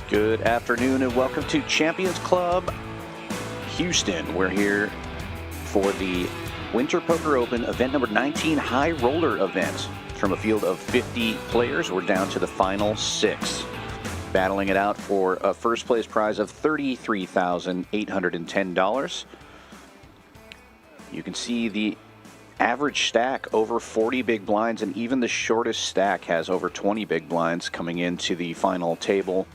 Good afternoon and welcome to Champions Club Houston. We're here for the Winter Poker Open event number 19 high roller event. From a field of 50 players, we're down to the final 6. Battling it out for a first place prize of $33,810. You can see the average stack over 40 big blinds, and even the shortest stack has over 20 big blinds coming into the final table.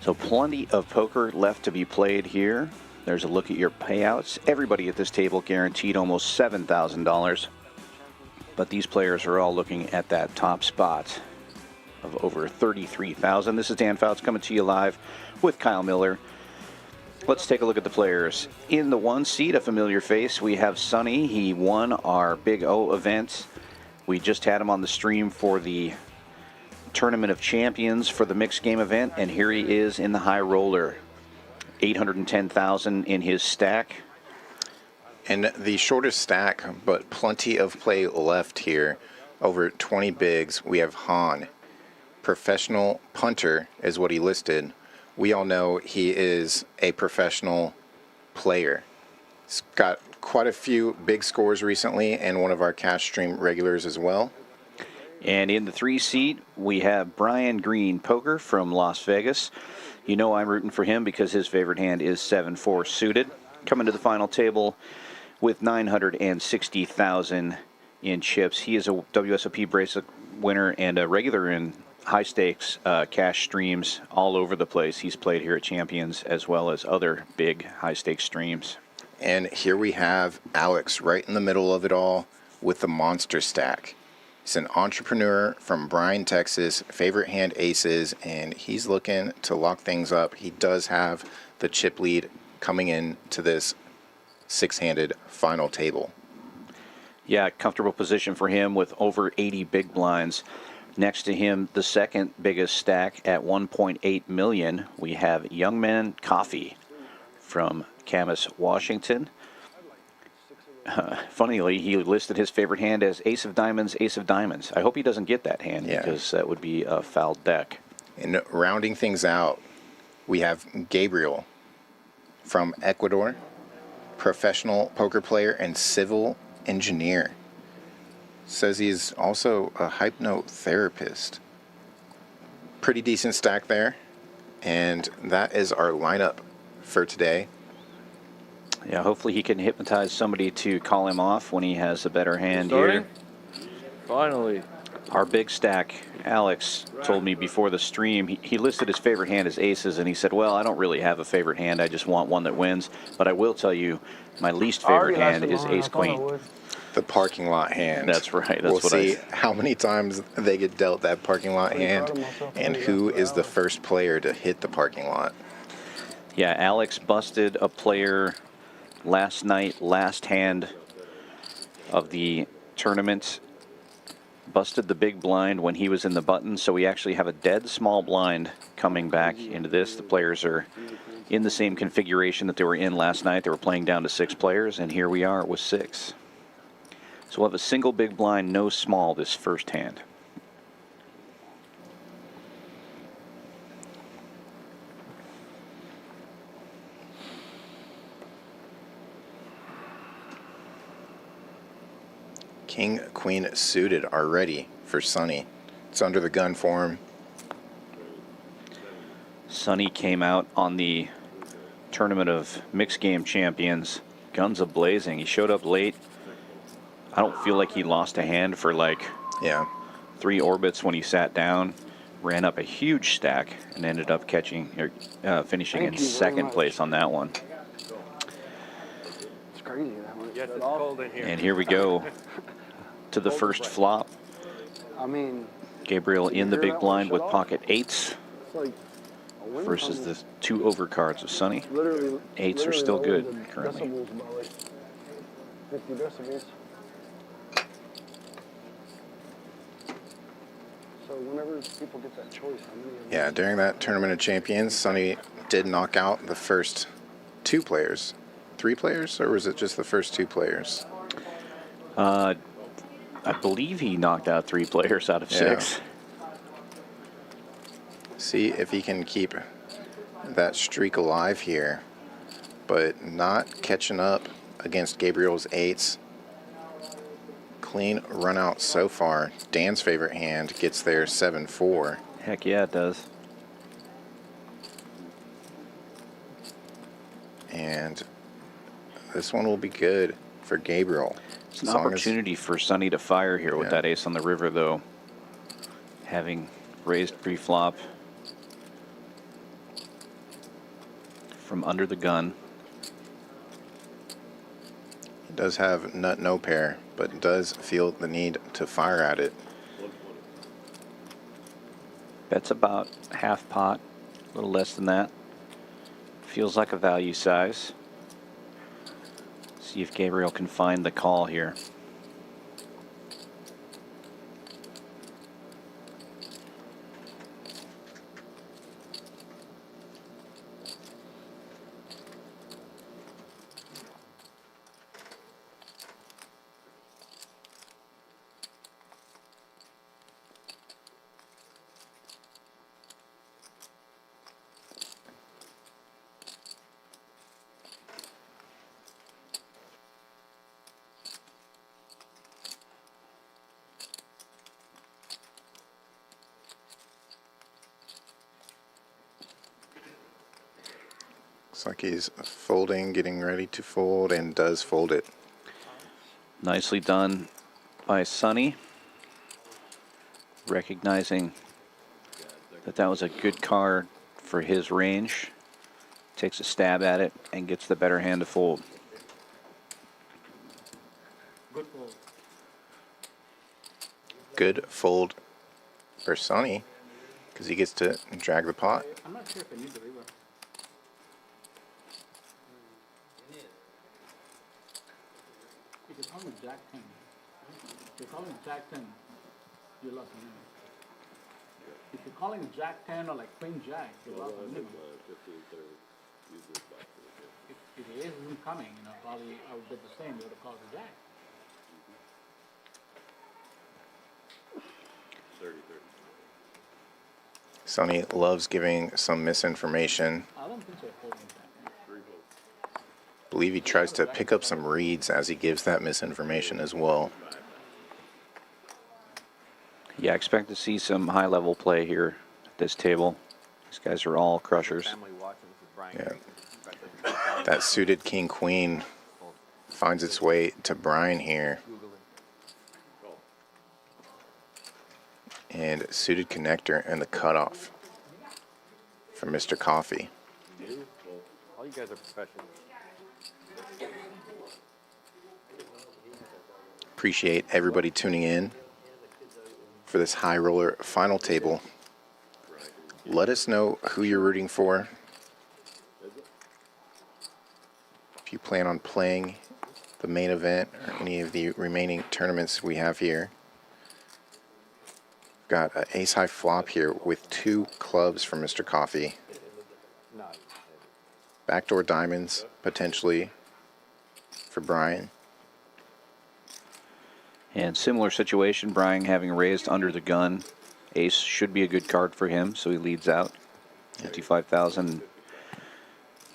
So plenty of poker left to be played here. There's a look at your payouts. Everybody at this table guaranteed almost $7,000. But these players are all looking at that top spot of over $33,000. This is Dan Fouts coming to you live with Kyle Miller. Let's take a look at the players. In the 1 seat, a familiar face, we have Sonny. He won our Big O event. We just had him on the stream for the Tournament of Champions for the mixed game event, and here he is in the high roller. $810,000 in his stack. And the shortest stack, but plenty of play left here. Over 20 bigs. We have Han. Professional punter is what he listed. We all know he is a professional player. He's got quite a few big scores recently, and one of our cash stream regulars as well. And in the 3 seat, we have Brian Green Poker from Las Vegas. You know I'm rooting for him because his favorite hand is 7-4 suited. Coming to the final table with $960,000 in chips. He is a WSOP bracelet winner and a regular in high-stakes cash streams all over the place. He's played here at Champions as well as other big high-stakes streams. And here we have Alex right in the middle of it all with the monster stack. He's an entrepreneur from Bryan, Texas, favorite hand aces, and he's looking to lock things up. He does have the chip lead coming in to this 6-handed final table. Yeah, comfortable position for him with over 80 big blinds. Next to him, the second biggest stack at $1.8 million, we have Young Man Coffee from Camas, Washington. Funnily, he listed his favorite hand as Ace of Diamonds, Ace of Diamonds. I hope he doesn't get that hand because that would be a foul deck. And rounding things out, we have Gabriel from Ecuador, professional poker player and civil engineer. Says he's also a hypnotherapist. Pretty decent stack there. And that is our lineup for today. Yeah, hopefully he can hypnotize somebody to call him off when he has a better hand here. Finally. Our big stack, Alex told me before the stream, he listed his favorite hand as aces, and he said, well, I don't really have a favorite hand. I just want one that wins. But I will tell you, my least favorite hand is ace-queen. The parking lot hand. That's right. We'll see how many times they get dealt that parking lot hand and who is the first player to hit the parking lot. Yeah, Alex busted a player last night, last hand of the tournament. Busted the big blind when he was in the button, so we actually have a dead small blind coming back into this. The players are in the same configuration that they were in last night. They were playing down to 6 players, and here we are with 6. So we'll have a single big blind, no small this first hand. King, queen suited are ready for Sonny. It's under the gun form. Sonny came out on the Tournament of Mixed Game Champions, guns a-blazing. He showed up late. I don't feel like he lost a hand for like 3 orbits when he sat down. Ran up a huge stack and ended up finishing in second place on that one. It's crazy. Yes, it's cold in here. And here we go to the first flop. I mean, Gabriel in the big blind with pocket 8s versus the 2 overcards of Sonny. 8s are still good currently. So whenever people get that choice, Yeah, during that Tournament of Champions, Sonny did knock out the first 2 players. 3 players, or was it just the first 2 players? I believe he knocked out 3 players out of 6. See if he can keep that streak alive here, but not catching up against Gabriel's eights. Clean run out so far. Dan's favorite hand gets there 7-4. Heck yeah, it does. And this one will be good for Gabriel. It's an opportunity for Sonny to fire here with that ace on the river, though. Having raised pre-flop from under the gun. He does have nut no pair, but does feel the need to fire at it. Bet's about half pot, a little less than that. Feels like a value size. See if Gabriel can find the call here. Looks like he's folding, getting ready to fold, and does fold it. Nicely done by Sonny. Recognizing that that was a good card for his range. Takes a stab at it and gets the better hand to fold. Good fold. Good fold for Sonny, because he gets to drag the pot. I'm not sure if I need the river. If you're calling Jack 10, if you're calling Jack 10, you're lost on limit. If you're calling Jack 10 or like Queen Jack, you're lost on limit. If the ace isn't coming, probably I would get the same. You would have called the Jack. 30-30. Sonny loves giving some misinformation. I don't think so. Folding Jack. Believe he tries to pick up some reads as he gives that misinformation as well. Yeah, I expect to see some high-level play here at this table. These guys are all crushers. Yeah. That suited king-queen finds its way to Brian here. And suited connector and the cutoff for Mr. Coffee. All you guys are professionals. Appreciate everybody tuning in for this high roller final table. Let us know who you're rooting for. If you plan on playing the main event or any of the remaining tournaments we have here. Got an ace high flop here with 2 clubs from Mr. Coffee. Backdoor diamonds potentially for Brian. And similar situation, Brian having raised under the gun. Ace should be a good card for him, so he leads out. 55,000.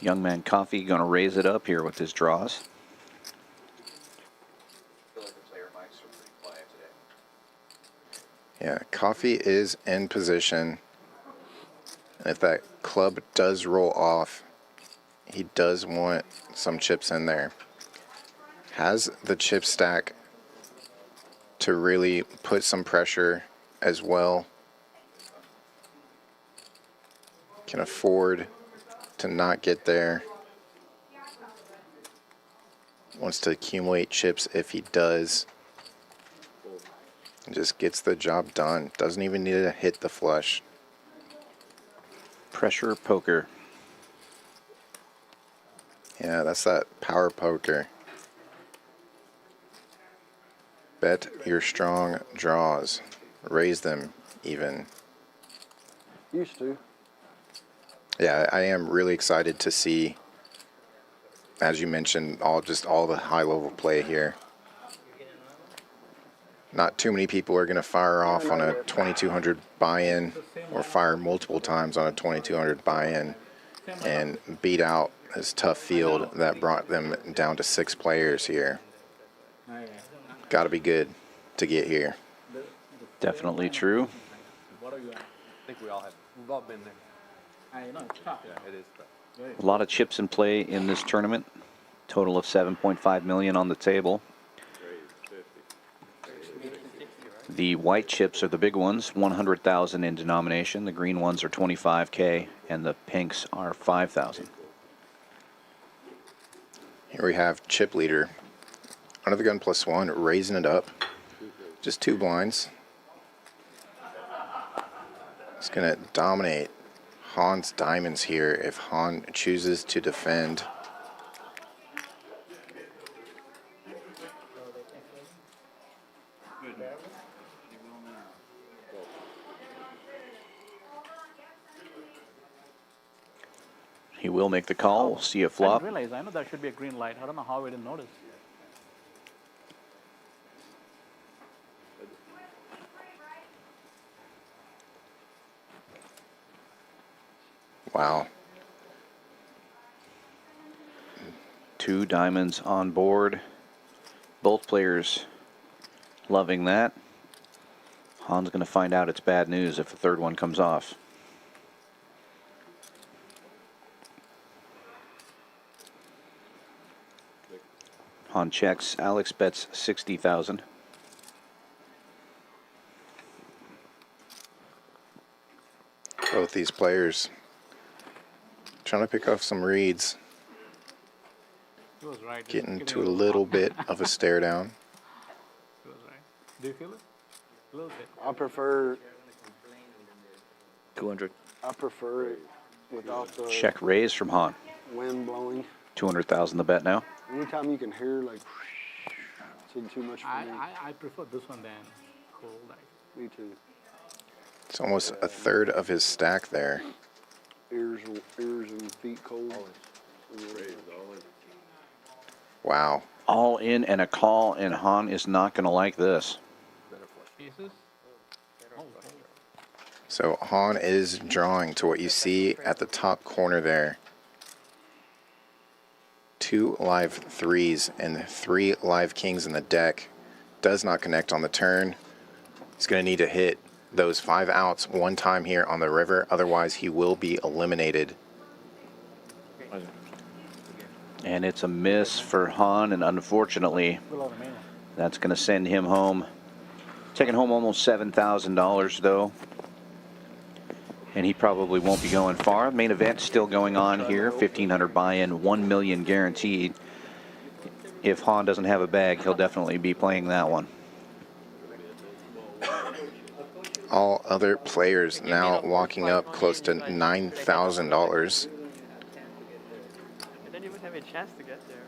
Young man Coffee going to raise it up here with his draws. Yeah, Coffee is in position. And if that club does roll off, he does want some chips in there. Has the chip stack to really put some pressure as well. Can afford to not get there. Wants to accumulate chips if he does. Just gets the job done. Doesn't even need to hit the flush. Pressure poker. Yeah, that's that power poker. Bet your strong draws. Raise them even. Used to. Yeah, I am really excited to see, as you mentioned, all the high level play here. Not too many people are going to fire off on a 2200 buy-in or fire multiple times on a 2200 buy-in and beat out this tough field that brought them down to 6 players here. Got to be good to get here. Definitely true. What are you at? I think we all have. We've all been there. I know it's tough. Yeah, it is tough. A lot of chips in play in this tournament. Total of 7.5 million on the table. The white chips are the big ones, 100,000 in denomination. The green ones are 25K, and the pinks are 5,000. Here we have chip leader. Under the gun +1, raising it up. Just 2 blinds. It's going to dominate Han's diamonds here if Han chooses to defend. He will make the call. We'll see a I flop. didn't realize. I know there should be a green light. I don't know how we didn't notice. Wow. 2 diamonds on board. Both players loving that. Han's going to find out it's bad news if the third one comes off. Han checks. Alex bets 60,000. Both these players trying to pick off some reads. He was right. Getting to a little bit of a stare down. He was right. Do you feel it? A little bit. I prefer 200. it without the Check raise from Han. wind blowing. 200,000 the bet now. Anytime you can hear like, it's too much for me. I prefer this one than cold. Me too. It's almost a third of his stack there. Ears and feet cold. Wow. All in and a call, and Han is not going to like this. Pieces. Oh, So Han is drawing to what you see at the top corner there. 2 live 3s and 3 live kings in the deck. Does not connect on the turn. He's going to need to hit those 5 outs 1 time here on the river. Otherwise, he will be eliminated. And it's a miss for Han, and unfortunately, below the main one. that's going to send him home. Taking home almost $7,000, though. And he probably won't be going far. Main event still going on here. 1,500 buy-in, 1 million guaranteed. If Han doesn't have a bag, he'll definitely be playing that one. All other players now walking up close to $9,000. I didn't even have a chance to get there.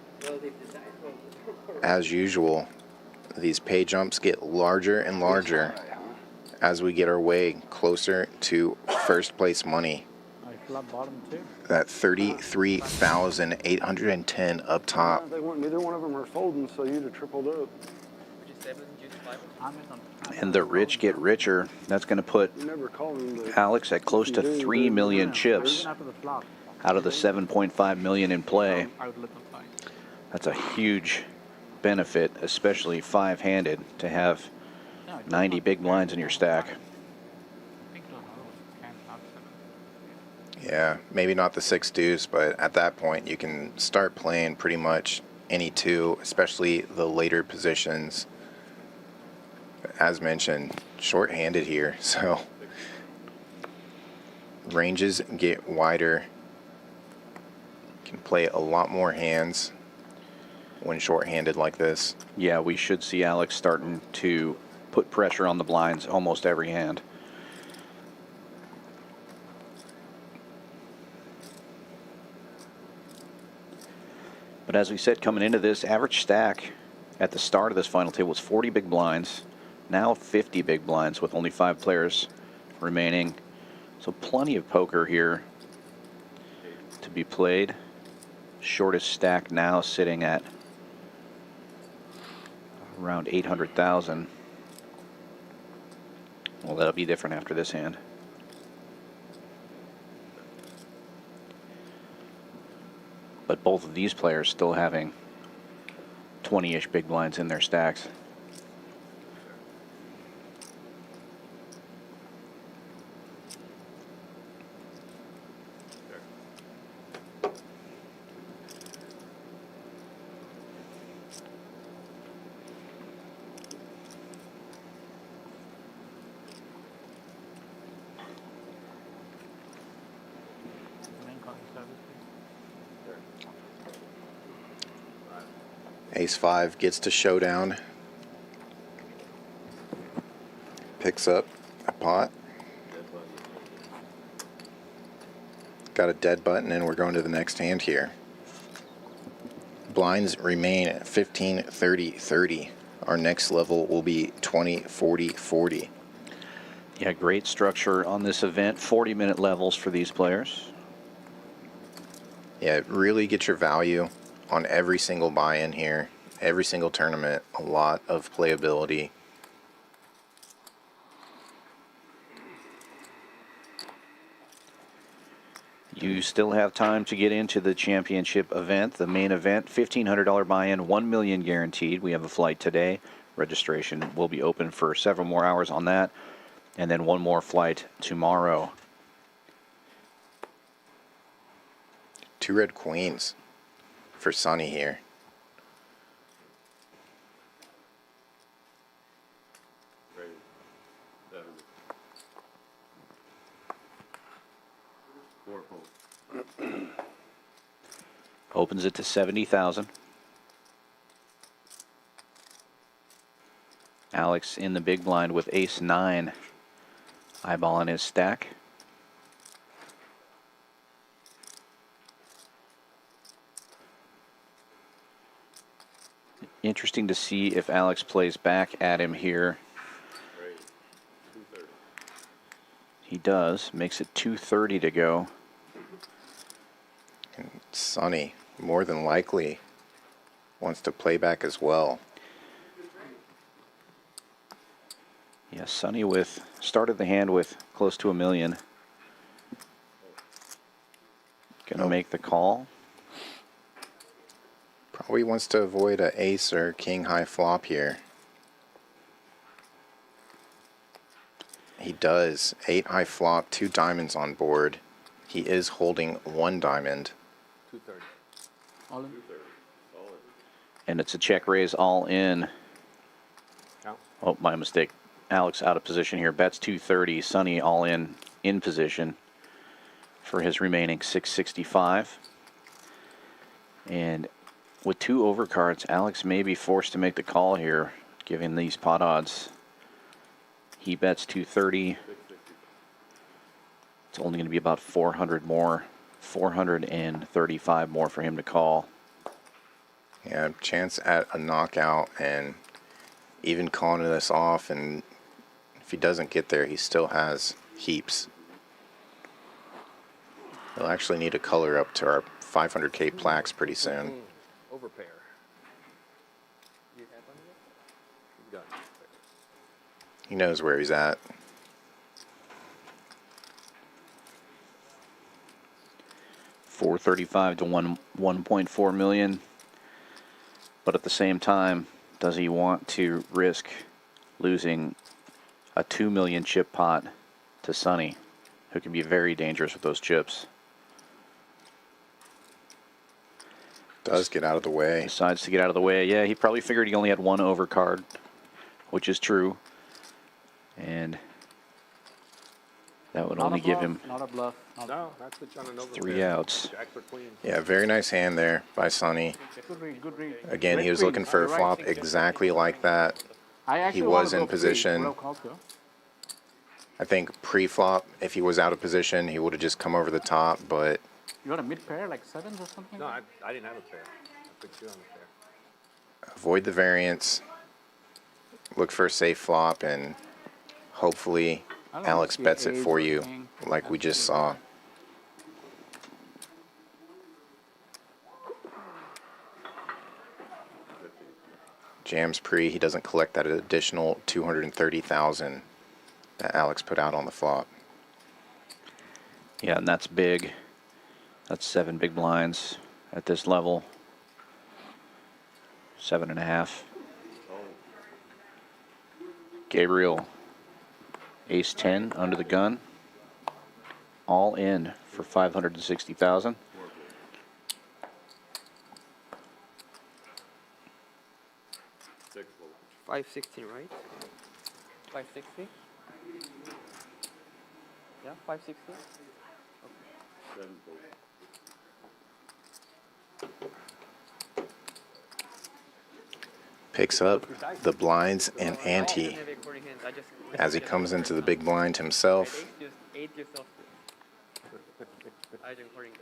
As usual, these pay jumps get larger and larger as we get our way closer to first place money. I flop bottom too. That 33,810 up top. They weren't, neither one of them are folding, so you'd have tripled up. Would you say it was in Juice 5? And the rich get richer. That's going to put You never called him, but Alex at close to 3 million chips Even after the flop, out of the 7.5 million in play. I would let them fight. That's a huge benefit, especially 5-handed, to have No, it 90 does big not- blinds in your stack. Think to another one. Can't have 7. Yeah, maybe not the 6 deuce, but at that point you can start playing pretty much any 2, especially the later positions. As mentioned, short-handed here, so ranges get wider. Can play a lot more hands when short-handed like this. Yeah, we should see Alex starting to put pressure on the blinds almost every hand. But as we said, coming into this, average stack at the start of this final table was 40 big blinds. Now 50 big blinds with only 5 players remaining. So plenty of poker here to be played. Shortest stack now sitting at around 800,000. Well, that'll be different after this hand. But both of these players still having 20-ish big blinds in their stacks. Ace-5 gets to showdown. Picks up a pot. Got a dead button, and we're going to the next hand here. Blinds remain at 15, 30, 30. Our next level will be 20, 40, 40. Yeah, great structure on this event. 40-minute levels for these players. Yeah, really get your value on every single buy-in here. Every single tournament, a lot of playability. You still have time to get into the championship event, the main event. $1,500 buy-in, $1 million guaranteed. We have a flight today. Registration will be open for several more hours on that, and then one more flight tomorrow. 2 red queens for Sonny here. Opens it to 70,000. Alex in the big blind with ace-9. Eyeballing his stack. Interesting to see if Alex plays back at him here. He does. Makes it 230 to go. And Sonny, more than likely, wants to play back as well. Yeah, Sonny started the hand with close to $1 million. Gonna make the call. Probably wants to avoid a ace or king high flop here. He does. 8 high flop, 2 diamonds on board. He is holding 1 diamond. 230. All in? And it's a check raise all in. Count. Oh, my mistake. Alex out of position here. Bets 230. Sonny all in position for his remaining 665. And with 2 overcards, Alex may be forced to make the call here, given these pot odds. He bets 230. It's only going to be about 400 more, 435 more for him to call. Yeah, chance at a knockout and even calling this off, and if he doesn't get there, he still has heaps. He'll actually need a color up to our 500K plaques pretty soon. Overpair. You got it. He knows where he's at. $435 to 1.4 million. But at the same time, does he want to risk losing a 2 million chip pot to Sonny, who can be very dangerous with those chips? Does get out of the way. Decides to get out of the way. Yeah, he probably figured he only had 1 overcard, which is true. And that would only give him Not a bluff. No, that's what you're trying to know. 3 outs. Jacks or queens. Yeah, very nice hand there by Sonny. Good read, good read. Again, he was looking for a flop exactly like that. I actually He wanna was go in for three. position. What up, calls go? I think pre-flop, if he was out of position, he would have just come over the top, but You got a mid pair, like 7s or something? No, I didn't have a pair. I put you on the pair. avoid the variance, look for a safe flop, and hopefully I don't Alex see bets it ace for or you king. like we just Absolutely. saw. Jams pre, he doesn't collect that additional 230,000 that Alex put out on the flop. Yeah, and that's big. That's 7 big blinds at this level. 7.5. Gabriel, ace 10 under the gun. All in for 560,000. $560, right? 560? Yeah, 560? Picks up the blinds and I ante don't have according hands. I just as he comes into the big blind himself. Right, just ate yourself. I just recording that.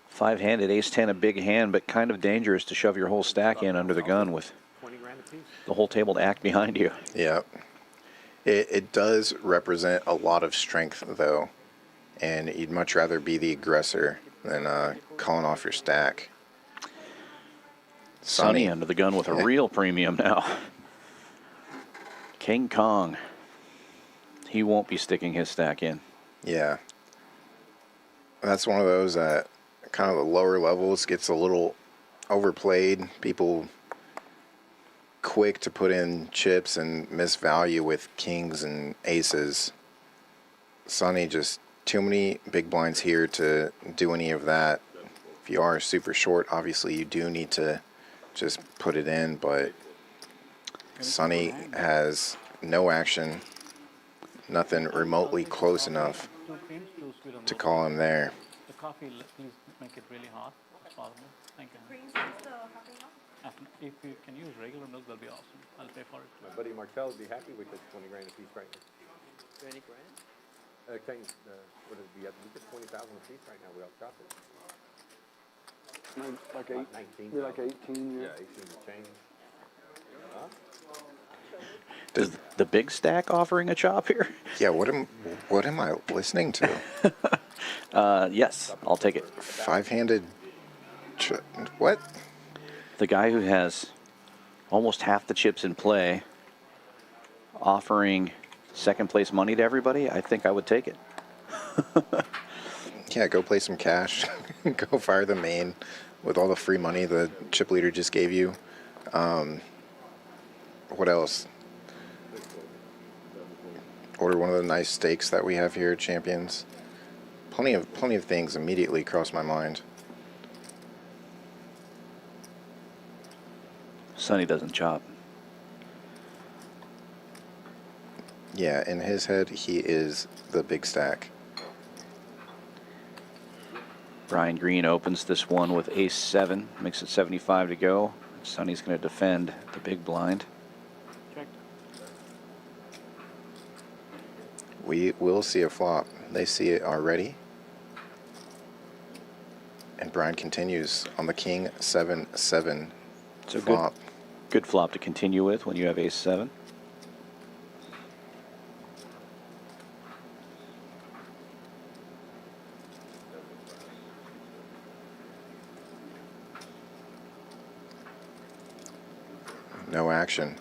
Five-handed ace 10, a big hand, but kind of dangerous to shove your whole stack in under the gun with 20 grand apiece. the whole table to act behind you. Yeah. It does represent a lot of strength, though, and you'd much rather be the aggressor than calling off your stack. Sonny under the gun with a real premium now. King Kong. He won't be sticking his stack in. Yeah. That's one of those that kind of the lower levels gets a little overplayed. People quick to put in chips and miss value with kings and aces. Sonny, just too many big blinds here to do any of that. If you are super short, obviously you do need to just put it in, but Sonny has no action, nothing remotely close enough Two creams, 2 sweet and to low. call him there. The coffee, please make it really hot if possible. Thank you. Creams is the coffee milk? If you can use regular milk, that'll be awesome. I'll pay for it. My buddy Martel would be happy with this 20 grand apiece right now. 20 grand? What is it? We get 20,000 apiece right now. We all chop it. Like About 8, 19. be like 18, Yeah, 18 and change. Does, The big stack offering a chop here? yeah, what am I listening to? Yes, I'll take it. Five-handed, what? The guy who has almost half the chips in play offering second place money to everybody, I think I would take it. Yeah, go play some cash. Go fire the main with all the free money the chip leader just gave you. What else? Order one of the nice steaks that we have here at Champions. Plenty of things immediately cross my mind. Sonny doesn't chop. Yeah, in his head, he is the big stack. Brian Green opens this one with ace 7, makes it 75 to go. Sonny's going to defend the big blind. Check. We will see a flop. They see it already. And Brian continues on the king 7-7 So flop. good flop to continue with when you have ace 7. No action.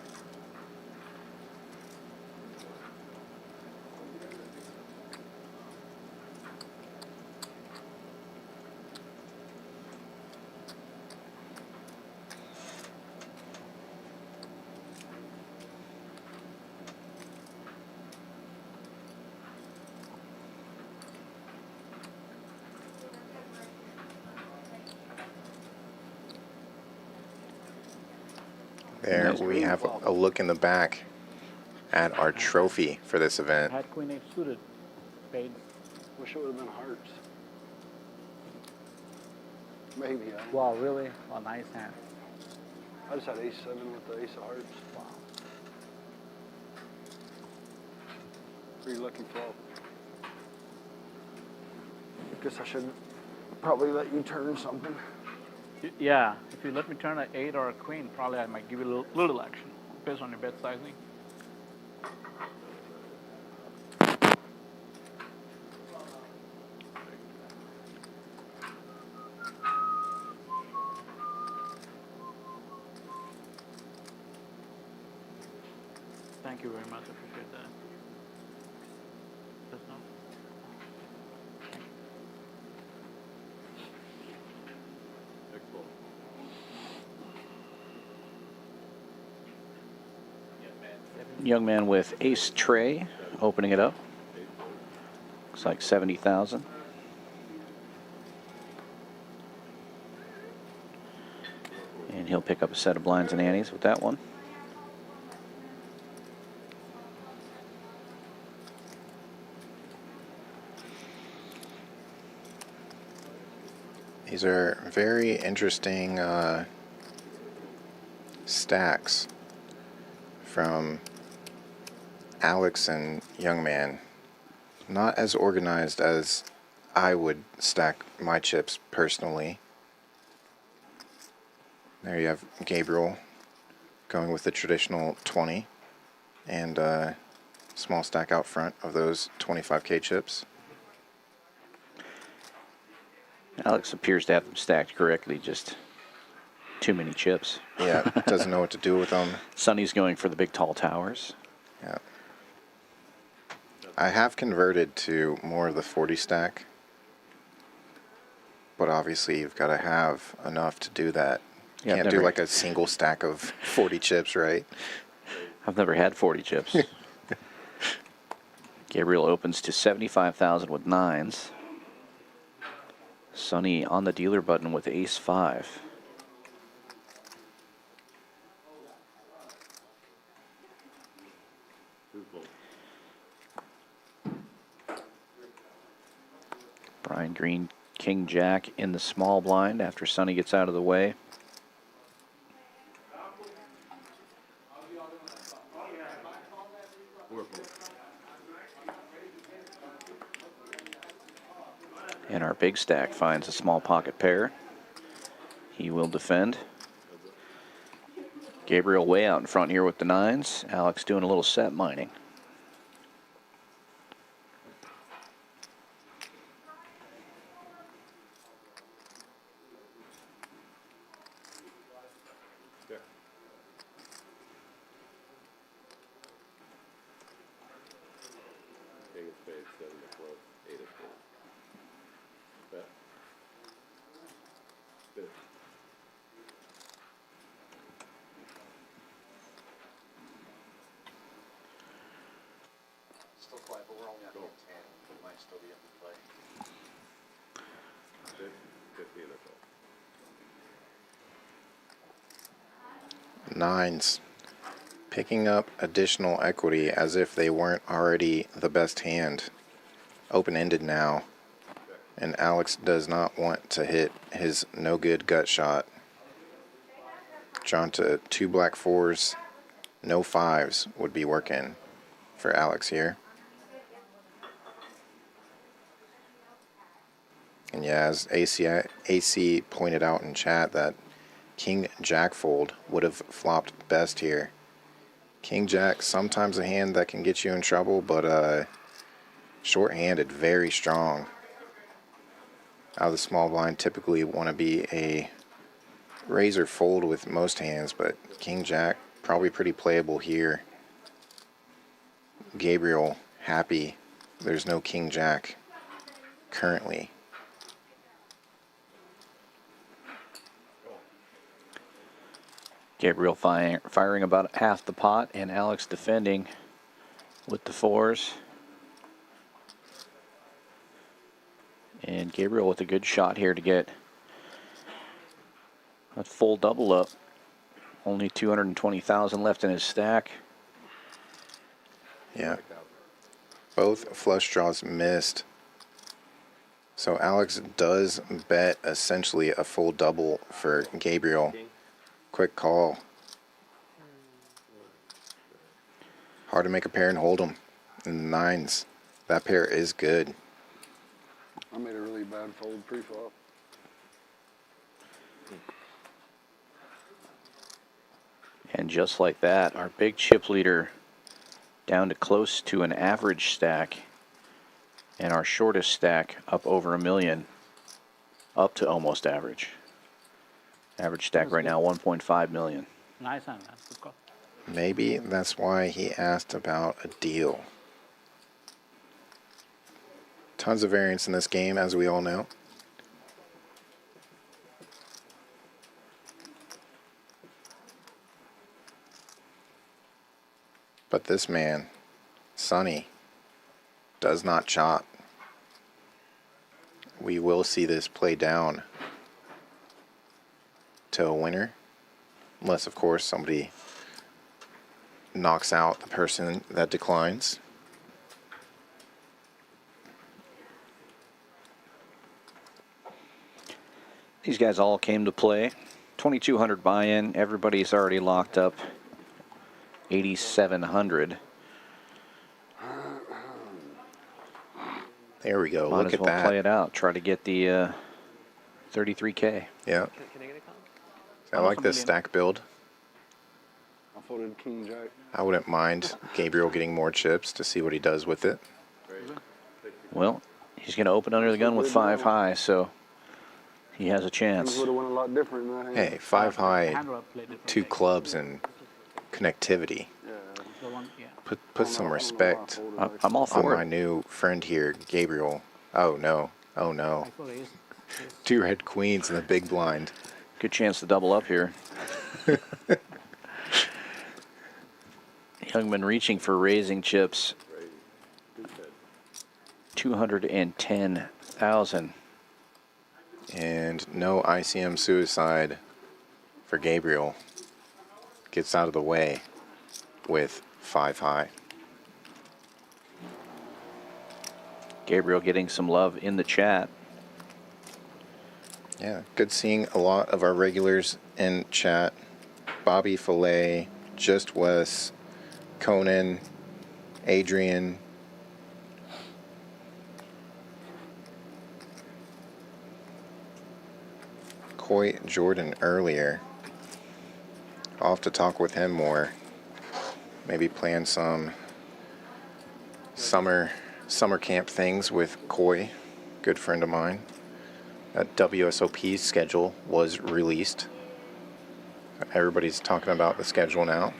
There Nice. we have a look in the back at our trophy for this event. Had queen 8 suited. Paid. wish it would have been hearts. Maybe. Wow, really? Oh, nice hand. I just had ace 7 with the ace of hearts. Wow. Pretty lucky flop. Guess I should probably let you turn something. Yeah, if you let me turn an 8 or a queen, probably I might give you a little action, based on your bet sizing. Thank you very much, I appreciate that. That's not. Young man with ace tray, opening it up. Looks like 70,000. And he'll pick up a set of blinds and antes with that one. These are very interesting stacks from Alex and Young Man. Not as organized as I would stack my chips personally. There you have Gabriel going with the traditional 20 and a small stack out front of those 25K chips. Alex appears to have them stacked correctly, just too many chips. Yeah, doesn't know what to do with them. Sonny's going for the big tall towers. Yeah. I have converted to more of the 40 stack, but obviously you've got to have enough to do that. Yeah, Can't do like a single stack of 40 chips, right? I've never had 40 chips. Gabriel opens to 75,000 with nines. Sonny on the dealer button with ace 5. Brian Green, King Jack in the small blind after Sonny gets out of the way. And our big stack finds a small pocket pair. He will defend. Gabriel way out in front here with the nines. Alex doing a little set mining. Still quiet, but we're only on hand 10. We might still be able to play. Nines. Picking up additional equity as if they weren't already the best hand. Open-ended now. And Alex does not want to hit his no-good gut shot. Drawn to 2 black 4s. No 5s would be working for Alex here. And yeah, as AC pointed out in chat, that King Jack fold would have flopped best here. King Jack, sometimes a hand that can get you in trouble, but short-handed, very strong. Out of the small blind, typically want to be a razor fold with most hands, but King Jack, probably pretty playable here. Gabriel, happy there's no King Jack currently. Gabriel firing about half the pot, and Alex defending with the 4s. And Gabriel with a good shot here to get a full double up. Only 220,000 left in his stack. Yeah. Both flush draws missed. So Alex does bet essentially a full double for Gabriel. Quick call. Hard to make a pair and hold them. And the nines. That pair is good. I made a really bad fold pre-flop. And just like that, our big chip leader down to close to an average stack, and our shortest stack up over $1 million, up to almost average. Average stack right now 1.5 million. Nice hand, man. Good call. Maybe that's why he asked about a deal. Tons of variance in this game, as we all know. But this man, Sonny, does not chop. We will see this play down to a winner. Unless, of course, somebody knocks out the person that declines. These guys all came to play. 2,200 buy-in. Everybody's already locked up 8,700. There we go. Might Look as at well that. play it out. Try to get the 33K. Yeah. Can I get a call? I like this stack build. I folded king jack. I wouldn't mind Gabriel getting more chips to see what he does with it. Well, he's going to open under the gun with 5 high, so he has a Things chance. would have went a lot different in that hand. Hey, 5 high, Hand will play different 2 things. clubs, and connectivity. Yeah. The one, yeah. Put some respect I'm all on for my it. new friend here, Gabriel. Oh no. Oh no. I thought ace. 2 red queens in the big blind. Good chance to double up here. Youngman reaching for raising chips. 210,000. And no ICM suicide for Gabriel. Gets out of the way with 5 high. Gabriel getting some love in the chat. Yeah, good seeing a lot of our regulars in chat. Bobby Fillet, Just Wes, Conan, Adrian. Coy Jordan earlier. I'll have to talk with him more. Maybe plan some summer camp things with Coy, good friend of mine. That WSOP schedule was released. Everybody's talking about the schedule now.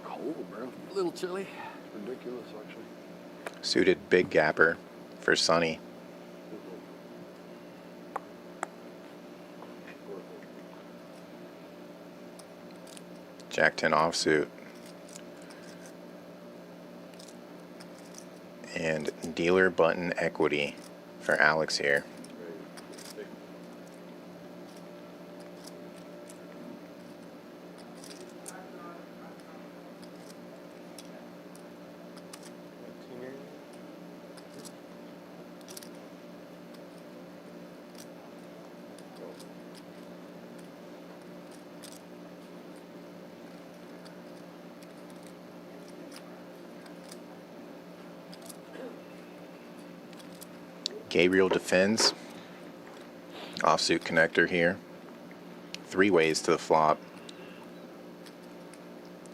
Cold, bro. A little chilly. Ridiculous, actually. Suited big gapper for Sonny. Jack 10 offsuit. And dealer button equity for Alex here. Gabriel defends. Offsuit connector here. 3 ways to the flop.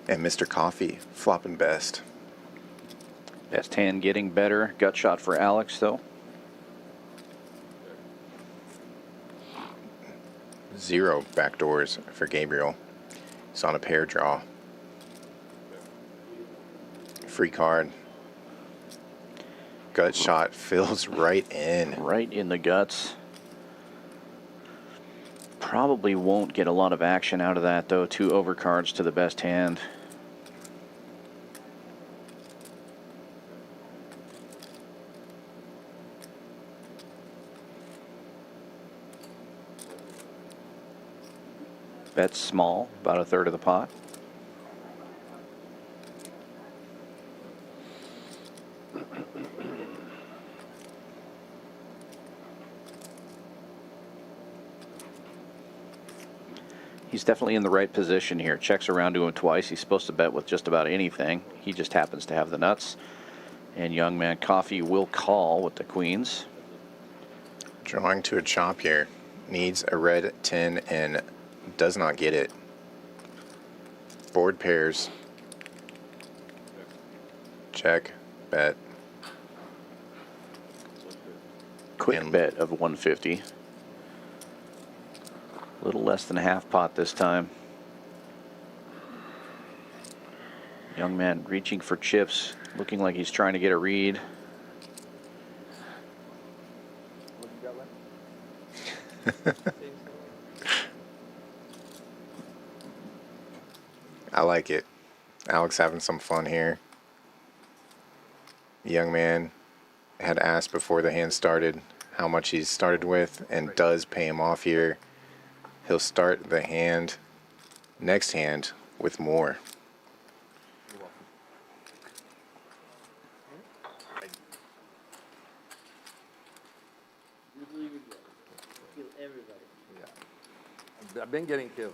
And Mr. Coffee flopping best. Best hand getting better. Gut shot for Alex, though. 0 backdoors for Gabriel. He's on a pair draw. Free card. Gut shot fills right in. Right in the guts. Probably won't get a lot of action out of that, though. 2 overcards to the best hand. Bet small, about 1/3 of the pot. He's definitely in the right position here. Checks around to him twice. He's supposed to bet with just about anything. He just happens to have the nuts. And young man Coffee will call with the queens. Drawing to a chop here. Needs a red 10 and does not get it. Board pairs. Check. Bet. Quick And- bet of 150. A little less than half pot this time. Young man reaching for chips, looking like he's trying to get a read. What you got left? I like it. Alex having some fun here. Young man had asked before the hand started how much he started with and does pay him off here. He'll start the hand, next hand, with more. You're welcome. Yeah. I've been getting killed.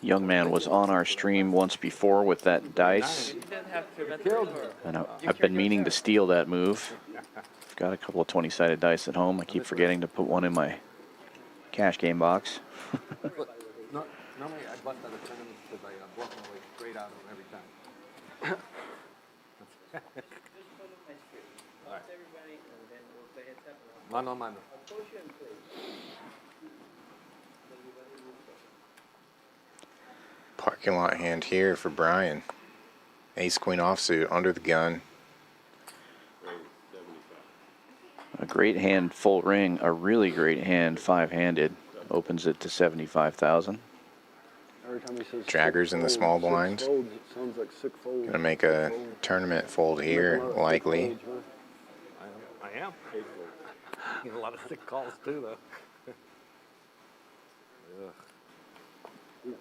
Young man was on our stream once before with that dice, You didn't have to bet Killed me. and I've been meaning to steal that move. I've got a couple of 20-sided dice at home. I keep forgetting to put one in my cash game box. But no, normally I bust out of tournaments because I block my way straight out of them every time. All right. Mano a mano. Parking lot hand here for Brian. Ace queen offsuit under the gun. A great hand, full ring. A really great hand, five-handed. Opens it to 75,000. Every time he says Draggers in the six small folds, blinds. six folds, it sounds like six folds. Gonna make a tournament fold here, likely. I am. Get a lot of sick calls too, though. Ugh.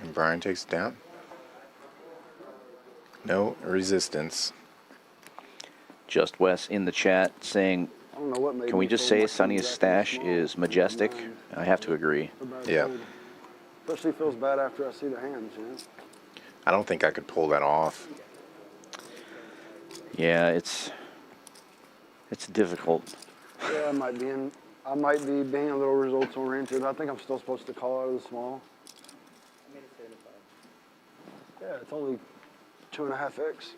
And Brian takes it down. No resistance. Just Wes in the chat saying, I don't know what made can we me just fold say my Sonny's queens back in stash small. is majestic? Nine. I have to agree. They're bad Yeah. fold. Especially feels bad after I see the hands, you know? I don't think I could pull that off. Yeah, it's difficult. Yeah, I might be being a little results oriented. I think I'm still supposed to call out of the small. Yeah, it's only 2.5x.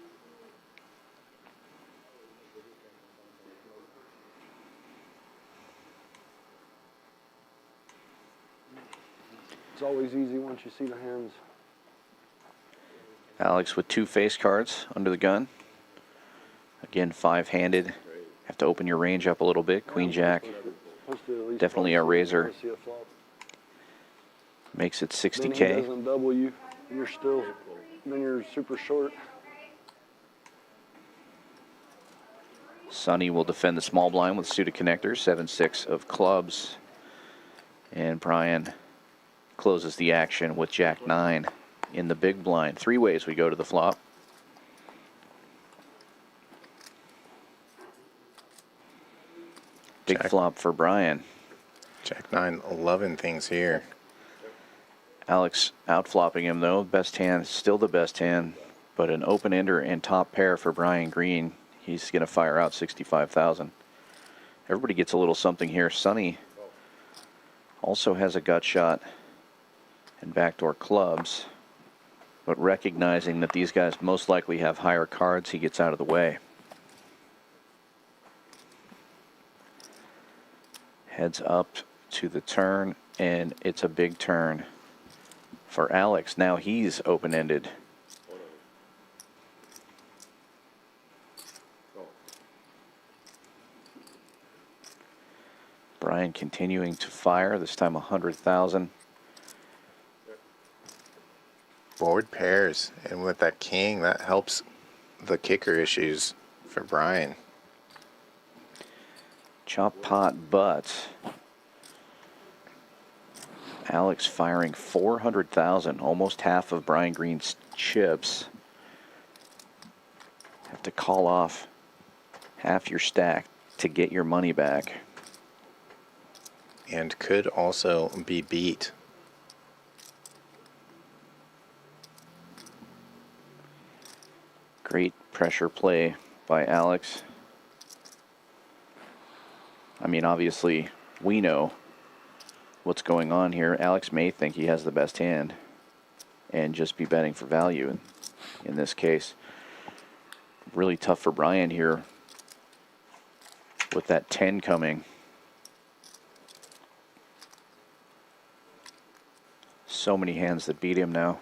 It's always easy once you see the hands. Alex with two face cards under the gun. Again, five-handed. Have to open your range up a little bit. Queen Jack Supposed to at least Definitely a see it razor. before I see a flop. makes it Then he 60K. doesn't double you. Then you're super short. Sonny will defend the small blind with suited connectors, 7-6 of clubs. And Brian closes the action with Jack 9 in the big blind. Three ways we go to the flop. Big Jack. flop for Brian. Jack 9, 11 things here. Alex outflopping him though. Best hand, still the best hand, but an open ender and top pair for Brian Green. He's going to fire out 65,000. Everybody gets a little something here. Sonny also has a gut shot and backdoor clubs, but recognizing that these guys most likely have higher cards, he gets out of the way. Heads up to the turn, and it's a big turn for Alex. Now he's open-ended. Brian continuing to fire, this time 100,000. Board pairs, and with that king, that helps the kicker issues for Brian. Chop pot, but Alex firing 400,000, almost half of Brian Green's chips. Have to call off half your stack to get your money back. And could also be beat. Great pressure play by Alex. I mean, obviously, we know what's going on here. Alex may think he has the best hand and just be betting for value in this case. Really tough for Brian here with that 10 coming. So many hands that beat him now.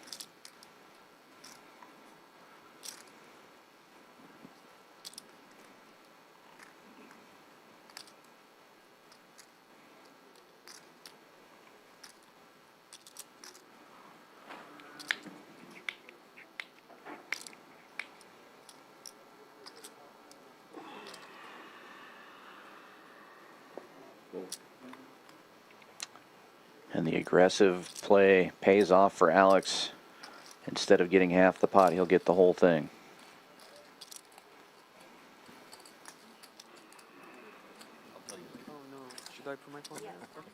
And the aggressive play pays off for Alex. Instead of getting half the pot, he'll get the whole thing. Oh no, should I put my phone down? Okay.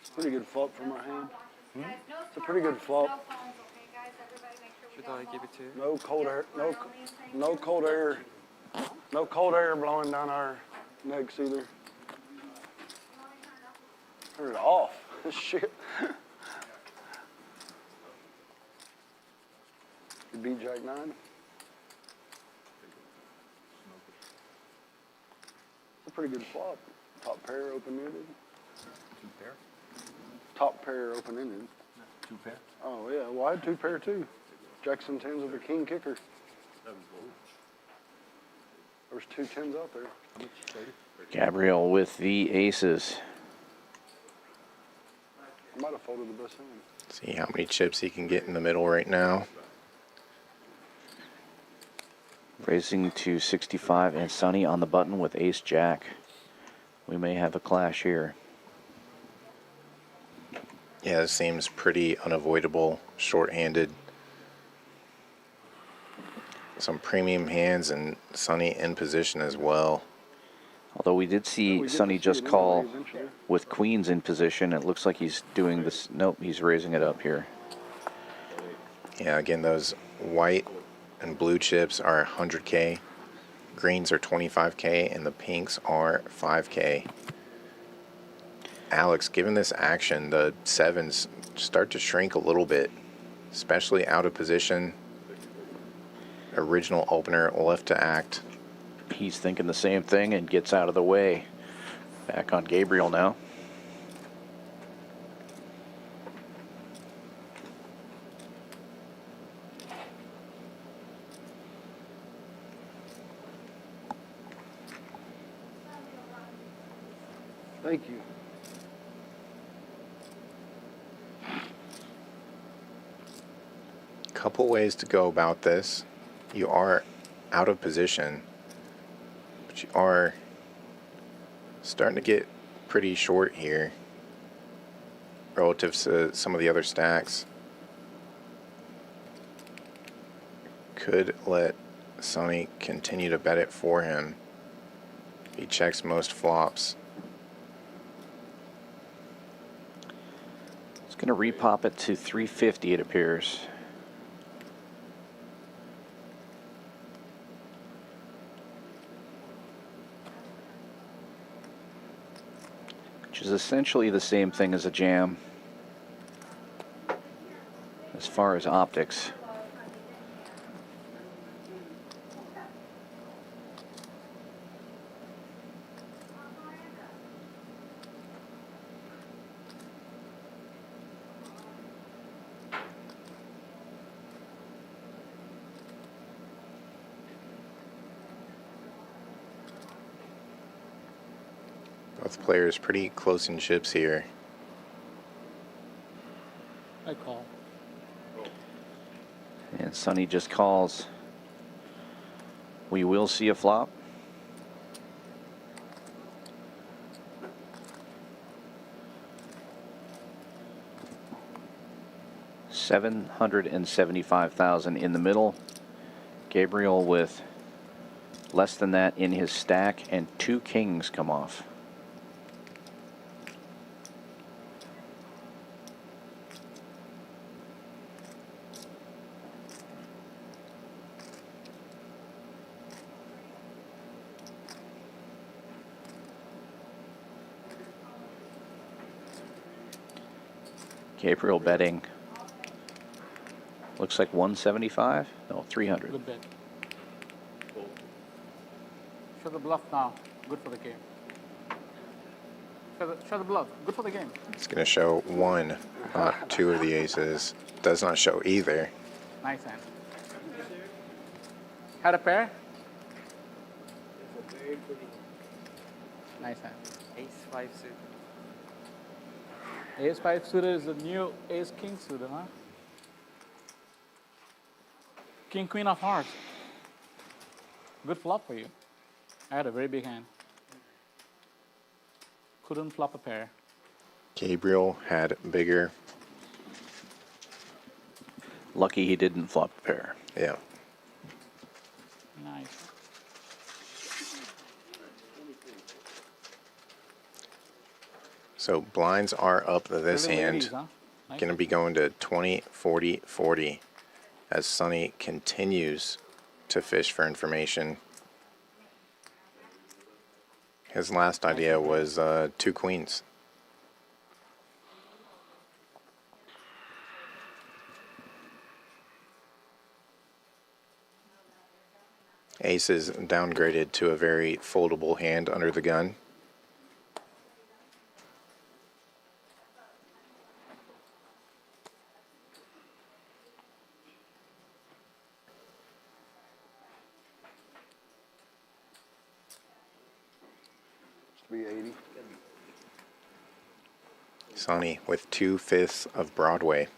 It's a pretty good flop for my hand. It's a pretty good flop. Should I give it to you? No cold air. No cold air. No cold air blowing down our necks either. Turn it off. Shit. You beat Jack 9. It's a pretty good flop. Top pair open-ended. Two pair? Top pair open-ended. Two pair? Oh, yeah. Well, I had 2 pair, too. Jackson 10s with a king kicker. There was 2 10s out there. Gabriel with the aces. I might have folded the best hand. See how many chips he can get in the middle right now. Racing to 65 and Sonny on the button with ace jack. We may have a clash here. Yeah, this seems pretty unavoidable, short-handed. Some premium hands and Sonny in position as well. Although we did see We get Sonny to see just it call anyway eventually. with queens in position. It looks like he's doing this. Nope, he's raising it up here. Yeah, again, those white and blue chips are 100K. Greens are 25K, and the pinks are 5K. Alex, given this action, the sevens start to shrink a little bit, especially out of position. Original opener left to act. He's thinking the same thing and gets out of the way. Back on Gabriel now. Thank you. Couple ways to go about this. You are out of position, but you are starting to get pretty short here relative to some of the other stacks. Could let Sonny continue to bet it for him. He checks most flops. It's going to repop it to 350, it appears. Which is essentially the same thing as a jam as far as optics. Both players pretty close in chips here. I call. And Sonny just calls. We will see a flop. $775,000 in the middle. Gabriel with less than that in his stack, and 2 kings come off. Gabriel betting. Looks like 175. No, 300. Good bet. Show the bluff now. Good for the game. Show the bluff. Good for the game. It's going to show one, not two of the aces. Does not show either. Nice hand. Had a pair? Nice hand. Ace 5 suit. Ace 5 suited is the new Ace King suited, huh? King Queen of Hearts. Good flop for you. I had a very big hand. Couldn't flop a pair. Gabriel had bigger. Lucky he didn't flop a pair. Yeah. Nice. So blinds are up this Little hand. ladies, huh? Nice. Going to be going to 20, 40, 40 as Sonny continues to fish for information. His last idea was 2 queens. Ace is downgraded to a very foldable hand under the gun. To be 80. Sonny with 2/5 of Broadway.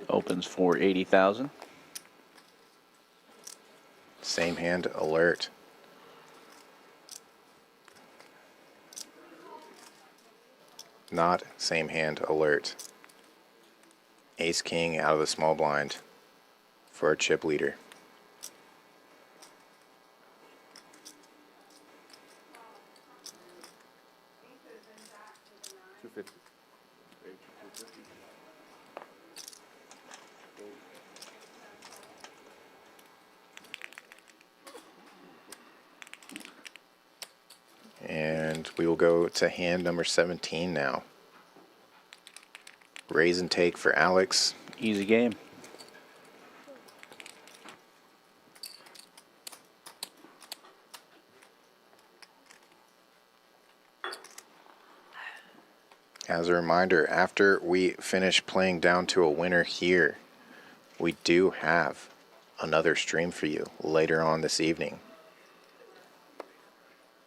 Opens for 80,000. Same hand alert. Not same hand alert. Ace King out of the small blind for a chip leader. And we will go to hand number 17 now. Raise and take for Alex. Easy game. As a reminder, after we finish playing down to a winner here, we do have another stream for you later on this evening.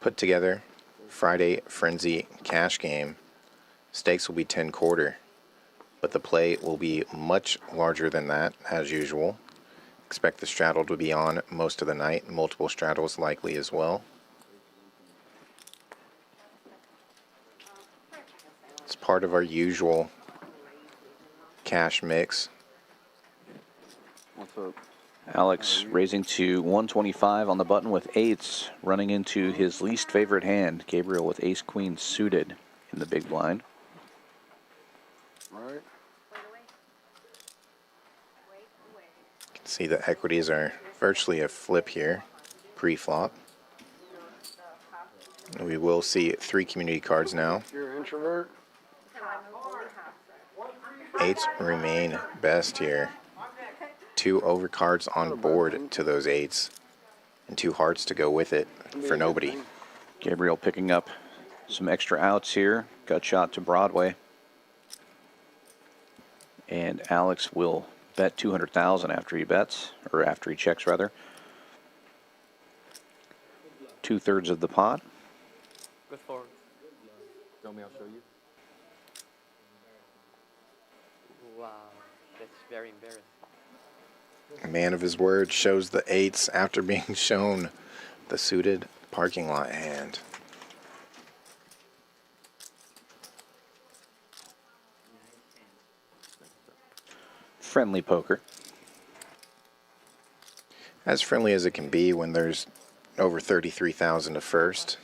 Put together Friday Frenzy cash game. Stakes will be 10 quarter, but the play will be much larger than that as usual. Expect the straddle to be on most of the night, multiple straddles likely as well. It's part of our usual cash mix. What's up? Alex raising to 125 on the button with eights, running into his least favorite hand, Gabriel with ace queen suited in the big blind. Right. You can see the equities are virtually a flip here, pre-flop. We will see 3 community cards now. You're an introvert? Eights remain best here. 2 overcards on board to those eights, and 2 hearts to go with it for nobody. Gabriel picking up some extra outs here. Gut shot to Broadway. And Alex will bet 200,000 after he bets, or after he checks rather. 2/3 of the pot. Good forward. Show me, I'll show you. Wow, that's very embarrassing. Man of his word shows the eights after being shown the suited parking lot hand. Friendly poker. As friendly as it can be when there's over 33,000 to first.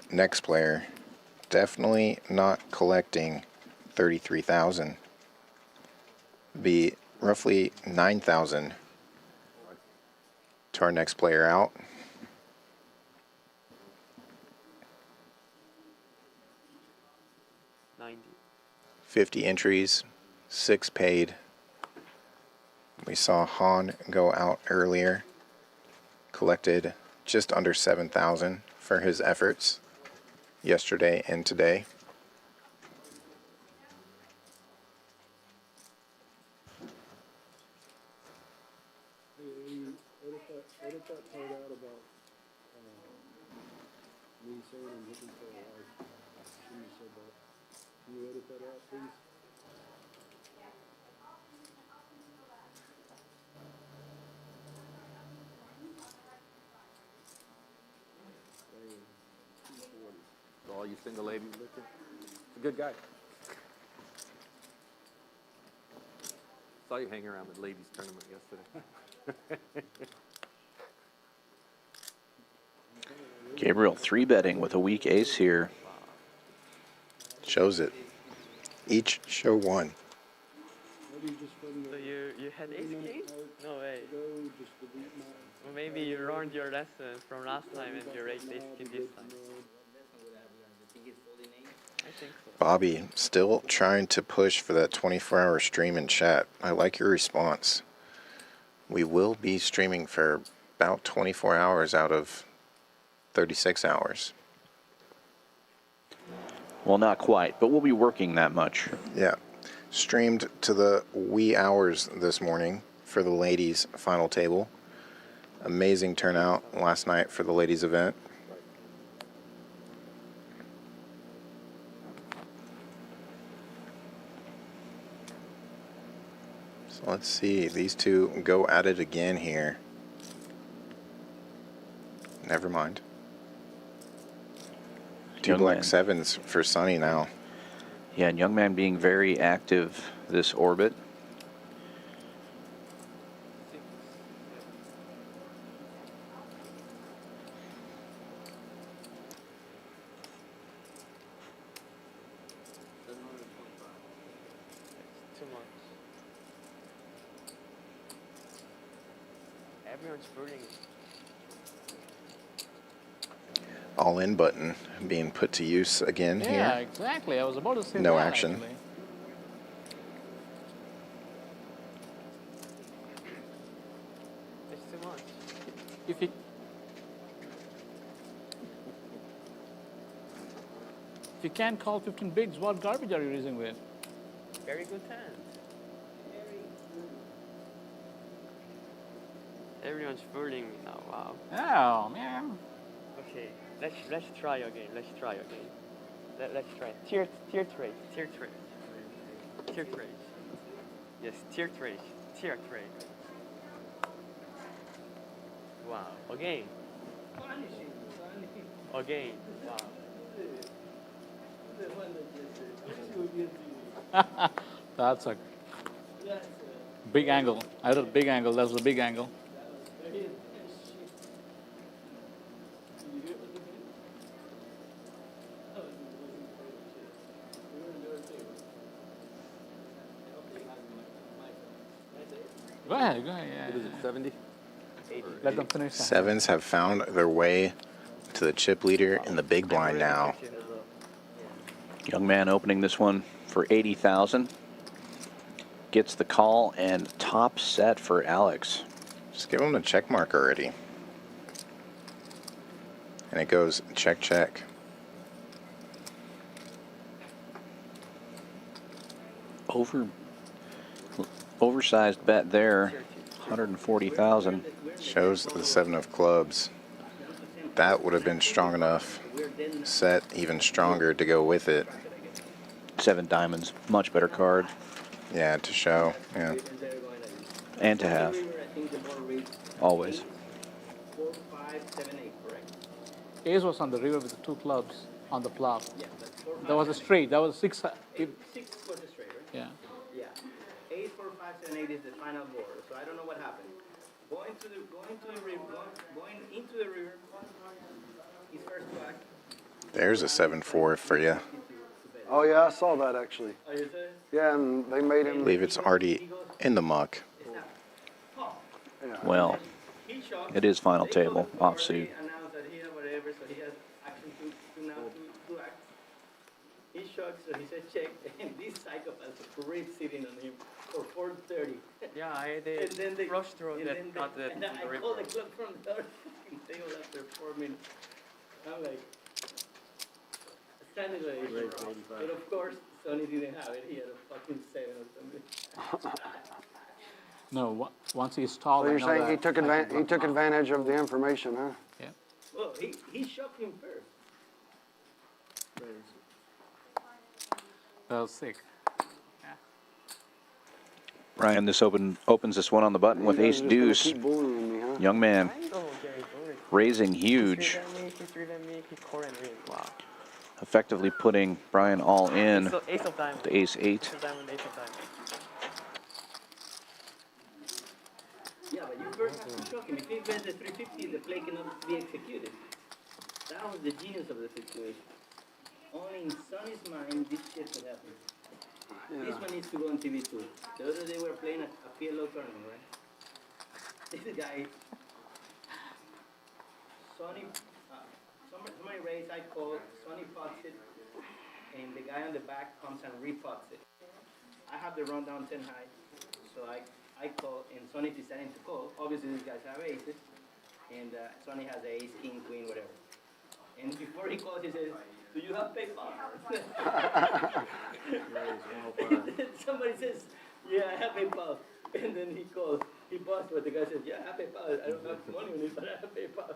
Next player, definitely not collecting 33,000. Be roughly 9,000 to our next player out. 50 entries, 6 paid. We saw Han go out earlier, collected just under 7,000 for his efforts yesterday and today. Edit that part out about me saying I'm looking for a wife. Shouldn't have said that. Can you edit that out, please? So all you single ladies looking? He's a good guy. Saw you hanging around the ladies tournament yesterday. Gabriel 3-betting with a weak ace here. Shows it. Each show one. So you had ace king? No way. Well, maybe you learned your lesson from last time and you raised ace king this time. I think so. Bobby still trying to push for that 24-hour stream in chat. I like your response. We will be streaming for about 24 hours out of 36 hours. Well, not quite, but we'll be working that much. Yeah. Streamed to the wee hours this morning for the ladies' final table. Amazing turnout last night for the ladies' event. So let's see. These two go at it again here. Never mind. Two Young black man. sevens for Sonny now. Yeah, and young man being very active this orbit. Too much. Everyone's burning. All in button being put to use again Yeah, here. exactly. I was about to say No that, action. actually. It's too much. If you can't call 15 bigs, what garbage are you raising with? Very good hand. Everyone's fooling me now. Wow. Oh, man. Okay, let's try again. Let's try again. Let's try. Tier trade. Yes, tier trade. Wow. Again. Wow. That's a big angle. I had a big angle. That's a big angle. Go ahead, yeah. What is it, 70? Let them finish that. Sevens have found their way to the chip leader in the big blind now. Young man opening this one for 80,000. Gets the call and top set for Alex. Just give him the check mark already. And it goes check, check. Oversized bet there, 140,000. Shows the 7 of clubs. That would have been strong enough. Set even stronger to go with it. 7 diamonds, much better card. Yeah, to show. Yeah. And to have. Always. 4, 5, 7, 8, correct? Ace was on the river with the 2 clubs on the flop. Yeah, that's 4, 5. That was a straight. That was 6. 6 was a straight, right? Yeah. Yeah. 8, 4, 5, 7, 8 is the final board. So I don't know what happened. Going into the river. His first black. There's a 7-4 for you. Oh yeah, I saw that actually. Oh, you said? Yeah, and they made I him. believe it's already in the muck. Yeah. Well, He shocks. it is final They table, call it offsuit. already announced that he had whatever, so he has action to now to act. He shocks So he said check, and this psychopath rip sitting on him for 430. Yeah, I And did. then they Rush through and that then got they, the and I rip called the roll. club from the other fucking table after 4 minutes. I'm like, standing like, but of course, Sonny didn't have it. He had a fucking 7 or something. No, once he stalled, So I you're know saying that he took I can block him out. advantage of the information, huh? Yeah. Well, he shot him first. That was sick. Brian, this opens this one on the button with You guys ace are just gonna deuce. keep bullying me, huh? Young man Oh, Gary, bullet. raising He's huge, 3 me, he's calling me. Wow. effectively putting Brian all in Ace of diamond. to ace 8. Ace of diamond, ace of diamond. Yeah, but you first have to shock him. If he bets the 350, the play cannot be executed. That was the genius of the situation. Only in Sonny's mind, this shit could happen. This one needs to go on TV too. The other day we were playing a PLO tournament, right? This guy, Sonny, somebody raised, I call, Sonny pots it, and the guy on the back comes and repots it. I have the rundown 10 high, so I call, and Sonny deciding to call. Obviously, these guys have aces, and Sonny has a ace, king, queen, whatever. And before he calls, he says, "Do you have PayPal?" Somebody says, "Yeah, I have PayPal." And then he calls, he busts, but the guy says, "Yeah, I have PayPal. I don't have money on it, but I have PayPal."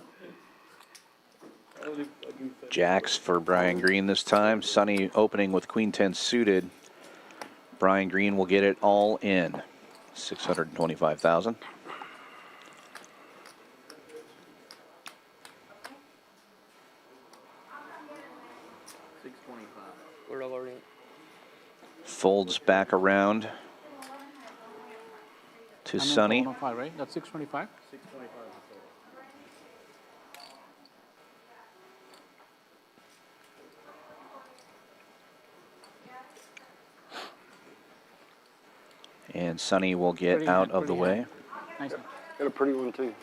Holy fucking Sonny. Jacks for Brian Green this time. Sonny opening with queen 10 suited. Brian Green will get it all in. 625,000. We're lowering. Folds back around to And then Sonny. 105, right? That's 625? And Sonny will get Pretty out hand, of the pretty way. hand. Nice. Got a pretty one too.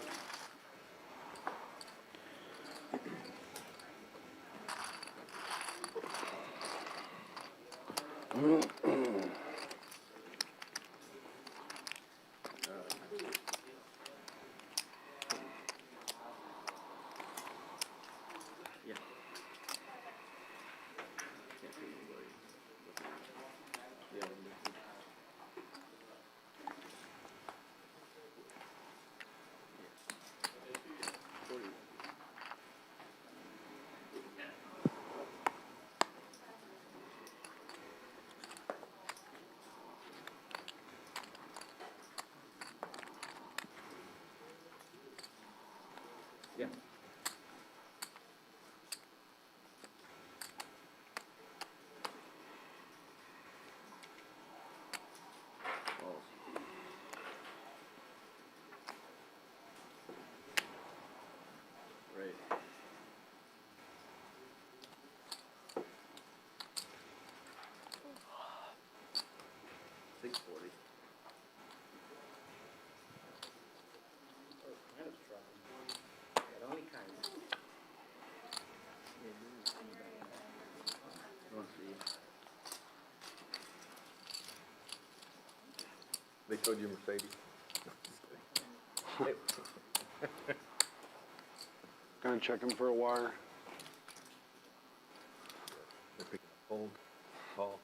Kind of struggling, but only kind of. They showed you Mercedes. Gonna check him for a wire. Fold, call.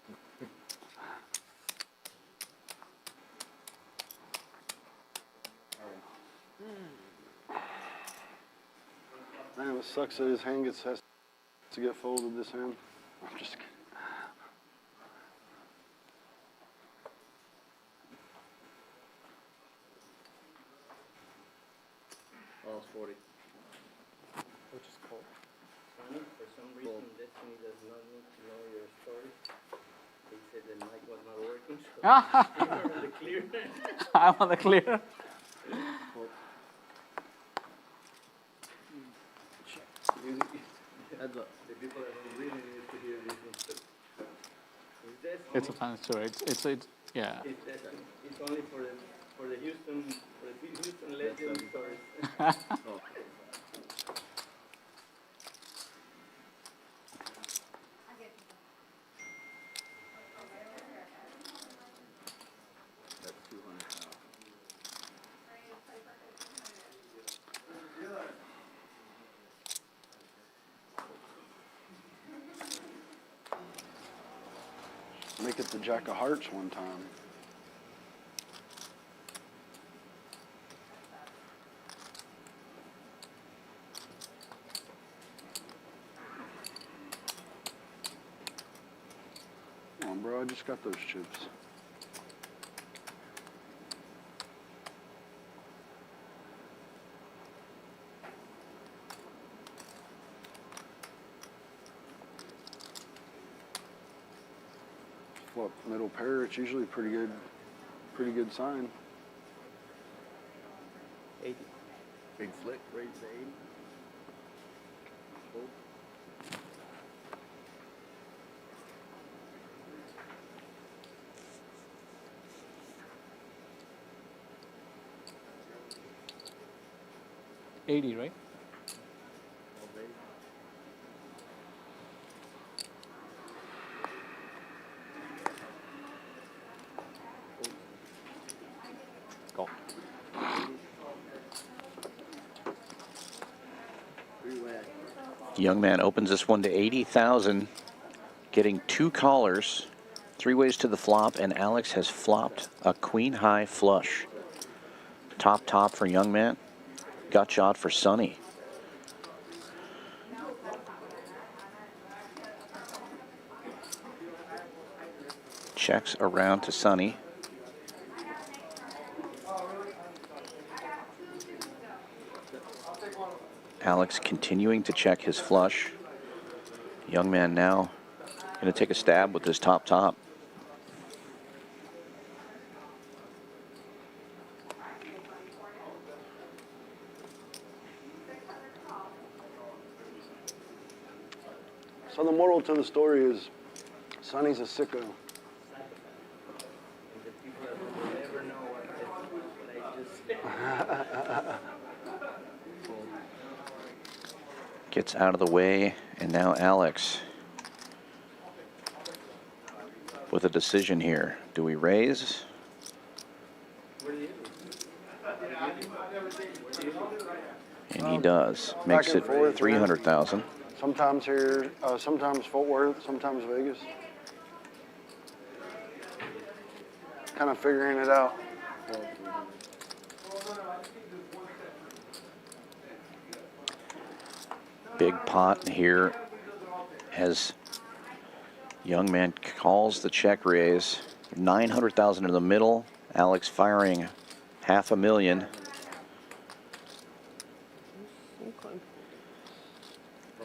Man, it sucks that his hand has to get folded this hand. I'm just kidding. Lost 40. Which is cool. Sonny, for some reason, Destiny does not need to know your story. They said the mic was not working, so you were on the clear. I'm on the clear. Heads up. The people that don't really need to hear these things. It's Destiny. It's a fine story. It's yeah. It's Destiny. It's only for the Houston legend stories. Oh. make it the Jack of Hearts one time. Come on, bro, I just got those chips. Flop middle pair, it's usually pretty good sign. 80. Big flick, raise to 80. Fold. $80, right? Call. Young man opens this one to 80,000, getting 2 callers, 3 ways to the flop, and Alex has flopped a queen high flush. Top for young man, gut shot for Sonny. Checks around to Sonny. Alex continuing to check his flush. Young man now going to take a stab with his top. So the moral to the story is, Sonny's a sicko. And the people that will never know what I just Gets out of the way, and now Alex with a decision here. Do we raise? And he does. Makes Back it and forth, 300,000. Sometimes here, sometimes Fort Worth, sometimes Vegas. Kind of figuring it out. Big pot here as young man calls the check raise. 900,000 in the middle. Alex firing $500,000.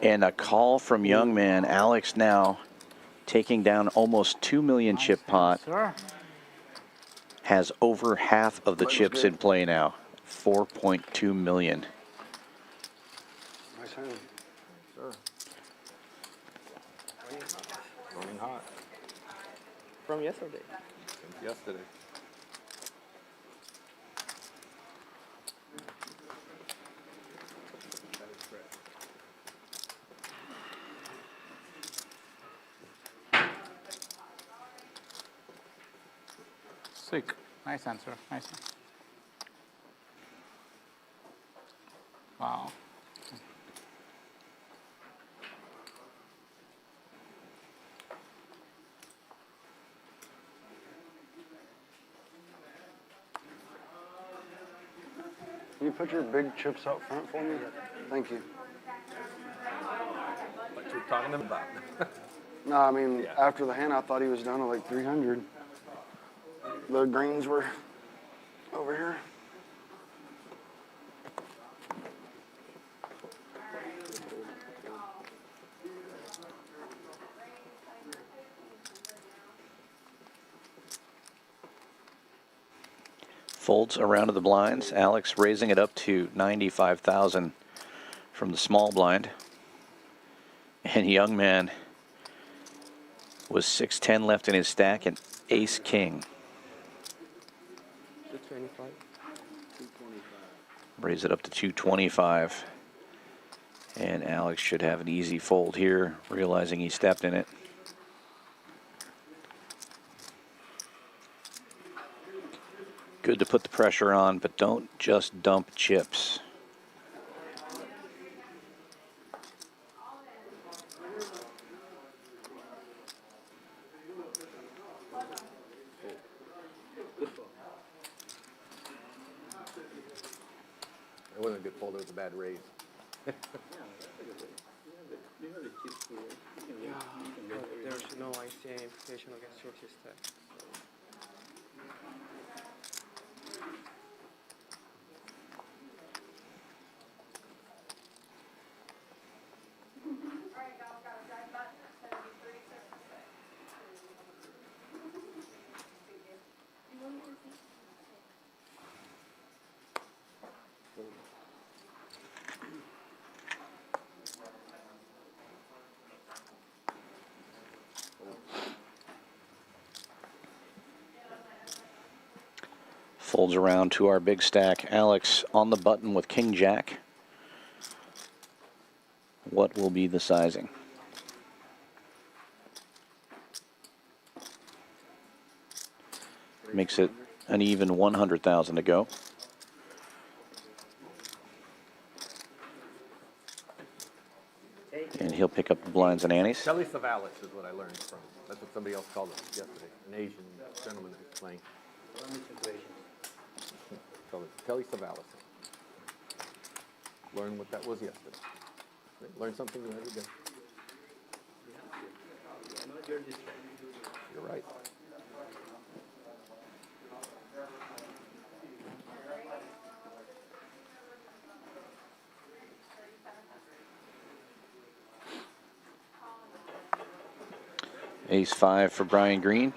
And a call from young man. Alex now taking down almost 2 million chip pot. Sir. Has over half of the chips in play now. 4.2 million. Nice hand. Sure. Running hot. From yesterday. Since yesterday. Sick. Nice answer. Nice. Wow. Can you put your big chips out front for me? Thank you. What you talking about? No, I mean, Yeah. after the hand, I thought he was down to like 300. The greens were over here. Folds around to the blinds. Alex raising it up to 95,000 from the small blind. And young man was 610 left in his stack and ace king. 225. Raise it up to 225. And Alex should have an easy fold here, realizing he stepped in it. Good to put the pressure on, but don't just dump chips. told it was a bad raise. Yeah, that's a good way. You have the chips here. You can Yeah, get but everything. there's no ICA implication against short stack. Folds around to our big stack. Alex on the button with King Jack. What will be the sizing? Makes it an even 100,000 to go. And he'll pick up the blinds and antes. Telly Savalas is what I learned from. That's what somebody else called it yesterday. An Asian gentleman who's playing. Telly Savalas. Learned what that was yesterday. Learn something new every day. You're right. Ace-5 for Brian Green.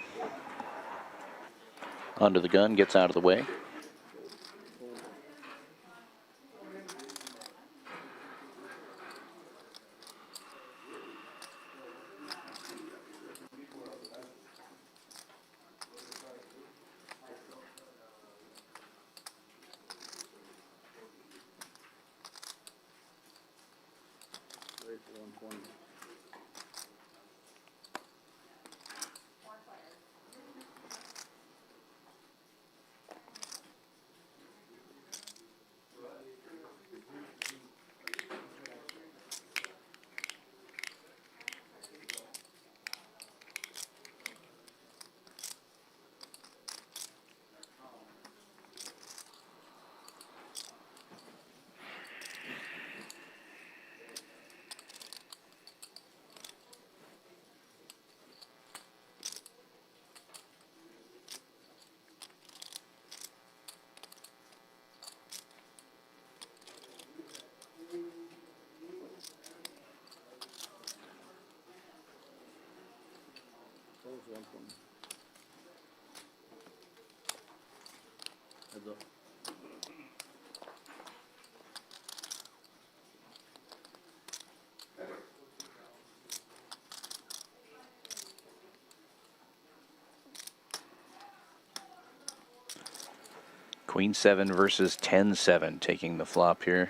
Under the gun, gets out of the way. Raise to 120. Close 120. Heads up. Queen 7 versus 10-7 taking the flop here.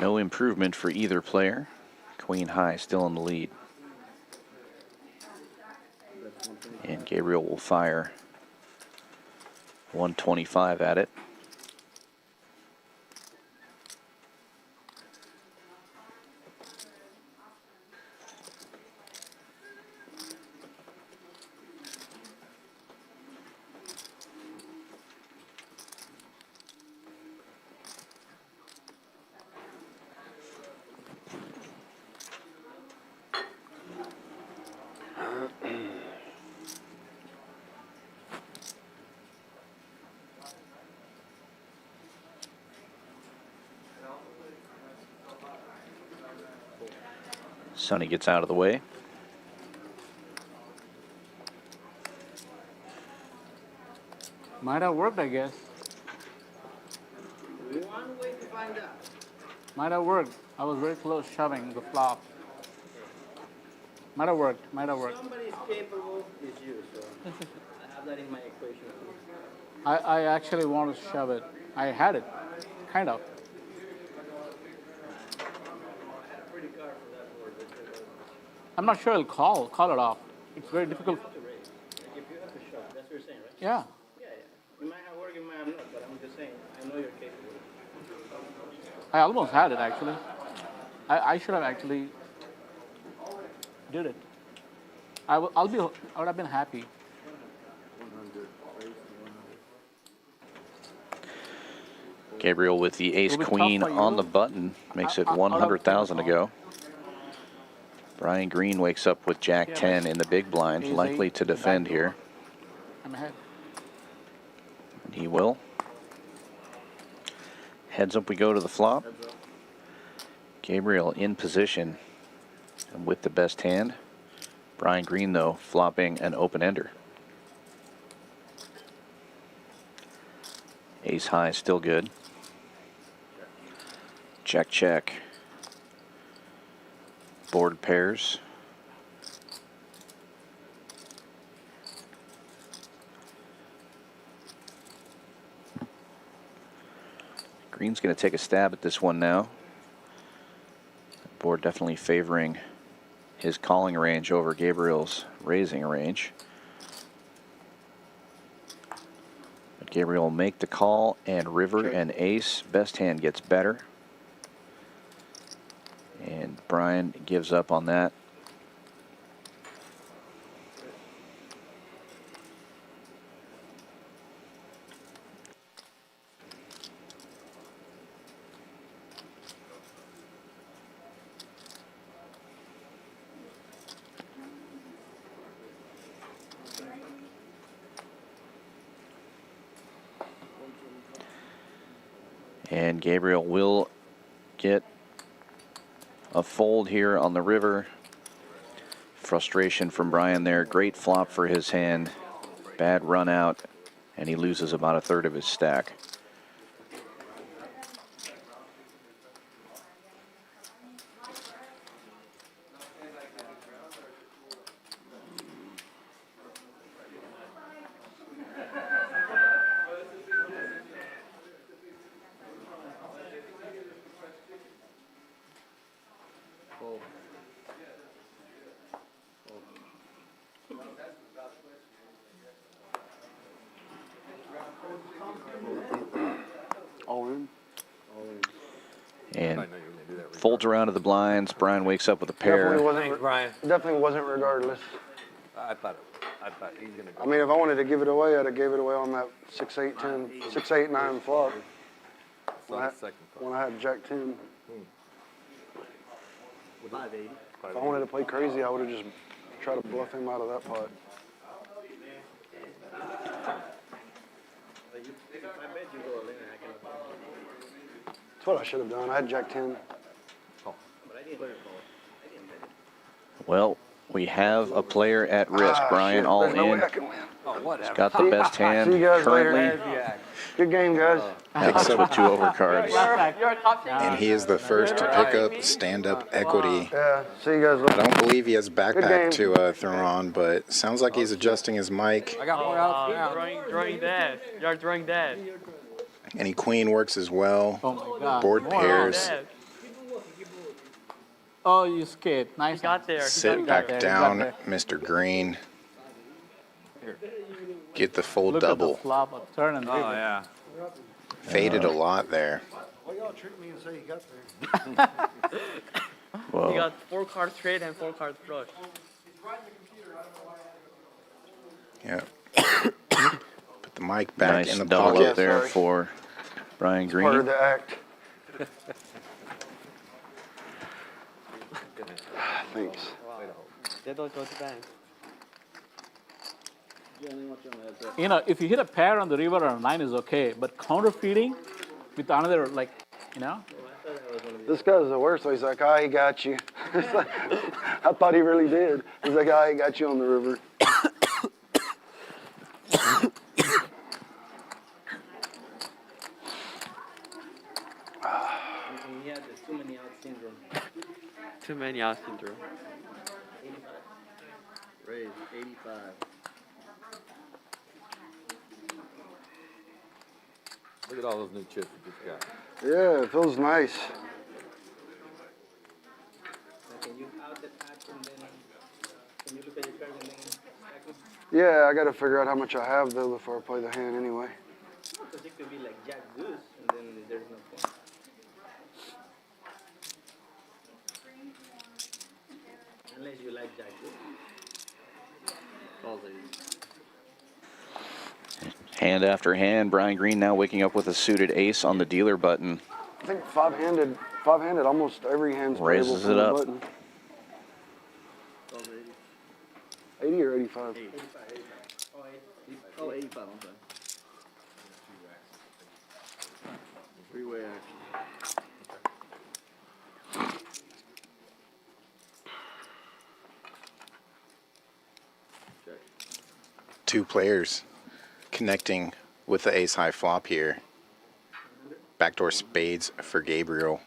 No improvement for either player. Queen high still in the lead. And Gabriel will fire 125 at it. Sonny gets out of the way. Might have worked, I guess. One way to find out. Might have worked. I was very close shoving the flop. Might have worked. Might have worked. Somebody is capable is you, so I have that in my equation. I actually wanted to shove it. I had it, kind of. I had a pretty card for that board. I'm not sure I'll call it off. It's very difficult. To raise. Like if you have to shove, that's what you're saying, right? Yeah. Yeah, yeah. You might have worked, you might have not, but I'm just saying, I know you're capable. I almost had it actually. I should have actually did it. I would have been happy. 100. Raise to 100. Gabriel with the ace It'll be tough queen for on you. the button makes it I'll have 100,000 to to take the go. Brian Green wakes up with Jack Yeah, 10 in the big blind, Ace likely 8, to the defend back here. door. I'm ahead. And he will. Heads up we go to the flop. Gabriel in position and with the best hand. Brian Green, though, flopping an open-ender. Ace high, still good. Check, check. Board pairs. Green's going to take a stab at this one now. Board definitely favoring his calling range over Gabriel's raising range. But Gabriel will make the call, and river and ace. Best hand gets better. And Brian gives up on that. And Gabriel will get a fold here on the river. Frustration from Brian there. Great flop for his hand. Bad run out, and he loses about a third of his stack. All in. And folds around to the blinds. Brian wakes up with a pair. Definitely wasn't. Thanks, Brian. Definitely wasn't regardless. I thought he's gonna go. I mean, if I wanted to give it away, I'd have gave it away on that 6, 8, 10, 6, 8, 9 flop. Saw the second part. When I had Jack 10. $580. If I wanted to play crazy, I would have just tried to bluff him out of that pot. That's what I should have done. I had Jack 10. Well, we have a player at risk. Brian Shit, all there's no in. way I can win. Oh, whatever. Got the best hand See you guys later. currently. Good game, guys. Picks up with 2 overcards. You're a top And he is the first to pick up stand-up equity. Yeah, see you guys I later. don't believe he has game. backpack to throw on, but sounds like he's adjusting his mic. I got more outs now. drawing dead. You're drawing dead. Any queen works as well. Oh my God. Board More pairs. Dead. Oh, you scared. Nice. He got there. He Sit got back there. down, there. Mr. Green. Get the full Look at double. the flop or turn and Oh, river. yeah. Faded a lot there. Why y'all trick me and say he got there? He Whoa. got 4 card trade and 4 card flush. Yeah. Put the mic back Nice in the double pocket. up there Sorry. for Brian Part of Green. the act. Thanks. They don't go to bank. You know, if you hit a pair on the river or a 9 is okay, but counter feeding with another, like, you know? This guy's the worst. He's like, he got you. It's like, I thought he really did. He's like, he got you on the river. He had the too many out syndrome. Too many out syndrome. Raise 85. Look at all those new chips we just got. Yeah, it feels nice. Can you out the pack and then can you look at your cards and then stack them? Yeah, I got to figure out how much I have, though, before I play the hand anyway. Because it could be like Jack Goose and then there's no point. Unless you like Jack Goose. Hand after hand, Brian Green now waking up with a suited ace on the dealer button. I think five-handed, almost every hand's playable Raises from it the up. button. 80 or 85? 85, I'm sorry. Three-way action. Two players connecting with the ace high flop here. Backdoor spades for Gabriel.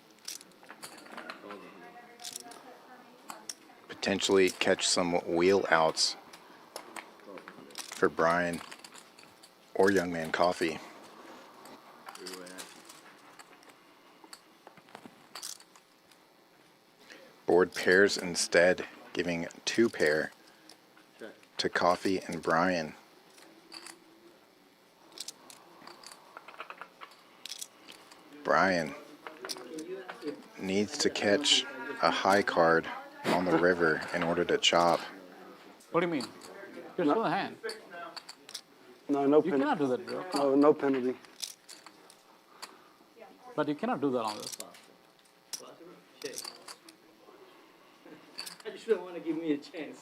Potentially catch some wheel outs for Brian or Young Man Coffee. Board pairs instead, giving two pair to Coffee and Brian. Brian needs to catch a high card on the river in order to chop. What do you mean? You're still in hand. No, no You penalty. cannot do that, bro. No, no penalty. But you cannot do that on this. Check. I just don't want to give me a chance.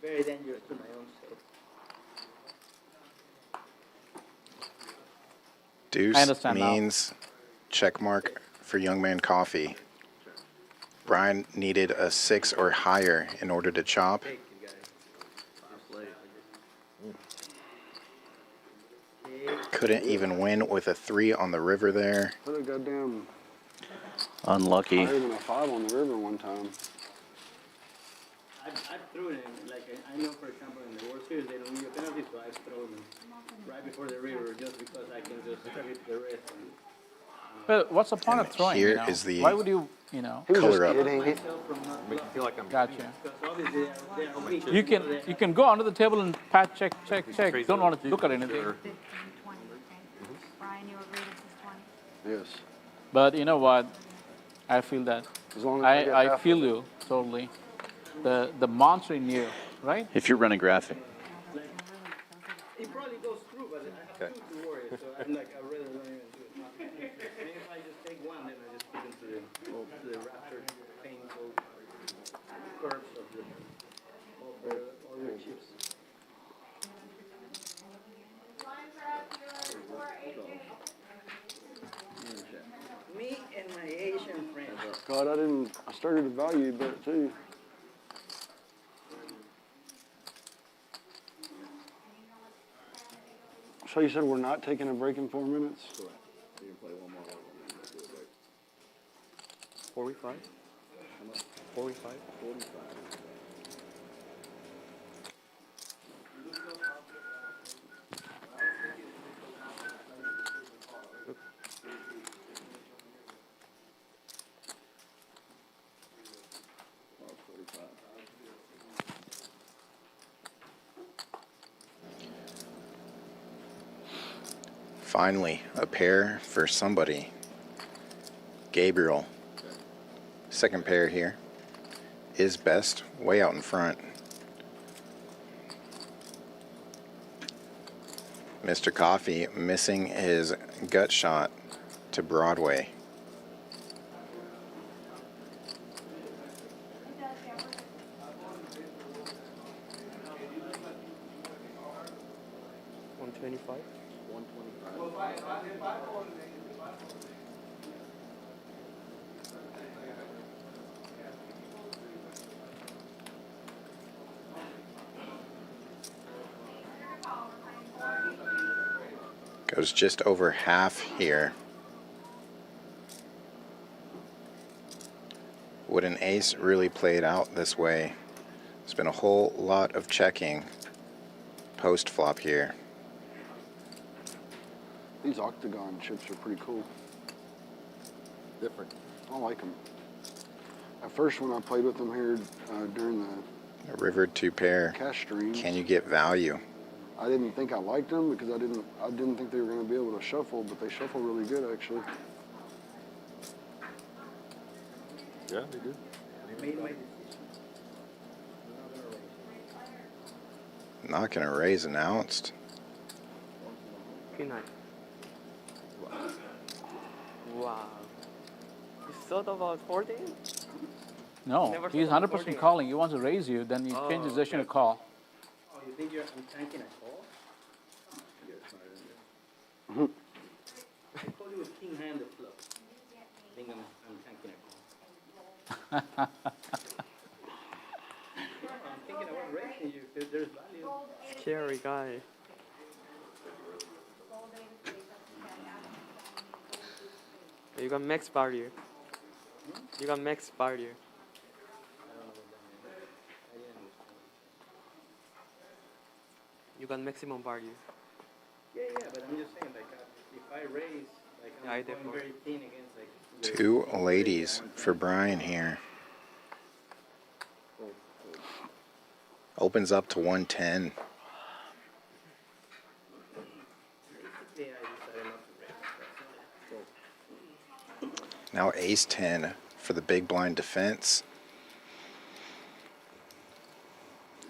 Very dangerous to my own self. I Deuce understand now. means check mark for Young Man Coffee. Brian needed a 6 or higher in order to chop. Couldn't even win with a 3 on the river there. Put a goddamn Unlucky. higher than a 5 on the river one time. I've thrown it in, like, I know, for example, in the World Series, they don't give you a penalty, so I've thrown right before the river just because I can just hit the rest. But what's the point And of throwing? here You know? is the Why would you, you know? He was Color just up. kidding. Make you feel like I'm. Gotcha. Because obviously they are weak. You can go under the table and pat check. Don't want to look at anything. 15, 20, okay? Brian, you agree this is 20? Yes. But you know what? I feel that. As long as I get I half feel of it. you totally. The monster in you, right? If you're running graphic, It probably goes through, but I have two to worry, so I'm like, I'd rather not even do it. Maybe if I just take one, then I just put into the raptor painful curves of the chips. Me and my Asian friends. God, I started to value you better too. So you said we're not taking a break in 4 minutes? Correct. You can play one more. 45? How much? 45? 45. Finally, a pair for somebody. Gabriel. Second pair here. Is best, way out in front. Mr. Coffee missing his gut shot to Broadway. Goes just over half here. Would an ace really play it out this way? There's been a whole lot of checking post flop here. These octagon chips are pretty cool. Different. I like them. At first, when I played with them here during the A river 2 pair. cash stream, Can you get value? I didn't think I liked them because I didn't think they were going to be able to shuffle, but they shuffle really good actually. Yeah, they do. Made my decision. Not gonna raise announced. Queen high. Wow. You thought about 14? No, Never he's thought of 100% folding. calling. He wants to raise you, then you change his decision to call. Oh, you think I'm tanking a call? I call you with king hand of club. I think I'm tanking a call. No, I'm thinking about raising you if there's value. Scary guy. You got max value. You got max value. You got maximum value. Yeah, but I'm just saying, like, if I raise, like, Yeah, I'm I going definitely- very thin against, like, Two ladies for Brian here. Opens up to 110. yeah, I decided not to raise. Now ace 10 for the big blind defense.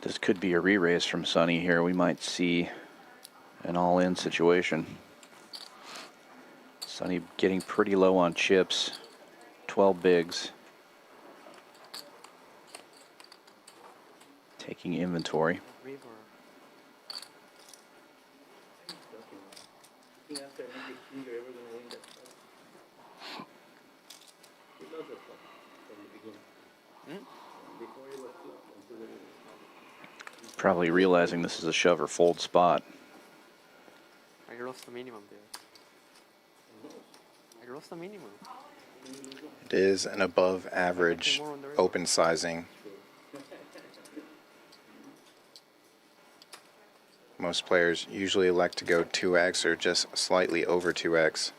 This could be a re-raise from Sonny here. We might see an all-in situation. Sonny getting pretty low on chips. 12 bigs. Taking inventory. River. I think after an empty king, you're ever going to win that fight. He loves that flop from the beginning. Before he was flop until the Probably realizing this is a shove or fold spot. I lost the minimum there. I lost the minimum. It is an above average open sizing. Most players usually elect to go 2x or just slightly over 2x.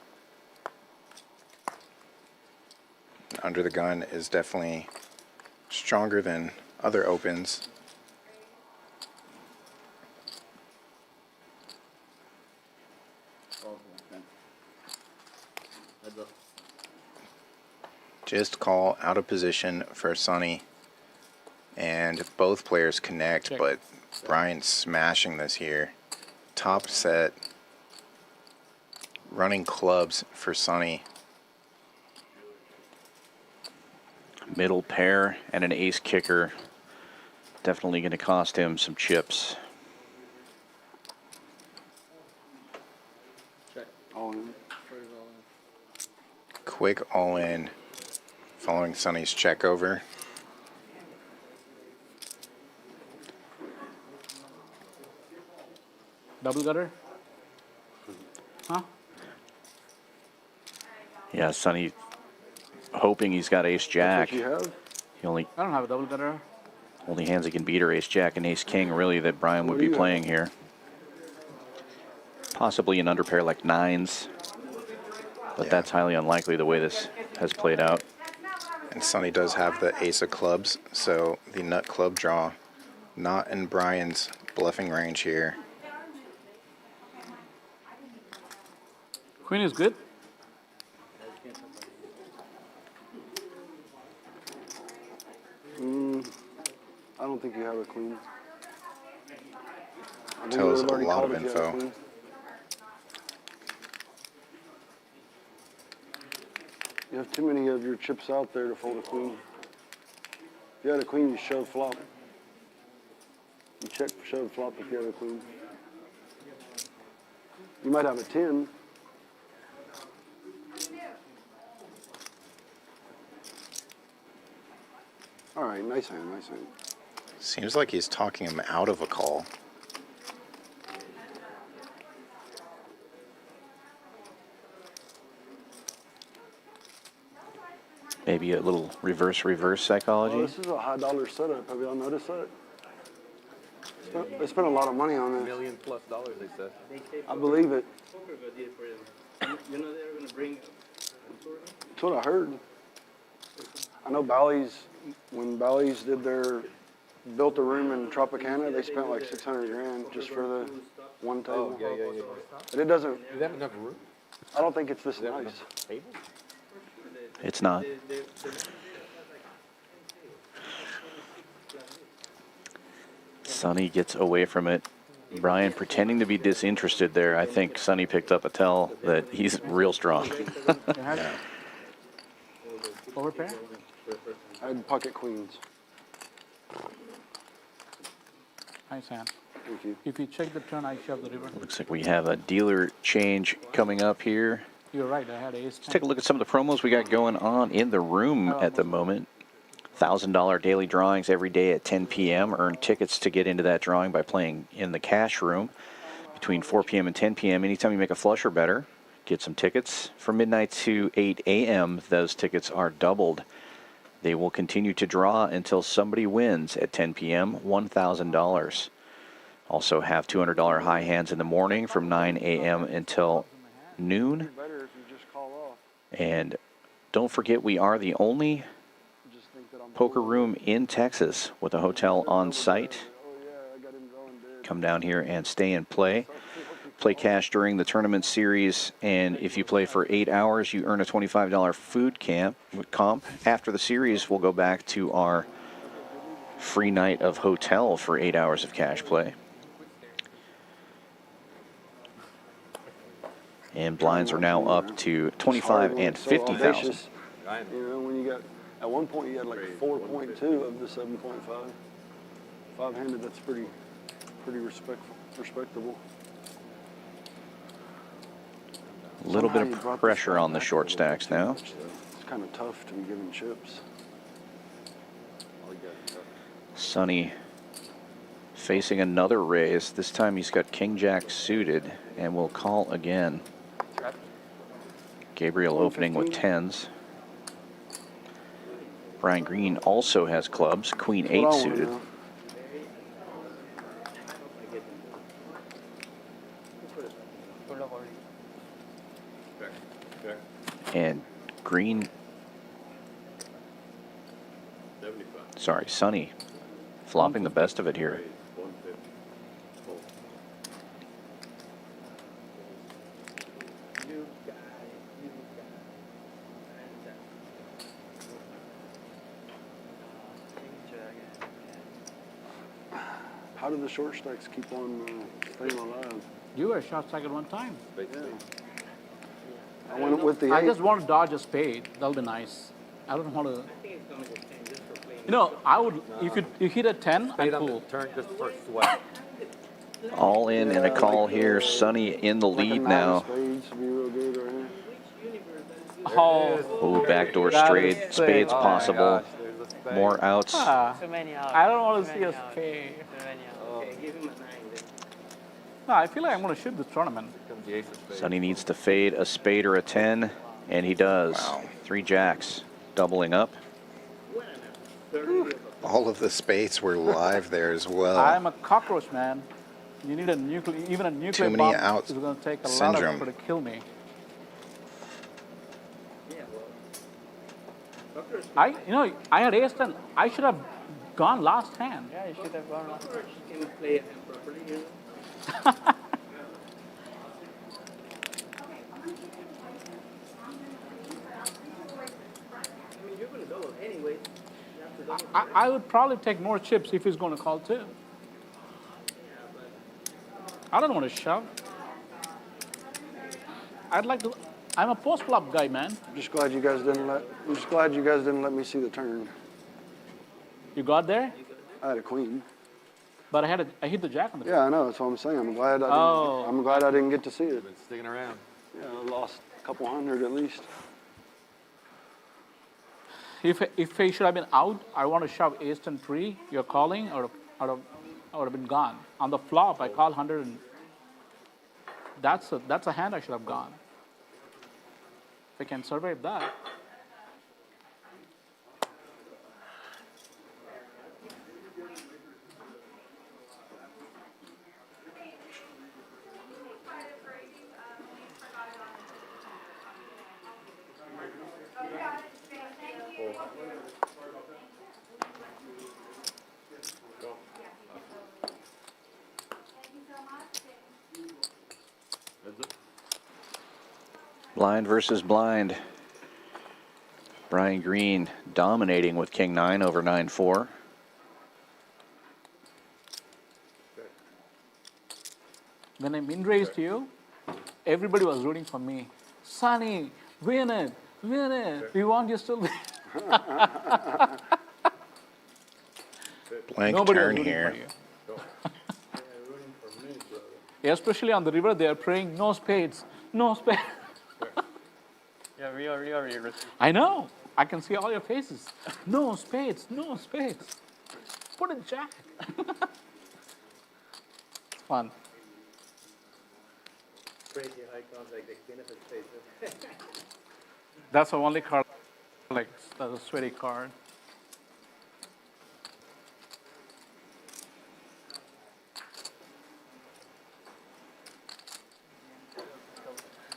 Under the gun is definitely stronger than other opens. Just call out of position for Sonny. And both players connect, Check. but Brian's smashing this here. Top set. Running clubs for Sonny. Middle pair and an ace kicker. Definitely going to cost him some chips. All in. Quick all in. Following Sonny's check over. Double gutter? Huh? Yeah, Sonny hoping he's got ace jack. That's what you have? He only I don't have a double gutter. hands he can beat are ace jack and ace king, really, that Brian would What be do you playing here. Possibly an underpair like nines, but Yeah. that's highly unlikely the way this has played out. And Sonny does have the ace of clubs, so the nut club draw not in Brian's bluffing range here. Queen is good. I don't think you have a queen. I think Tells you would've a already lot called of if you had a info. queen. You have too many of your chips out there to fold a queen. If you had a queen, you shove flop. You check for shove flop if you have a queen. You might have a 10. All right, nice hand, nice hand. Seems like he's talking him out of a call. Maybe a little reverse Oh, psychology. this is a high dollar setup. Have y'all noticed that? They spent a lot of money on $1 this. million+ they said. They say I believe it. poker got did for them. You know they were going to bring a tournament? That's what I heard. I know Bally's, when Bally's built a room in Tropicana, they spent like 600 grand just for the one table. Yeah. But it doesn't, Do they have enough room? I don't think it's this Do they have nice. enough tables? It's not. Sonny gets away from it. Brian pretending to be disinterested there. I think Sonny picked up a tell that he's real strong. You had Yeah. overpair? I had pocket queens. Nice hand. Thank you. If you check the turn, I shove the river. Looks like we have a dealer change coming up here. You're right, I had ace Let's 10. take a look at some of the promos we got going on in the room at the moment. $1,000 daily drawings every day at 10 p.m. Earn tickets to get into that drawing by playing in the cash room between 4 p.m. and 10 p.m. Anytime you make a flush or better, get some tickets. From midnight to 8 a.m., those tickets are doubled. They will continue to draw until somebody wins at 10 p.m., $1,000. Also have $200 high hands in the morning from 9 a.m. until noon. Better if you just call off. And don't forget, we are the only Just think that I'm poker room in Texas with a hotel on site. Oh yeah, I got him going dead. Come down here and stay and play. Play cash during the tournament series, and if you play for 8 hours, you earn a $25 food comp. After the series, we'll go back to our free night of hotel for 8 hours of cash play. And blinds are now up to 25 and 50,000. You know, when you got, at one point you had like 4.2 of the 7.5. Five-handed, that's pretty respectable. A little bit Somehow you of brought this pressure guy on the back short a little bit stacks too now. much, though. It's kind of tough to be giving chips. Sonny facing another raise. This time he's got King-Jack suited and will call again. Gabriel opening with 10s. Brian Green also has clubs, Queen That's what I 8 wanna suited. know. And Green, sorry, Sonny flopping the best of it here. How do the short stacks keep on staying alive? You were a short stack at one time. Yeah. I went with the I 8. just want to dodge a spade. That'll be nice. I don't want to. I think it's gonna just change just for playing. You know, I would. If you hit a 10, I'm Spade on the cool. turn just for sweat. All in and a call here. Sonny in the Like a lead 9 now. of spades would be real good right here. Oh, Ooh, backdoor That straight. is Spades sick. possible. There's a spade. More outs. Too many out. I don't want to Too see many a out. spade. Too many out. Okay, give him a 9 then. No, I feel like I'm going to shoot this tournament. Comes the ace of spades. Sonny needs to fade a spade or a 10, and he does. Wow. 3 jacks, doubling up. All of the spades were live there as well. I'm a cockroach, man. You need a nuclear, even a nuclear many bomb outs is going to take a lot syndrome. of effort to kill me. Yeah, well. I had ace 10. I should have gone last hand. Yeah, you should have gone last. Cockroach can play a hand properly, you know? I mean, you're gonna double anyway. You have to double. I would probably take more chips if he's going to call too. I don't want to shove. I'd like to. I'm a post flop guy, man. I'm just glad you guys didn't let me see the turn. You got there, I had a queen. but I hit the jack on the. Yeah, I know. That's what I'm saying. I'm glad Oh. I didn't get to see it. Been sticking around. Yeah, I lost a couple hundred at least. If he should have been out, I want to shove ace 10 3. You're calling, or I would have been gone. On the flop, I call 100, and that's a hand I should have gone. If I can survive that. Blind versus blind. Brian Green dominating with King 9 over 9-4. When I min-raised you, everybody was rooting for me. Sonny, win it, win it. We want you still. Blank Nobody was turn rooting here. for you. Especially on the river, they are praying, no spades, no spades. Yeah, we are here. I know. I can see all your faces. No spades, no spades. Put it jack. It's fun. Crazy how it comes like the queen of spades. That's the only card, like, that's a sweaty card.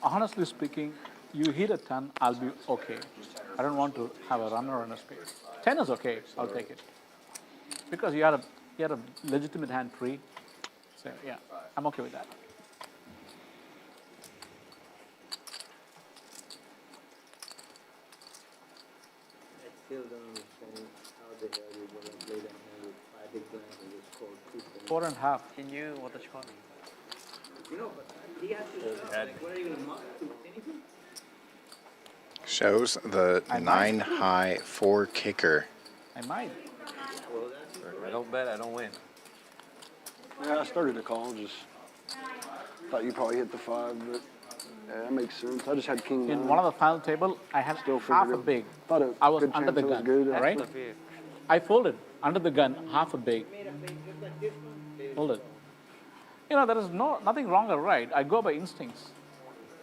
Honestly speaking, you hit a 10, I'll be okay. I don't want to have a runner on a spade. 10 is okay, I'll take it. Because you had a legitimate hand 3. So yeah, I'm okay with that. I still don't understand how the hell you're gonna play that hand with 5 big blinds and just score 2 points. 4.5. Can you what the score? You know, but he has to shove. Like, what are you gonna muck to anything? Shows the I might. 9 high 4 kicker. I might. If I don't bet, I don't win. Yeah, I started to call, just thought you probably hit the 5, but yeah, that makes sense. I just had king 9. In one of the final table, I had Still half figured a it- big. Thought it I was good under the chance it was gun, good. right? That's the big. I folded under the gun, half a big. Hold it. You know, there is nothing wrong or right. I go by instincts.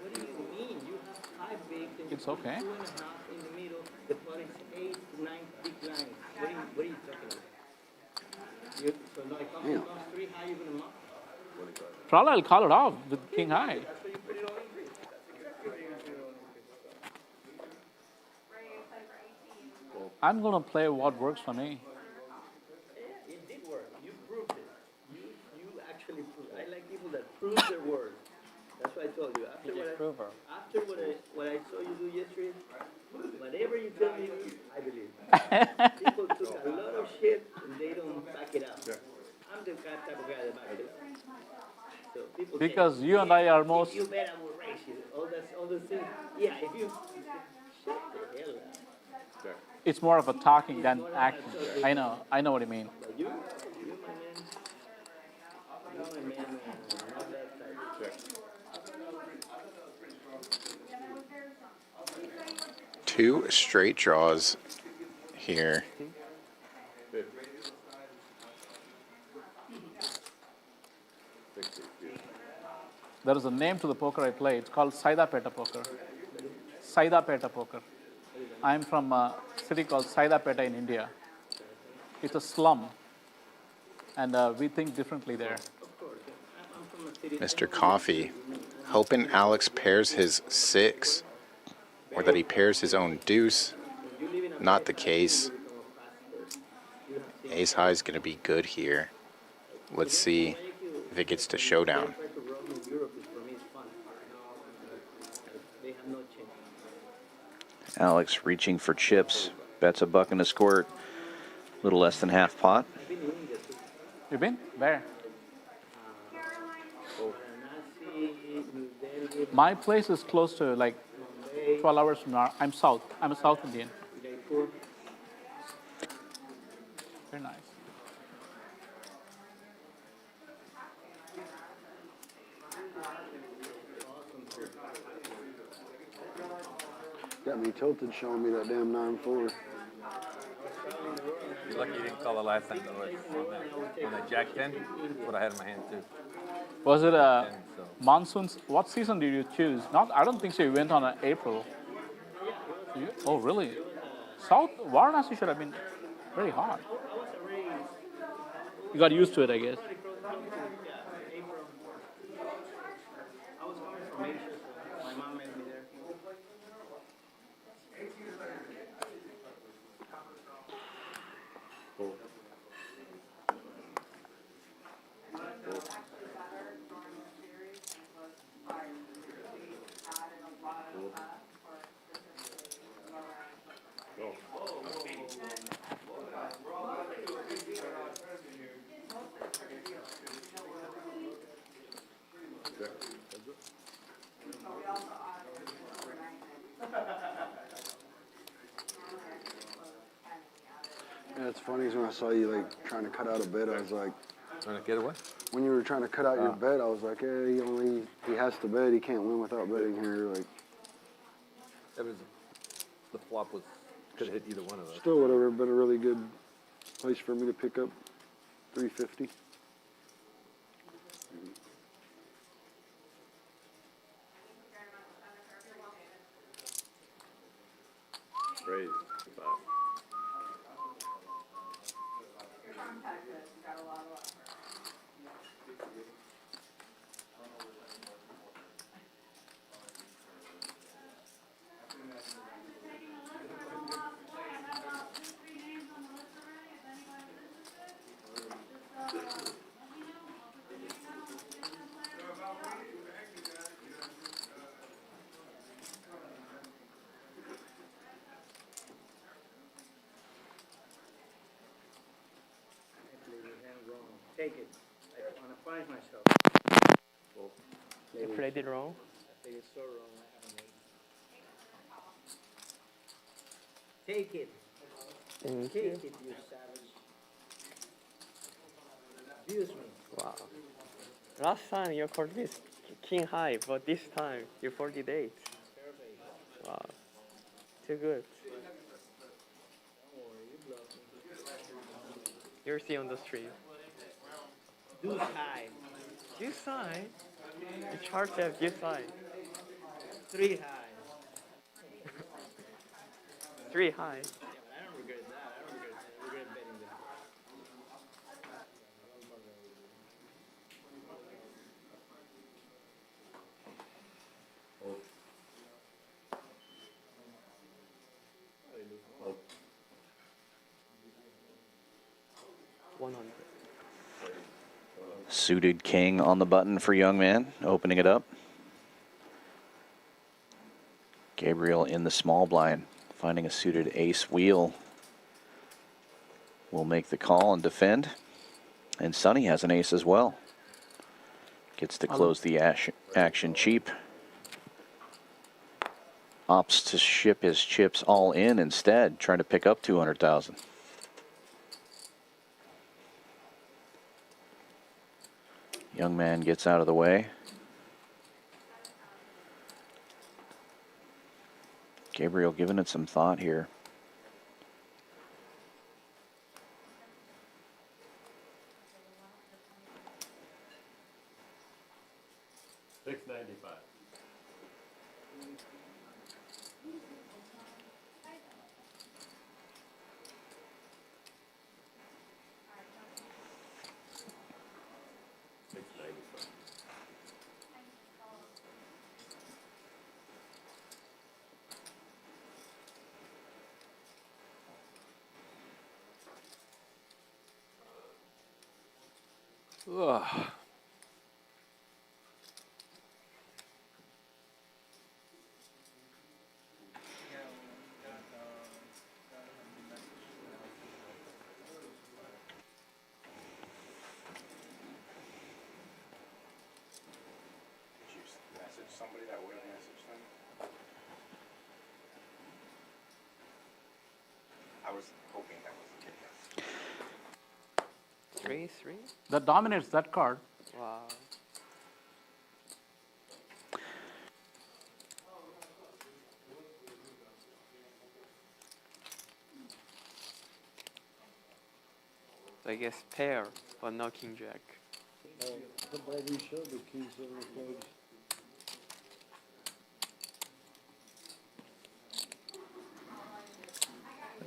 What do you mean? You have 5 bigs and It's you put okay. 2.5 in the middle. The pot is 8 to 9 big blinds. What are you talking about? So like comes 3 high, you're gonna muck? Probably I'll call it off with king high. That's why you put it all in free. I'm going to play what works for me. Yeah, it did work. You proved it. You actually proved it. I like people that prove their word. That's what I told you. After what I saw you do yesterday, whatever you tell me, I believe. People took a lot of shit and they don't back it up. I'm the type of guy that backs it up. So people Because say, you and I are if most, you bet I will raise you. All those things. Yeah, if you shut the hell up. it's more of a talking than acting. I know what you mean. But you my man. You're my man, not that type. 2 straight draws here. There is a name to the poker I play. It's called Saidapeta poker. Saidapeta poker. I'm from a city called Saidapeta in India. It's a slum. And we think differently there. Mr. Coffee, hoping Alex pairs his 6 or that he pairs his own deuce. Not the case. Ace high is going to be good here. Let's see if it gets to showdown. Try to rob me in Europe is for me it's fun. They have no chance. Alex reaching for chips. Bets a buck and a squirt. Little less than half pot. You been? Where? My place is close to like 12 hours from now. I'm south. I'm a South Indian. Very nice. Got me tilted showing me that damn 9-4. You're lucky you didn't call the last time though. On that Jack 10, that's what I had in my hand too. Was it a So monsoons? What season did you choose? Not. I don't think so. You went on April. Oh, really? South Varanasi should have been very hot. You got used to it, I guess. I was coming from Asia, so my mom met me there. Yeah, it's funny is when I saw you like trying to cut out a bid, I was like, Trying to get away? when you were trying to cut out your bet, I was like, hey, he has to bid. He can't win without bidding here. Like, It was, the flop was, could hit either one of us. still would have been a really good place for me to pick up 350. Raise. But Take it. I want to punish myself. I played it wrong. I played it so wrong. I haven't made it. Take it. Thank Take you. it, you savage. Abuse me. Wow. Last time you called this king high, but this time you folded 8. Wow. Too good. You'll see on the street. Deuce high. Deuce high? You charge have deuce high. 3 high. 3 high. Yeah, but I don't regret that. I don't regret that. I regret betting that. oh, 100. Suited king on the button for young man, opening it up. Gabriel in the small blind, finding a suited ace wheel. Will make the call and defend. And Sonny has an ace as well. Gets to close the action cheap. Opts to ship his chips all in instead, trying to pick up 200,000. Young man gets out of the way. Gabriel giving it some thought here. $6.95. Ugh. Did you message somebody that would have messaged them? I was hoping that was the case. 3, 3? That dominates that card. Wow. I guess pair, but not king jack.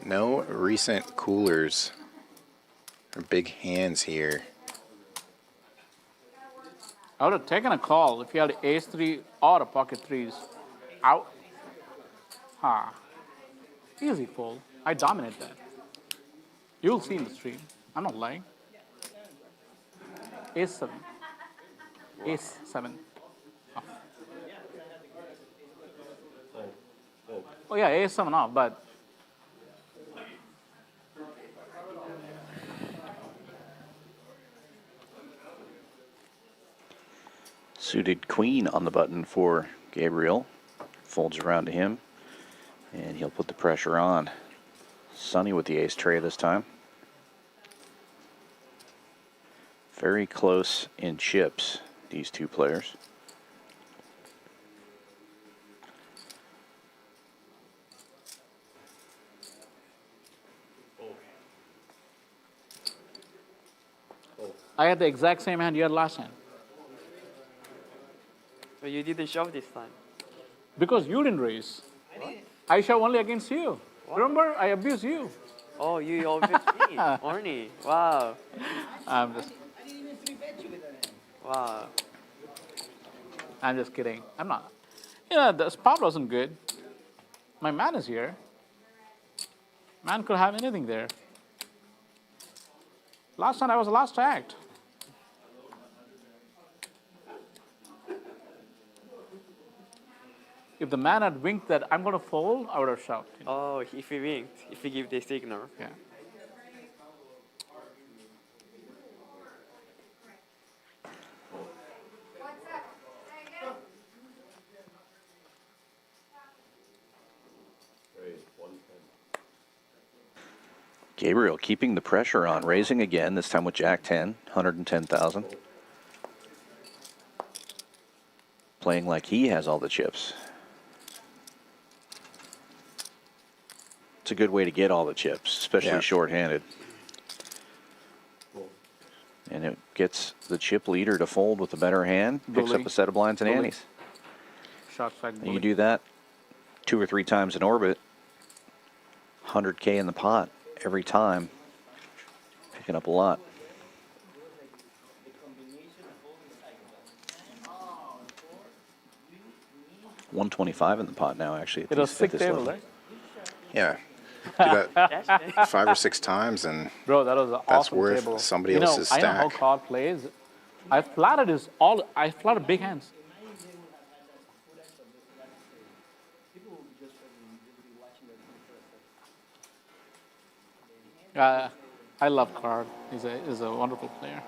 No recent coolers or big hands here. I would have taken a call if you had ace 3 or a pocket 3s. Out. Ha. Easy fold. I dominate that. You'll see in the stream. I'm not lying. Ace 7. Ace 7. Oh yeah, ace 7 off, but Suited queen on the button for Gabriel. Folds around to him, and he'll put the pressure on. Sonny with the ace tray this time. Very close in chips, these two players. I had the exact same hand you had last hand. But you didn't shove this time. Because you didn't raise. I shove only against you. Remember, I abused you. Oh, you always me, Orny. Wow. I'm just, I didn't even 3-bet you with that hand. Wow. I'm just kidding. I'm not. Yeah, the spot wasn't good. My man is here. Man could have anything there. Last time I was the last to act. If the man had winked that I'm going to fold, I would have shoved. Oh, if he winked, if he give the signal. Yeah. Raise 110. Gabriel keeping the pressure on, raising again, this time with Jack 10, 110,000. Playing like he has all the chips. It's a good way to get all the chips, especially Yeah. short-handed. And it gets the chip leader to fold with a better hand, picks Bully. up a set of blinds and Bully. antes. Shot strike And bully. you do that 2 or 3 times in orbit, 100K in the pot every time, picking up a lot. The combination of all the cycles. 125 in the pot now, actually. It was sick table, level. right? Yeah. Do that Cash 5 or 6 times, and Bro, that was an That's awesome worth table. somebody you know, else's I know how stack. Carl plays. I flattered big hands. People will just be watching their phone for a second. I love Carl. He's a wonderful player.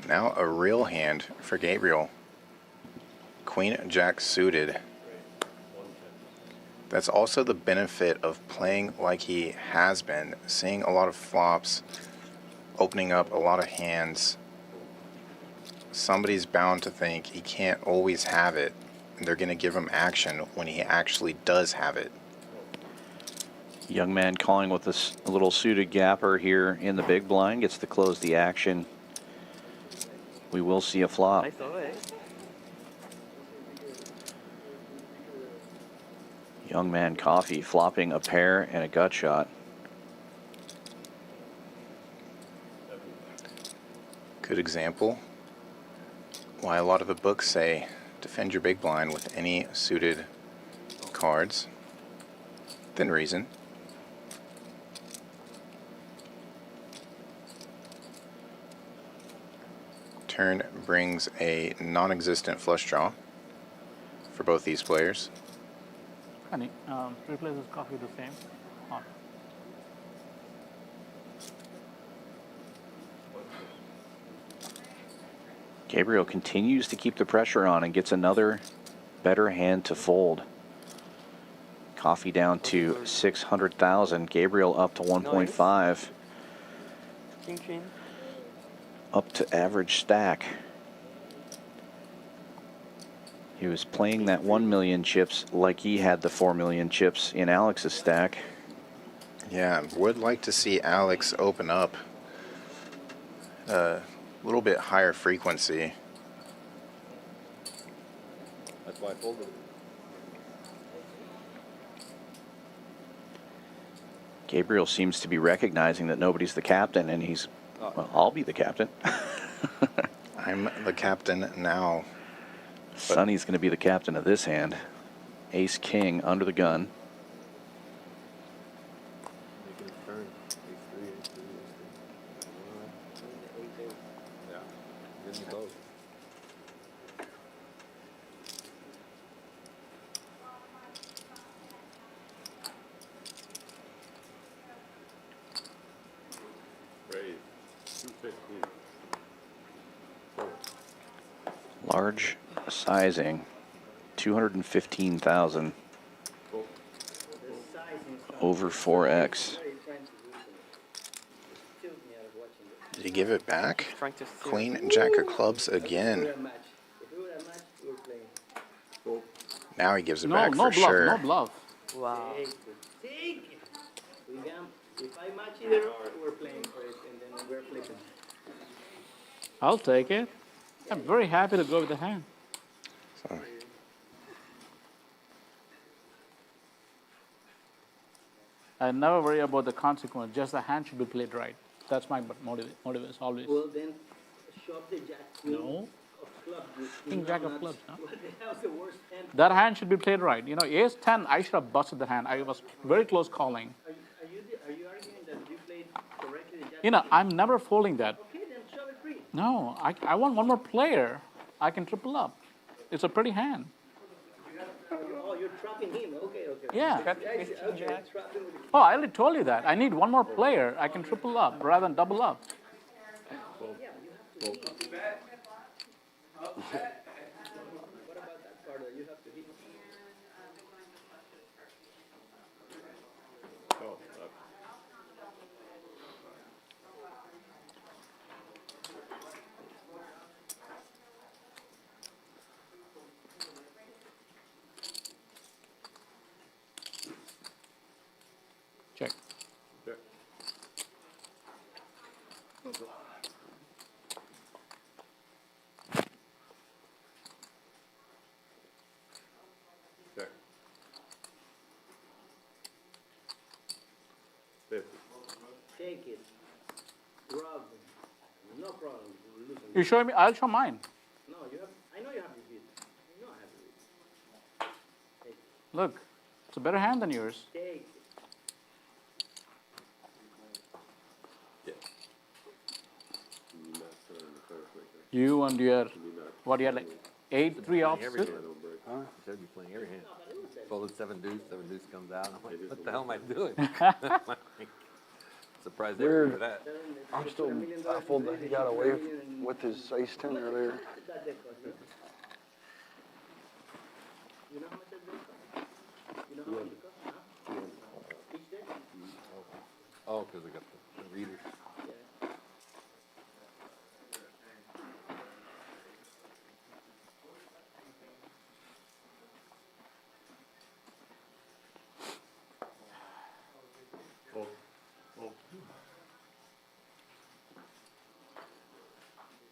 now a real hand for Gabriel. Queen Jack suited. That's also the benefit of playing like he has been, seeing a lot of flops, opening up a lot of hands. Somebody's bound to think he can't always have it, and they're going to give him action when he actually does have it. Young man calling with a little suited gapper here in the big blind, gets to close the action. We will see a flop. I saw it. Young man coffee flopping a pair and a gut shot. Good example why a lot of the books say defend your big blind with any suited cards. Within reason. Turn brings a non-existent flush draw for both these players. Honey, replace this coffee with the same. Hot. Gabriel continues to keep the pressure on and gets another better hand to fold. Coffee down to 600,000. Gabriel up to 1.5. King queen. Up to average stack. He was playing that 1 million chips like he had the 4 million chips in Alex's stack. Yeah, would like to see Alex open up a little bit higher frequency. That's why I folded. Gabriel seems to be recognizing that nobody's the captain, and he's, well, I'll be the captain. I'm the captain now. Sonny's going to be the captain of this hand. Ace King under the gun. Making a turn. Ace 3, Ace 3, Ace 3. Yeah. Getting close. Raise 215. large sizing, 215,000 over 4x. Did he give it back? Trying to steer. Queen, jack of clubs again. If we were a match, we were playing. Now he gives it No, back no for bluff, sure. no bluff. Wow. Take it. If I match either or, we're playing for it, and then we're flipping. I'll take it. I'm very happy to go with the hand. So, I never worry about the consequence. Just the hand should be played right. That's my motive always. Well, then shove the jack queen No. of clubs. King jack of clubs, no? What the hell's the worst hand? That hand should be played right. You know, ace 10, I should have busted the hand. I was very close calling. Are you arguing that you played correctly the jack? You know, I'm never folding that. Okay, then shove it free. No, I want one more player. I can triple up. It's a pretty hand. Oh, you're trapping him. Okay. Yeah. I see. Okay, trapping with the Oh, I already told you that. I need one more player. I can triple up rather than double up. What about that card that you have to hit? Check. Check. 50. Take it. Rub. No problem. Losing. You show me, I'll show mine. No, you have. I know you have the beat. I know I have the beat. Look, it's a better hand than yours. Take it. You and your, what, you had like 8-3 Every opposite? hand. You should be playing every hand. Folded 7 deuce comes out. I'm like, what the hell am I doing? Surprised they were Weird. for that. I'm still baffled that he got away with his ace 10 earlier. That deck cost you. You know how much that deck cost? You know how much it costs? Huh? Each deck? Oh, because I got the readers. Yeah.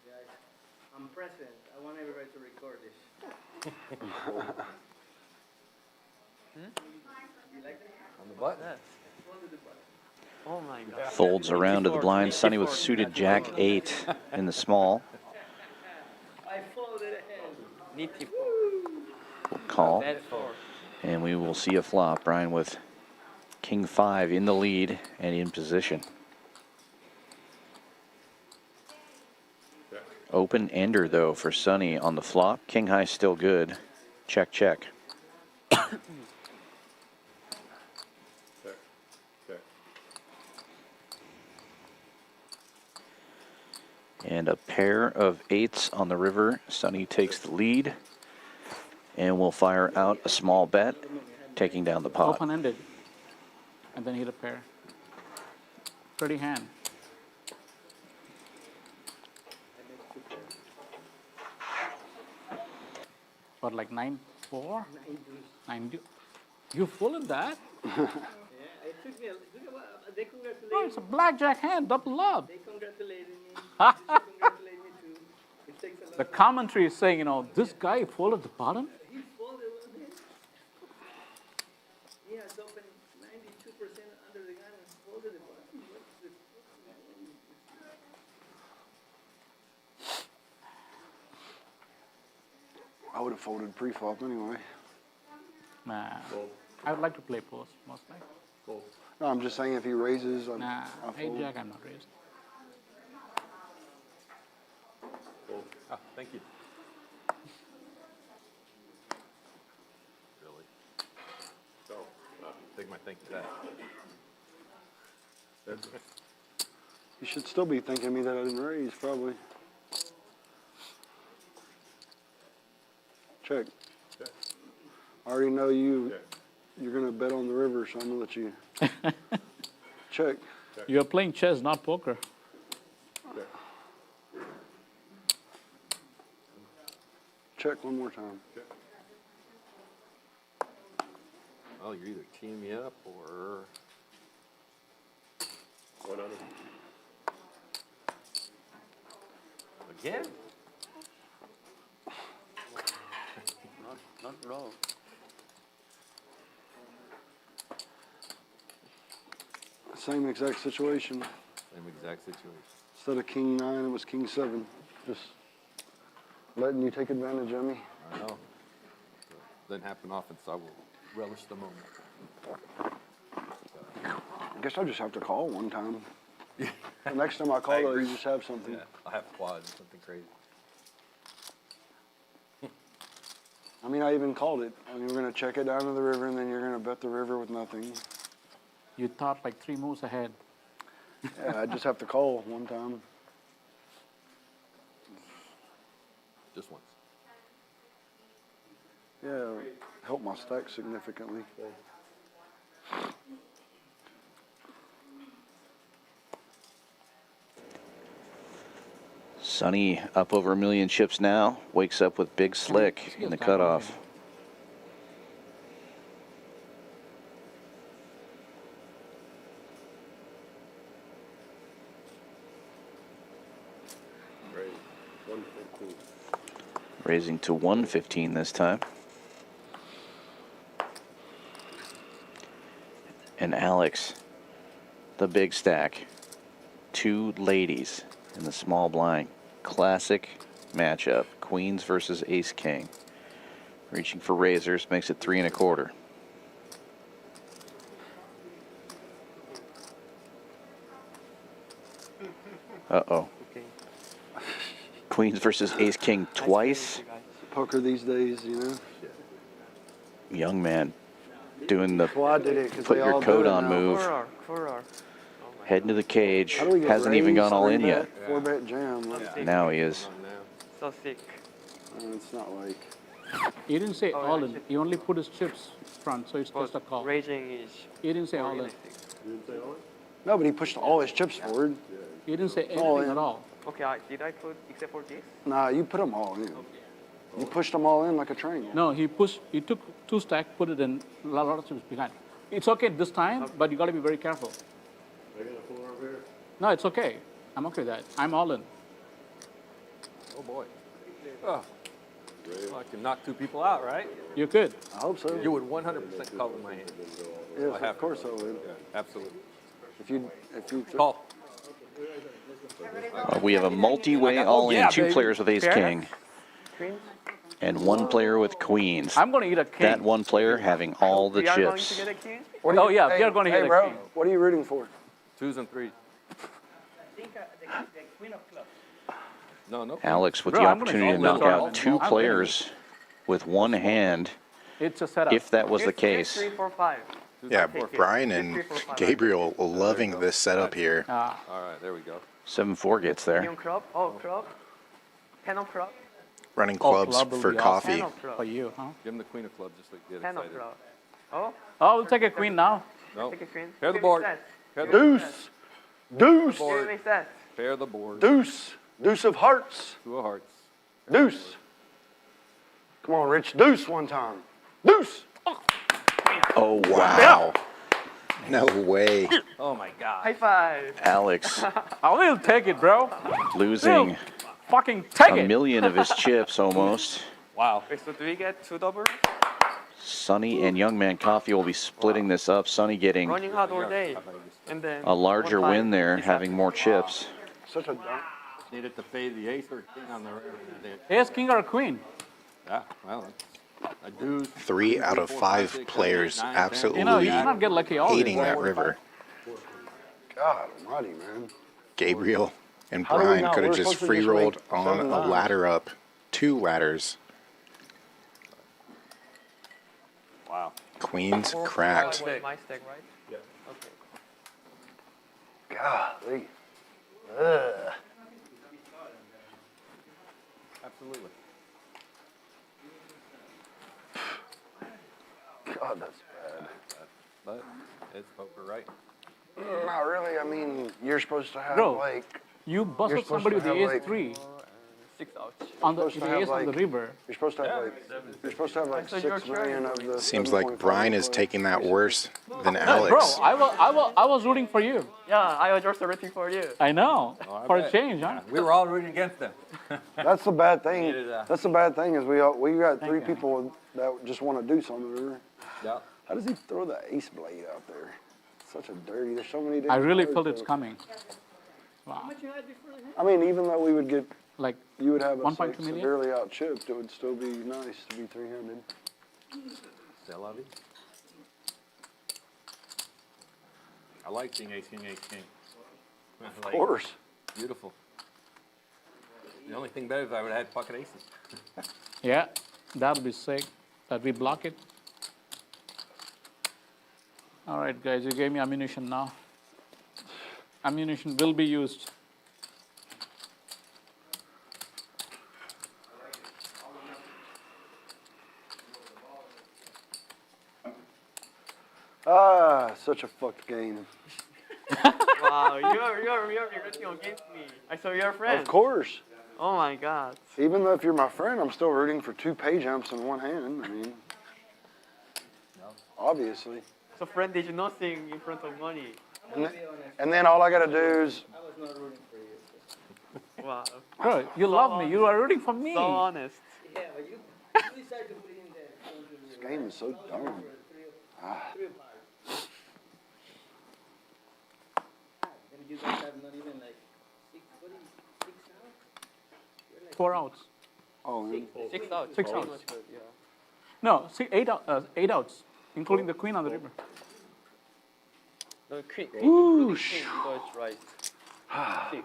Guys, I'm president. I want everybody to record this. You like that? On the button? Oh my god. Folds around to the blind. Sonny with suited jack 8 in the small. I folded ahead. Nitty We'll call. bad 4. And we will see a flop. Brian with king 5 in the lead and in position. Open ender though for Sonny on the flop. King high still good. Check, check. Check. Check. And a pair of 8s on the river. Sonny takes the lead. And we'll fire out a small bet, taking down the pot. Open-ended. And then hit a pair. Pretty hand. What, like 9-4? 9 deuce. You folded that? Yeah, it took me a while. They congratulated Oh, it's a blackjack hand, double up. They congratulated me. They congratulated me too. It takes a lot. The commentary is saying, you know, this guy folded the bottom. He folded one hand. He has opened 92% under the gun and folded the bottom. What's the I would have folded pre-flop anyway. Nah. I would like to play post, most likely. No, I'm just saying if he raises, Nah, I'll hey fold. Jack, I'm not raised. Oh, thank you. Really? So, Take my thank you back. You should still be thanking me that I didn't raise, probably. Check. Check. I already know you. Check. You're gonna bet on the river, so I'm gonna let you. Check. You're playing chess, not poker. Check. Check one more time. Check. Well, you're either teeing me up or One under. again. Not wrong. Same exact situation. Same exact situation. Instead of king 9, it was king 7. Just letting you take advantage of me. I know. Doesn't happen often, so I will relish the moment. I guess I just have to call one time. The next time I call, though, you just have something. Yeah, I have quads, something crazy. I mean, I even called it. I mean, we're gonna check it down to the river, and then you're gonna bet the river with nothing. You thought like 3 moves ahead. Yeah, I just have to call one time. Just once. Yeah, help my stack significantly. Sonny up over 1 million chips now. Wakes up with Big Slick in the cutoff. Raise. 115. Raising to 115 this time. And Alex, the big stack. 2 ladies in the small blind. Classic matchup. Queens versus Ace King. Reaching for razors, makes it 3 1/4. Uh-oh. Okay. Queens versus Ace King twice. Poker these days, you know. Young man doing the Well, I did it because put they your all do coat it on now. move. 4R. Heading to the cage. How do we get Hasn't even raised, gone all in 3 yet. bet, 4-bet jam. Let's- Now he is. So sick. It's not like. He didn't say Oh, all in. actually- He only put his chips front, so it's just a call. Raging is He didn't say more all in. realistic. You didn't say all it? No, but he pushed all his chips forward. He didn't say all anything in. at all. Okay, did I put except for this? Nah, you put them all in. You pushed them all in like a train. No, he took 2 stack, put it in, a lot of chips behind. It's okay this time, but you got to be very careful. They got a 4 over here? No, it's okay. I'm okay with that. I'm all in. Oh boy. Oh. Well, I can knock 2 people out, right? You could. I hope so. You would 100% cover my hand. Yes, I have of course I would. Yeah, absolutely. If you Call. We have a multi-way all in. yeah, 2 baby. players with Ace Fair. King. Queens? And 1 player with Queens. I'm going to eat a king. That 1 player having all the We are going to chips. get a king? Oh, yeah, we are going to hey, hit a bro, king. what are you rooting for? 2s and 3s. I think the queen of clubs. No. Alex with Bro, the I'm gonna opportunity to call knock this out one. 2 I'm players with 1 hand, It's a setup. if that was the Here's case. 3, 4, 5. Yeah, Take it. Brian 3, and 4, 5. Gabriel loving this setup here. All right, there we go. 7-4 gets there. Neon crop? Oh, crop. 10 of crop. Running Oh, clubs club will for be awesome. coffee. 10 of crop. For you, huh? Give him the queen of clubs just to get 10 of excited. crop. Oh, Oh, we'll take a queen now. No. take a queen. Pair the Give me board. sets. Pair the Deuce! Deuce! Give me sets. Pair the board. Deuce! Deuce of hearts! 2 of hearts. Deuce! Come on, Rich. Deuce one time. Deuce! Oh, Wow. No way. Oh my God. High five. Alex I will take it, bro. losing Fucking take a it. million of his chips almost. Wow. Wait, so do we get 2 double? Sonny and Young Man Coffee will be splitting this up. Sonny getting Running hard all day. And then a larger 1 win there, He's having more chips. Such a dump. Needed to fade the ace or king on the river. Ace, king, or queen? Yeah, well, I do. 3 out of 5 players You know, absolutely you cannot get lucky all hating day. that river. God almighty, man. Gabriel and How do we Brian not? could have We're just supposed to free just rolled make on 7 a lines. ladder up. 2 ladders. Wow. Queens 4, cracked. 5 was my stack, right? Yeah. Okay. Golly. Ugh. Absolutely. God, that's bad. But it's poker, right? Not really. I mean, you're supposed to have Bro. like. You busted supposed somebody to with the have, ace like- 3 6 outs. on the, supposed to the have, ace on the like- river. You're supposed to have like. You're supposed to have like So you're 6 million of the. Seems like 7.5 Brian is play. taking that worse than Bro, Alex. I was rooting for you. Yeah, I was just rooting for you. I know. Oh, I For a bet. change, huh? We were all rooting against them. That's the bad thing. Yeah. That's the bad thing is we got 3 you. people that just want to do something. Yeah. How does he throw the ace blade out there? Such a dirty. There's so many. I different really cards felt it's out. coming. How Wow. much you had before the hand? I mean, even though we would get, Like, you would have us 1.2 like million? severely out chipped, it would still be nice to be 300. C'est la vie. I like king, ace, king, ace, king. Of course. Beautiful. The only thing better is I would have had pocket aces. yeah, that'll be sick. That we block it. All right, guys, you gave me ammunition now. Ammunition will be used. Ah, such a fucked game. Wow, you're rooting against me. I saw you're a friend. Of course. Oh my God. Even though if you're my friend, I'm still rooting for 2 pay jumps in one hand. I mean, obviously. So friend did nothing in front of money. And then all I gotta do is, I was not rooting for you. Wow. Bro, you love me. You are rooting for me. So honest. Yeah, but you decided to put in there. this game is so dumb. Ah. And you guys have not even like 6 now? 4 outs. Oh, man. 6 outs. 6 Pretty outs. much good, yeah. No, 8 outs, including the queen on the river. No, queen. Woo, Queen, so it's right. 6.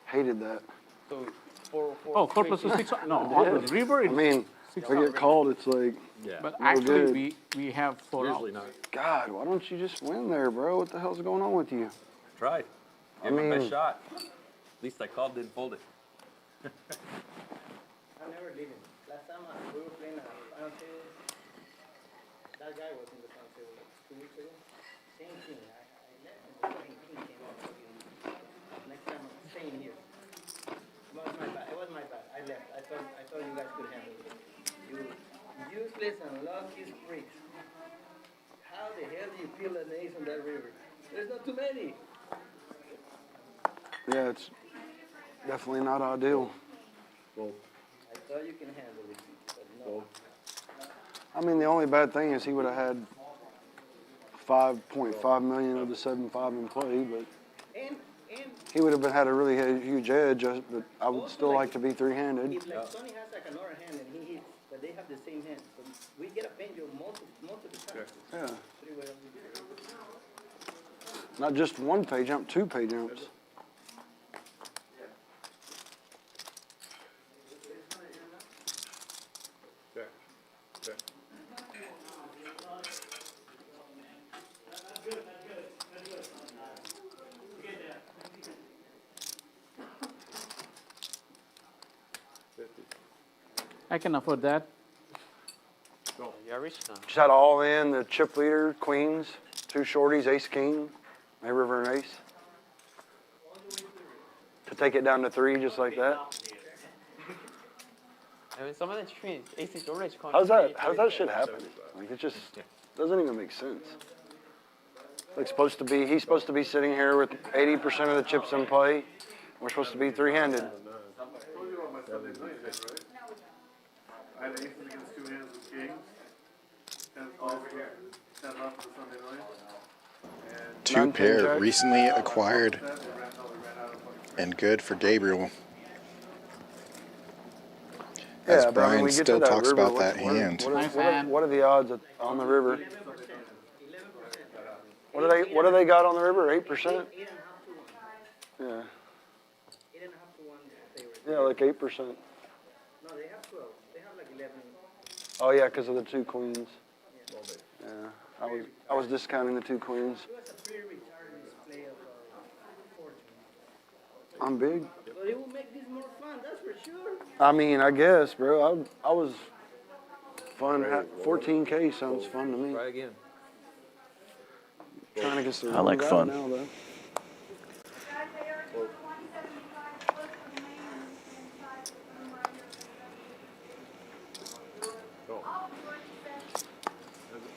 Hated that. So 4. Oh, 4 plus 2, 6. No, on the river, I it's, mean, if I get called, it's like, Yeah. but no actually good. we have 4 outs. Usually not. God, why don't you just win there, bro? What the hell's going on with you? Tried. I Give him my mean- best shot. At least I called, didn't fold it. I'm never leaving. Last time we were playing a final table, that guy was in the final table like 2 weeks ago. Same thing. I left and the fucking king came out. Next time I'm staying here. It was my bad. It was my bad. I left. I thought you guys could handle it. You useless and lucky freaks. How the hell do you peel an ace on that river? There's not too many. Yeah, it's definitely not ideal. Well, I thought you can handle it, but no. I mean, the only bad thing is he would have had 5.5 million of the 7.5 in play, but And he would have had a really huge edge. But I would still like to be 3-handed. if like Sonny has like another hand and he hits, but they have the same hand, so we get a pendulum most of the time. Yeah, 3 way of the not just 1 pay jump, 2 pay jumps. okay. Okay. I can afford that. You're rich now. Just had all in the chip leader, queens, 2 shorties, ace king, a river and ace. To take it down to 3 just like that. I mean, some of the twins, ace is always coming. How's that shit happen? Like, it just doesn't even make sense. Like, he's supposed to be sitting here with 80% of the chips in play. We're supposed to be 3-handed. I had aces against 2 hands with kings. 10 calls here. 10 off for the Sunday night. And 2 9-10 pair jack. recently acquired we ran out of fucking and good for Gabriel. Yeah, As but I mean, Brian we get to still that talks river, about what- that what are- hand. What are the odds on the river? What do they got on the river? 8%? 8.5 to 1. Yeah, 8.5 to 1 favorite. yeah, like 8%. No, they have 12. They have like 11. Oh yeah, because of the 2 queens. Yeah, I was discounting the 2 queens. It was a pretty retarded display of fortune. I'm big. But it will make this more fun, that's for sure. I mean, I guess, bro. I was fun. 14K sounds fun to me. Try again. Trying to get the I wrong like guy fun. now, though.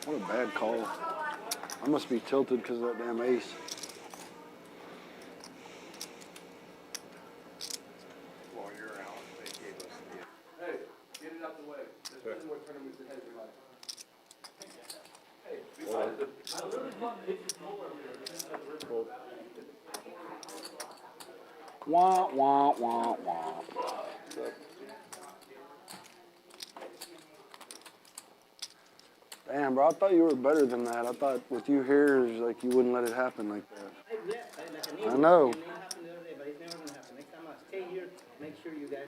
What a bad call. I must be tilted because of that damn ace. While you're out, they gave us the. Hey, get it out the way. There's many more tournaments ahead of your life. Hey, besides the really fun aces over here. Wah, wah, wah, wah. Damn, bro, I thought you were better than that. I thought with you here, it's like you wouldn't let it happen like that. I left, like an I know. And it happened the other day, but it's never gonna happen. Next time I'll stay here, make sure you guys.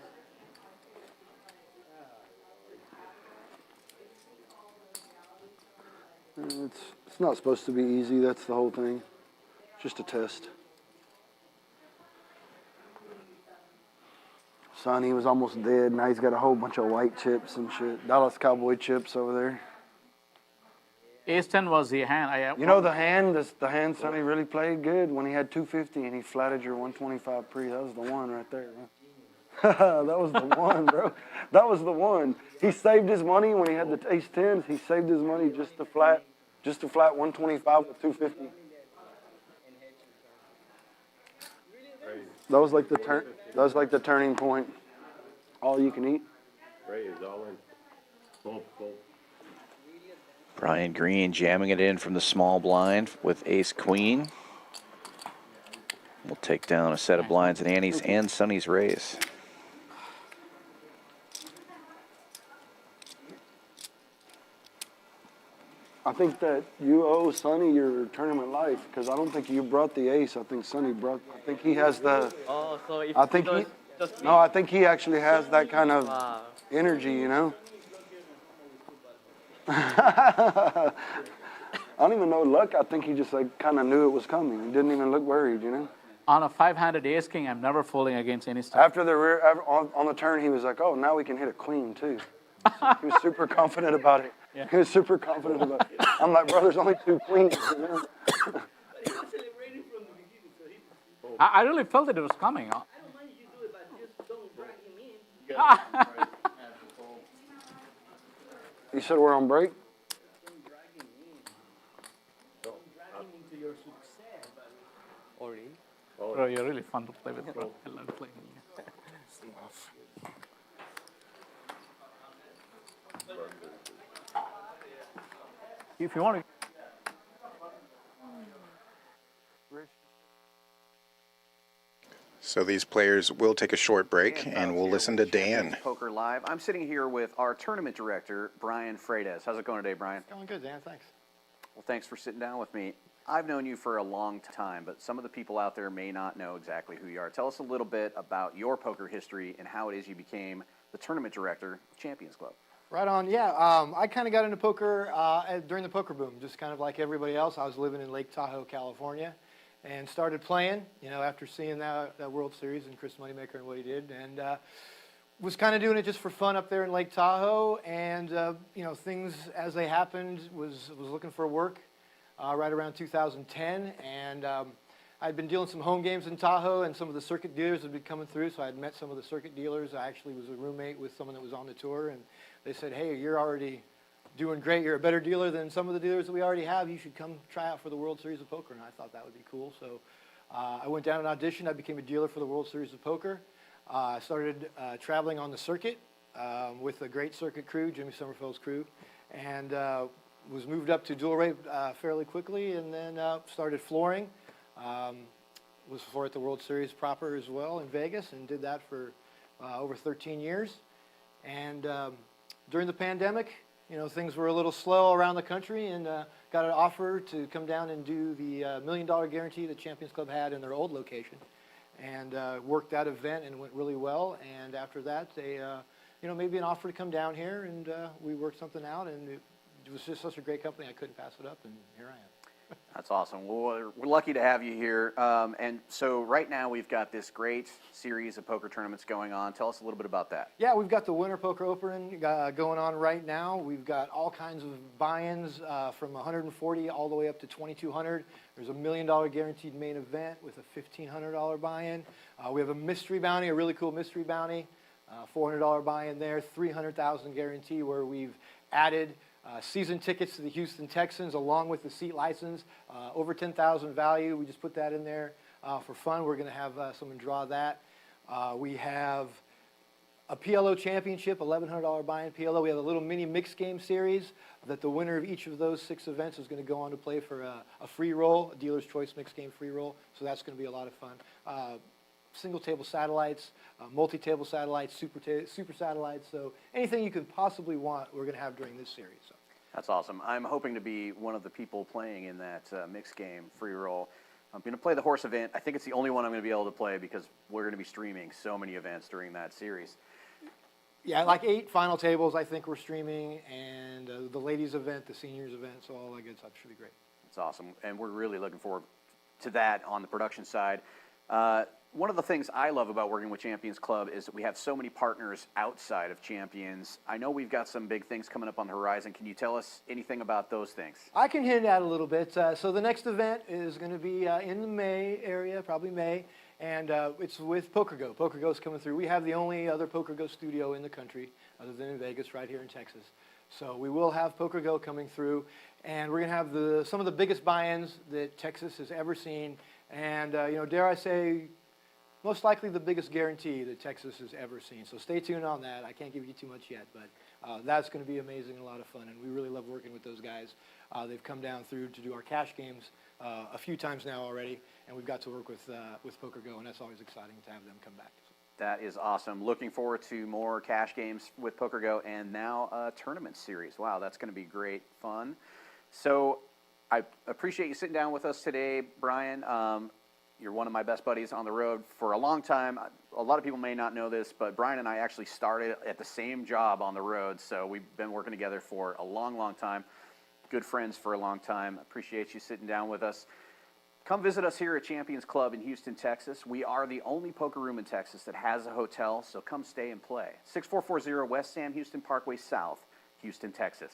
It's not supposed to be easy. That's the whole thing. Just a test. Son, he was almost dead. Now he's got a whole bunch of white chips and shit. Dallas Cowboy chips over there. Ace 10 was the hand. You know the hand Sonny really played good when he had 250 and he flatted your 125 pre. That was the one right there, man. That was the one, bro. That was the one. He saved his money when he had the ace 10s. He saved his money just to flat 125 with 250. That was like the turn. That was like the turning point. All you can eat. Ray is all in. Boom, boom. Brian Green jamming it in from the small blind with ace queen. We'll take down a set of blinds in Annie's and Sonny's raise. I think that you owe Sonny your tournament life because I don't think you brought the ace. I think Sonny brought. I think he has the. Oh, so if I think he. just No, I think he actually has that kind of wow. energy, you know. I don't even know luck. I think he just like kind of knew it was coming. He didn't even look worried, you know. On a 5-handed ace king, I'm never folding against any stuff. After the rear, on the turn, he was like, "Oh, now we can hit a queen too." He was super confident about it. Yeah. He was super confident about it. I'm like, bro, there's only 2 queens. You know? I really felt that it was coming. I don't mind if you do it, but just don't drag him in. You said we're on break. Don't drag him in. Don't drag him into your success. Already? Bro, you're really fun to play with, bro. I love playing with you. If you want to. So these players will take a short break, and we'll listen to Dan. Poker Live. I'm sitting here with our tournament director, Brian Freitas. How's it going today, Brian? Going good, Dan. Thanks. Well, thanks for sitting down with me. I've known you for a long time, but some of the people out there may not know exactly who you are. Tell us a little bit about your poker history and how it is you became the tournament director of Champions Club. Right on. Yeah, I kind of got into poker during the poker boom, just kind of like everybody else. I was living in Lake Tahoe, California, and started playing, you know, after seeing that World Series and Chris Moneymaker and what he did, and was kind of doing it just for fun up there in Lake Tahoe, and, you know, things as they happened, was looking for work right around 2010, and I'd been dealing some home games in Tahoe, and some of the circuit dealers had been coming through, so I'd met some of the circuit dealers. I actually was a roommate with someone that was on the tour, and they said, hey, you're already doing great. You're a better dealer than some of the dealers that we already have. You should come try out for the World Series of Poker, and I thought that would be cool. So I went down and auditioned. I became a dealer for the World Series of Poker. I started traveling on the circuit with a great circuit crew, Jimmy Summerfield's crew, and was moved up to dual rate fairly quickly, and then started flooring. Was floor at the World Series proper as well in Vegas, and did that for over 13 years. And during the pandemic, you know, things were a little slow around the country, and got an offer to come down and do the $1 million guarantee that Champions Club had in their old location, and worked that event, and it went really well. And after that, they, you know, made me an offer to come down here, and we worked something out, and it was just such a great company, I couldn't pass it up, and here I am. That's awesome. Well, we're lucky to have you here. And so right now we've got this great series of poker tournaments going on. Tell us a little bit about that. Yeah, we've got the Winter Poker Open going on right now. We've got all kinds of buy-ins from 140 all the way up to 2,200. There's a $1 million guaranteed main event with a $1,500 buy-in. We have a mystery bounty, a really cool mystery bounty, $400 buy-in there, $300,000 guarantee where we've added season tickets to the Houston Texans along with the seat license, over $10,000 value. We just put that in there for fun. We're going to have someone draw that. We have a PLO championship, $1,100 buy-in PLO. We have a little mini mixed game series that the winner of each of those 6 events is going to go on to play for a free roll, a dealer's choice mixed game free roll. So that's going to be a lot of fun. Single table satellites, multi-table satellites, super satellites. So anything you could possibly want, we're going to have during this series. So. That's awesome. I'm hoping to be one of the people playing in that mixed game free roll. I'm going to play the horse event. I think it's the only one I'm going to be able to play because we're going to be streaming so many events during that series. Yeah, like 8 final tables I think we're streaming, and the ladies event, the seniors event, so all that good stuff should be great. That's awesome, and we're really looking forward to that on the production side. One of the things I love about working with Champions Club is that we have so many partners outside of Champions. I know we've got some big things coming up on the horizon. Can you tell us anything about those things? I can hint at a little bit. So the next event is going to be in the May area, probably May, and it's with PokerGo. PokerGo's coming through. We have the only other PokerGo studio in the country, other than in Vegas, right here in Texas. So we will have PokerGo coming through, and we're going to have some of the biggest buy-ins that Texas has ever seen, and dare I say, most likely the biggest guarantee that Texas has ever seen. So stay tuned on that. I can't give you too much yet, but that's going to be amazing and a lot of fun, and we really love working with those guys. They've come down through to do our cash games a few times now already, and we've got to work with PokerGo, and that's always exciting to have them come back. That is awesome. Looking forward to more cash games with PokerGo and now a tournament series. Wow, that's going to be great fun. So I appreciate you sitting down with us today, Brian. You're one of my best buddies on the road for a long time. A lot of people may not know this, but Brian and I actually started at the same job on the road, so we've been working together for a long, long time. Good friends for a long time. Appreciate you sitting down with us. Come visit us here at Champions Club in Houston, Texas. We are the only poker room in Texas that has a hotel, so come stay and play. 6440 West Sam Houston Parkway South, Houston, Texas.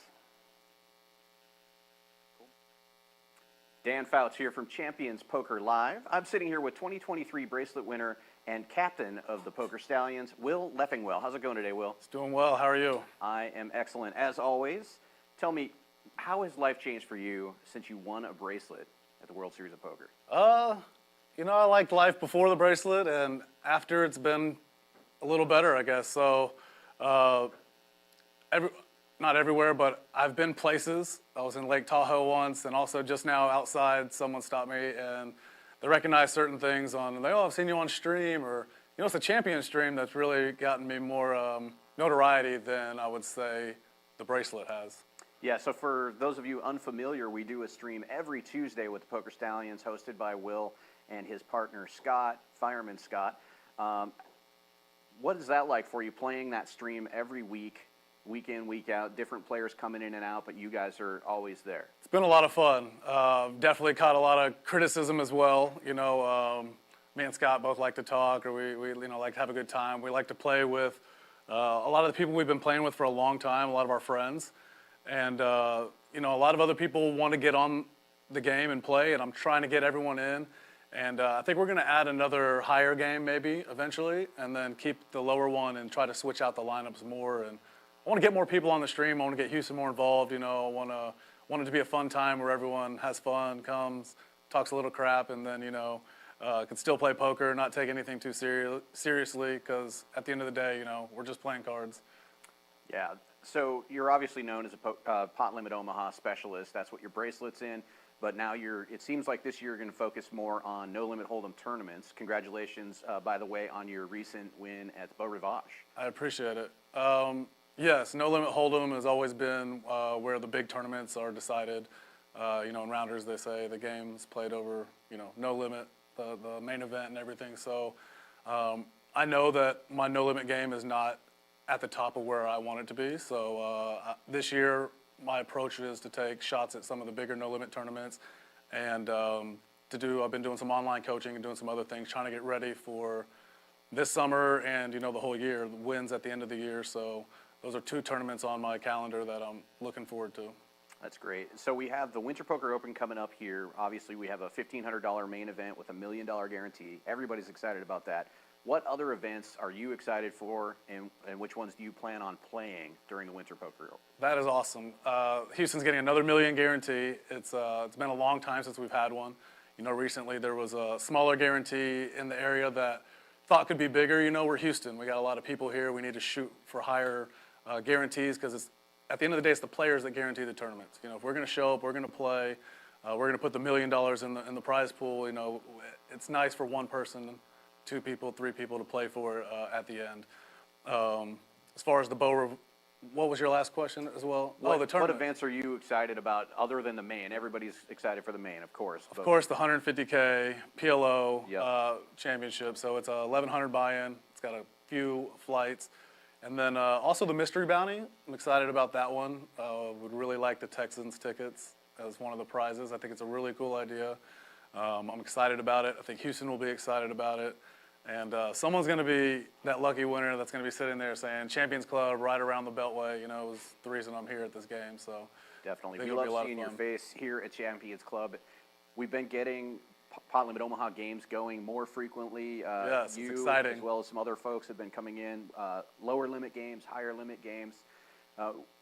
Dan Fouts here from Champions Poker Live. I'm sitting here with 2023 bracelet winner and captain of the Poker Stallions, Will Leffingwell. How's it going today, Will? It's doing well. How are you? I am excellent. As always, tell me, how has life changed for you since you won a bracelet at the World Series of Poker? I liked life before the bracelet, and after it's been a little better, I guess. So, not everywhere, but I've been places. I was in Lake Tahoe once, and also just now outside, someone stopped me, and they recognized certain things and I've seen you on stream, or, it's the champion stream that's really gotten me more notoriety than I would say the bracelet has. Yeah, so for those of you unfamiliar, we do a stream every Tuesday with the Poker Stallions, hosted by Will and his partner, Scott, Fireman Scott. What is that like for you, playing that stream every week, week in, week out, different players coming in and out, but you guys are always there? It's been a lot of fun. Definitely caught a lot of criticism as well. Me and Scott both like to talk, or we like to have a good time. We like to play with a lot of the people we've been playing with for a long time, a lot of our friends. And, a lot of other people want to get on the game and play, and I'm trying to get everyone in. And I think we're going to add another higher game maybe eventually, and then keep the lower one and try to switch out the lineups more. And I want to get more people on the stream. I want to get Houston more involved. I want it to be a fun time where everyone has fun, comes, talks a little crap, and then, can still play poker, not take anything too seriously, because at the end of the day, we're just playing cards. Yeah. So you're obviously known as a pot limit Omaha specialist. That's what your bracelet's in. But now it seems like this year you're going to focus more on no limit hold'em tournaments. Congratulations, by the way, on your recent win at the Beau Rivage. I appreciate it. Yes, no limit hold'em has always been where the big tournaments are decided. In rounders, they say the game's played over, no limit, the main event and everything. So I know that my no limit game is not at the top of where I want it to be. So this year, my approach is to take shots at some of the bigger no limit tournaments and I've been doing some online coaching and doing some other things, trying to get ready for this summer and, the whole year, the wins at the end of the year. So those are 2 tournaments on my calendar that I'm looking forward to. That's great. So we have the Winter Poker Open coming up here. Obviously, we have a $1,500 main event with $1 million guarantee. Everybody's excited about that. What other events are you excited for, and which ones do you plan on playing during the Winter Poker Open? That is awesome. Houston's getting another $1 million guarantee. It's been a long time since we've had one. Recently there was a smaller guarantee in the area that thought could be bigger. We're Houston. We got a lot of people here. We need to shoot for higher guarantees because at the end of the day, it's the players that guarantee the tournaments. If we're going to show up, we're going to play, we're going to put the $1 million in the prize pool. It's nice for one person, 2 people, 3 people to play for at the end. As far as the what was your last question as well? The tournament. What events are you excited about other than the main? Everybody's excited for the main, of course. Of course, the 150K PLO Yep. championship. So it's a 1,100 buy-in. It's got a few flights. And then also the mystery bounty. I'm excited about that one. Would really like the Texans tickets as one of the prizes. I think it's a really cool idea. I'm excited about it. I think Houston will be excited about it. And someone's going to be that lucky winner that's going to be sitting there saying Champions Club right around the Beltway. It was the reason I'm here at this game. So definitely. I think We it'll be a love lot seeing of your fun. face here at Champions Club. We've been getting Pot Limit Omaha games going more frequently. Yes, it's you, exciting. as well as some other folks, have been coming in. Lower limit games, higher limit games.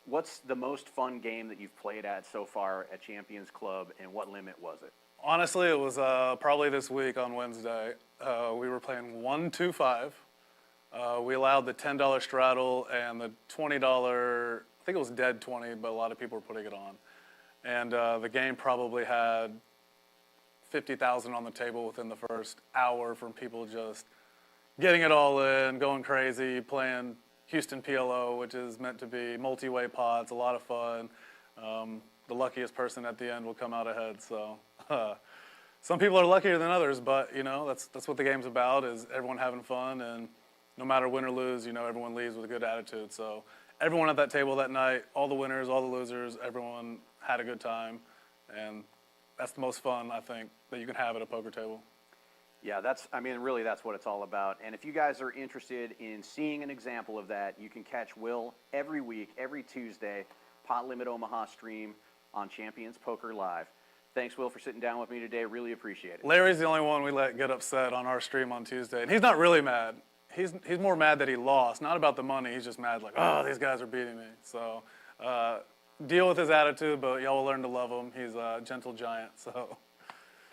What's the most fun game that you've played at so far at Champions Club, and what limit was it? Honestly, it was probably this week on Wednesday. We were playing 1-2-5. We allowed the $10 straddle and the $20, I think it was dead 20, but a lot of people were putting it on. And the game probably had 50,000 on the table within the first hour from people just getting it all in, going crazy, playing Houston PLO, which is meant to be multi-way pots, a lot of fun. The luckiest person at the end will come out ahead. So some people are luckier than others, but that's what the game's about, is everyone having fun, and no matter win or lose, everyone leaves with a good attitude. So everyone at that table that night, all the winners, all the losers, everyone had a good time, and that's the most fun, I think, that you can have at a poker table. Yeah, really that's what it's all about. And if you guys are interested in seeing an example of that, you can catch Will every week, every Tuesday, Pot Limit Omaha stream on Champions Poker Live. Thanks, Will, for sitting down with me today. Really appreciate it. Larry's the only one we let get upset on our stream on Tuesday, and he's not really mad. He's more mad that he lost, not about the money. He's just mad like, oh, these guys are beating me. So deal with his attitude, but y'all will learn to love him. He's a gentle giant, so.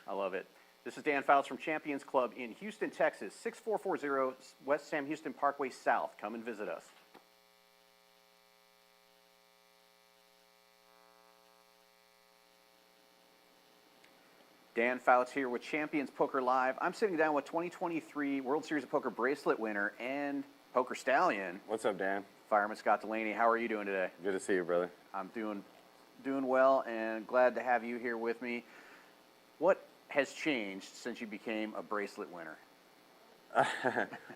I love it. This is Dan Fouts from Champions Club in Houston, Texas, 6440 West Sam Houston Parkway South. Come and visit us. Dan Fouts here with Champions Poker Live. I'm sitting down with 2023 World Series of Poker bracelet winner and poker stallion. What's up, Dan? Fireman Scott Delaney. How are you doing today? Good to see you, brother. I'm doing well and glad to have you here with me. What has changed since you became a bracelet winner?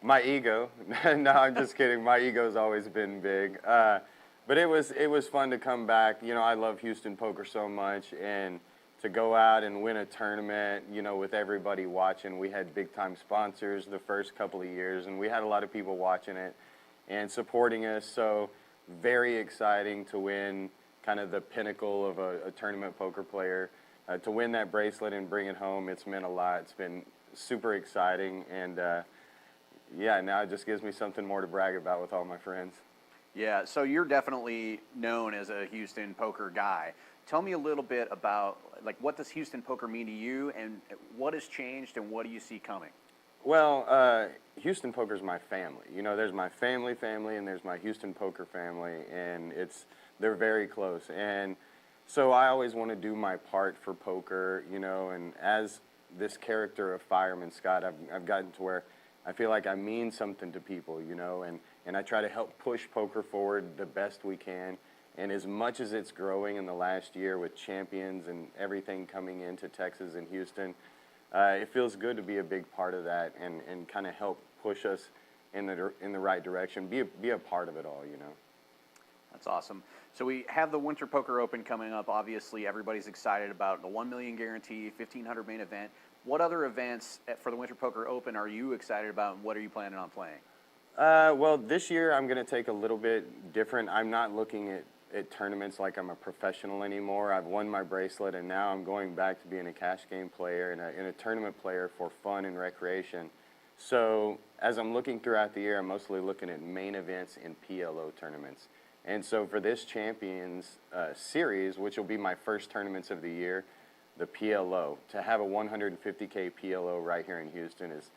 My ego. No, I'm just kidding. My ego's always been big. But it was fun to come back. I love Houston poker so much, and to go out and win a tournament, with everybody watching. We had big-time sponsors the first couple of years, and we had a lot of people watching it and supporting us. So very exciting to win kind of the pinnacle of a tournament poker player. To win that bracelet and bring it home, it's meant a lot. It's been super exciting, and now it just gives me something more to brag about with all my friends. Yeah, so you're definitely known as a Houston poker guy. Tell me a little bit about, what does Houston poker mean to you, and what has changed, and what do you see coming? Well, Houston poker is my family. There's my family, and there's my Houston poker family, and they're very close. And so I always want to do my part for poker, and as this character of Fireman Scott, I've gotten to where I feel like I mean something to people, and I try to help push poker forward the best we can. And as much as it's growing in the last year with champions and everything coming into Texas and Houston, it feels good to be a big part of that and kind of help push us in the right direction, be a part of it all, That's awesome. So we have the Winter Poker Open coming up. Obviously, everybody's excited about the 1 million guarantee, 1,500 main event. What other events for the Winter Poker Open are you excited about, and what are you planning on playing? Well, this year I'm going to take a little bit different. I'm not looking at tournaments like I'm a professional anymore. I've won my bracelet, and now I'm going back to being a cash game player and a tournament player for fun and recreation. So as I'm looking throughout the year, I'm mostly looking at main events and PLO tournaments. And so for this Champions Series, which will be my first tournaments of the year, the PLO, to have a 150K PLO right here in Houston is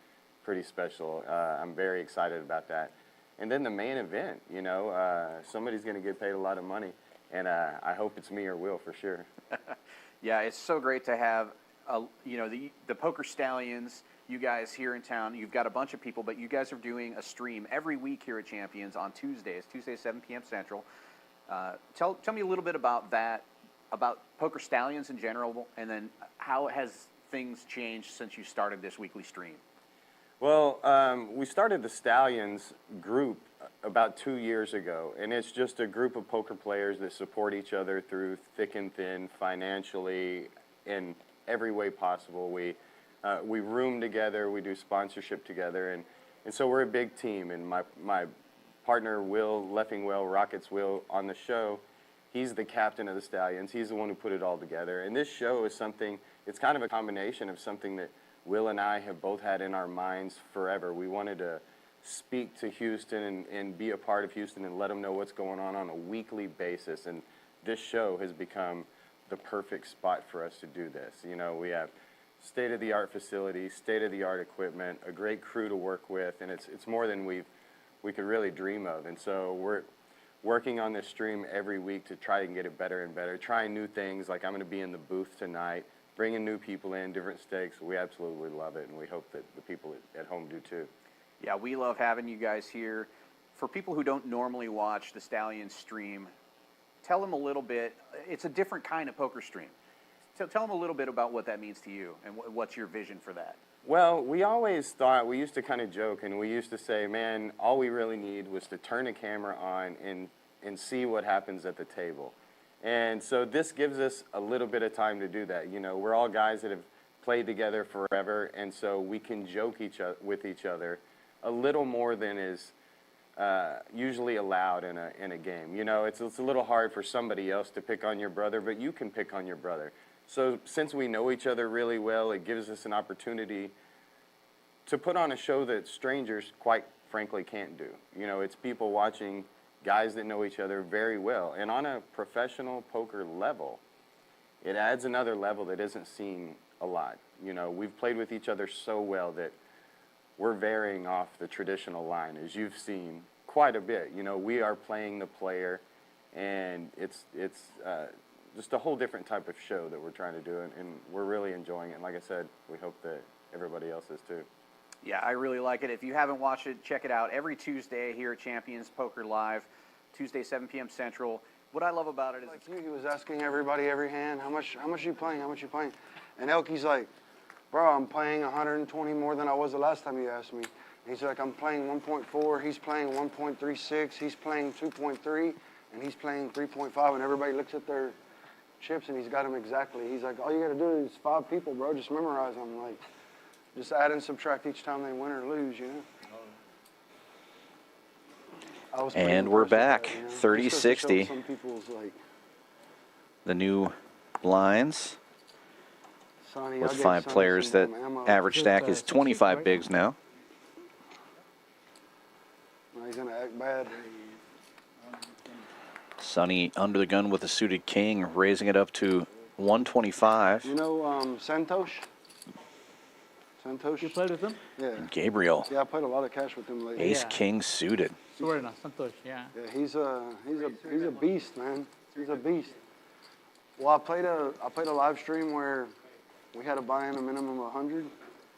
pretty special. I'm very excited about that. And then the main event, you know, somebody's going to get paid a lot of money, and I hope it's me or Will for sure. Yeah, it's so great to have, you know, the Poker Stallions, you guys here in town. You've got a bunch of people, but you guys are doing a stream every week here at Champions on Tuesdays 7 p.m. Central. Tell me a little bit about that, about Poker Stallions in general, and then how has things changed since you started this weekly stream? Well, we started the Stallions group about 2 years ago, and it's just a group of poker players that support each other through thick and thin, financially, in every way possible. We room together, we do sponsorship together, and so we're a big team. And my partner, Will Leffingwell, Rockets Will, on the show, he's the captain of the Stallions. He's the one who put it all together. And this show is something, it's kind of a combination of something that Will and I have both had in our minds forever. We wanted to speak to Houston and be a part of Houston and let them know what's going on a weekly basis. And this show has become the perfect spot for us to do this. You know, we have state-of-the-art facilities, state-of-the-art equipment, a great crew to work with, and it's more than we could really dream of. And so we're working on this stream every week to try and get it better and better, trying new things. Like I'm going to be in the booth tonight, bringing new people in, different stakes. We absolutely love it, and we hope that the people at home do too. Yeah, we love having you guys here. For people who don't normally watch the Stallions stream, tell them a little bit. It's a different kind of poker stream. So tell them a little bit about what that means to you and what's your vision for that. Well, we always thought, we used to kind of joke, and we used to say, man, all we really need was to turn a camera on and see what happens at the table. And so this gives us a little bit of time to do that. You know, we're all guys that have played together forever, and so we can joke with each other a little more than is usually allowed in a game. You know, it's a little hard for somebody else to pick on your brother, but you can pick on your brother. So since we know each other really well, it gives us an opportunity to put on a show that strangers, quite frankly, can't do. You know, it's people watching guys that know each other very well. And on a professional poker level, it adds another level that isn't seen a lot. You know, we've played with each other so well that we're varying off the traditional line, as you've seen quite a bit. You know, we are playing the player, and it's just a whole different type of show that we're trying to do, and we're really enjoying it. And like I said, we hope that everybody else is too. Yeah, I really like it. If you haven't watched it, check it out. Every Tuesday here at Champions Poker Live, Tuesday, 7 p.m. Central. What I love about it is... Like he was asking everybody, every hand, how much you playing, how much you playing? And Elky's like, bro, I'm playing 120 more than I was the last time you asked me. And he's like, I'm playing 1.4, he's playing 1.36, he's playing 2.3, and he's playing 3.5, and everybody looks at their chips and he's got them exactly. He's like, all you got to do is 5 people, bro. Just memorize them. Like, just add and subtract each time they win or lose, you know? And we're back, 30-60. Some people's like the new blinds Sonny, with I gave 5 Sonny players. some That damn ammo. average stack is 25 bigs now. No, he's gonna act bad. Sonny under the gun with a suited king, raising it up to 125. You know Santosh? Santosh? You played with him? Yeah. And Gabriel. Yeah, I played a lot of cash with him lately. Ace king suited. Suvarna, Santosh, yeah. Yeah, he's a beast, man. He's a beast. Well, I played a live stream where we had to buy in a minimum of 100,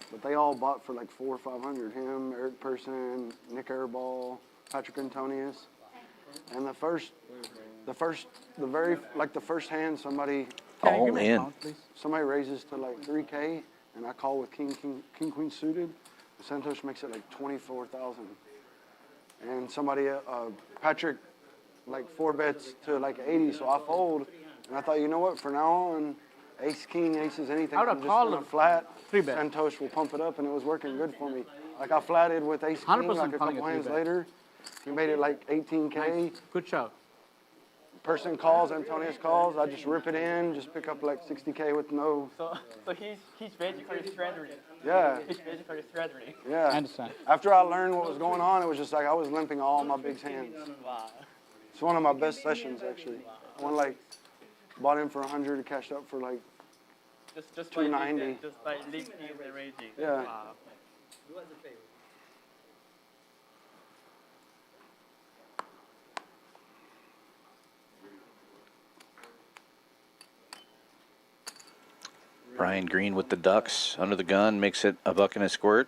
but they all bought for like 400 or 500. Him, Eric Person, Nick Airball, Patrick Antonius. And the first hand, somebody all in. Somebody raises to like 3K, and I call with king queen suited. Santosh makes it like 24,000. And somebody Patrick like 4 bets to like 80, so I fold. And I thought, you know what? For now on, ace, king, aces, anything. I would I'm have just called gonna him flat. 3-bet. Santosh will pump it up, and it was working good for me. Like I flatted with ace, king, 100% like a calling couple a hands 3-bet. later. He made it like 18K. Nice. Good shot. Person calls, Antonius calls. I just rip it in, just pick up like 60K with no. So he's basically strategy. Yeah. He's basically strategy. Yeah. I understand. After I learned what was going on, it was just like I was limping all my big hands. Wow. It's one of my best sessions actually. I won like, bought in for 100, cashed up for like Just 290. Just by linking the raging. Yeah. Wow. Who has a favorite? Brian Green with the ducks under the gun makes it a buck and a squirt.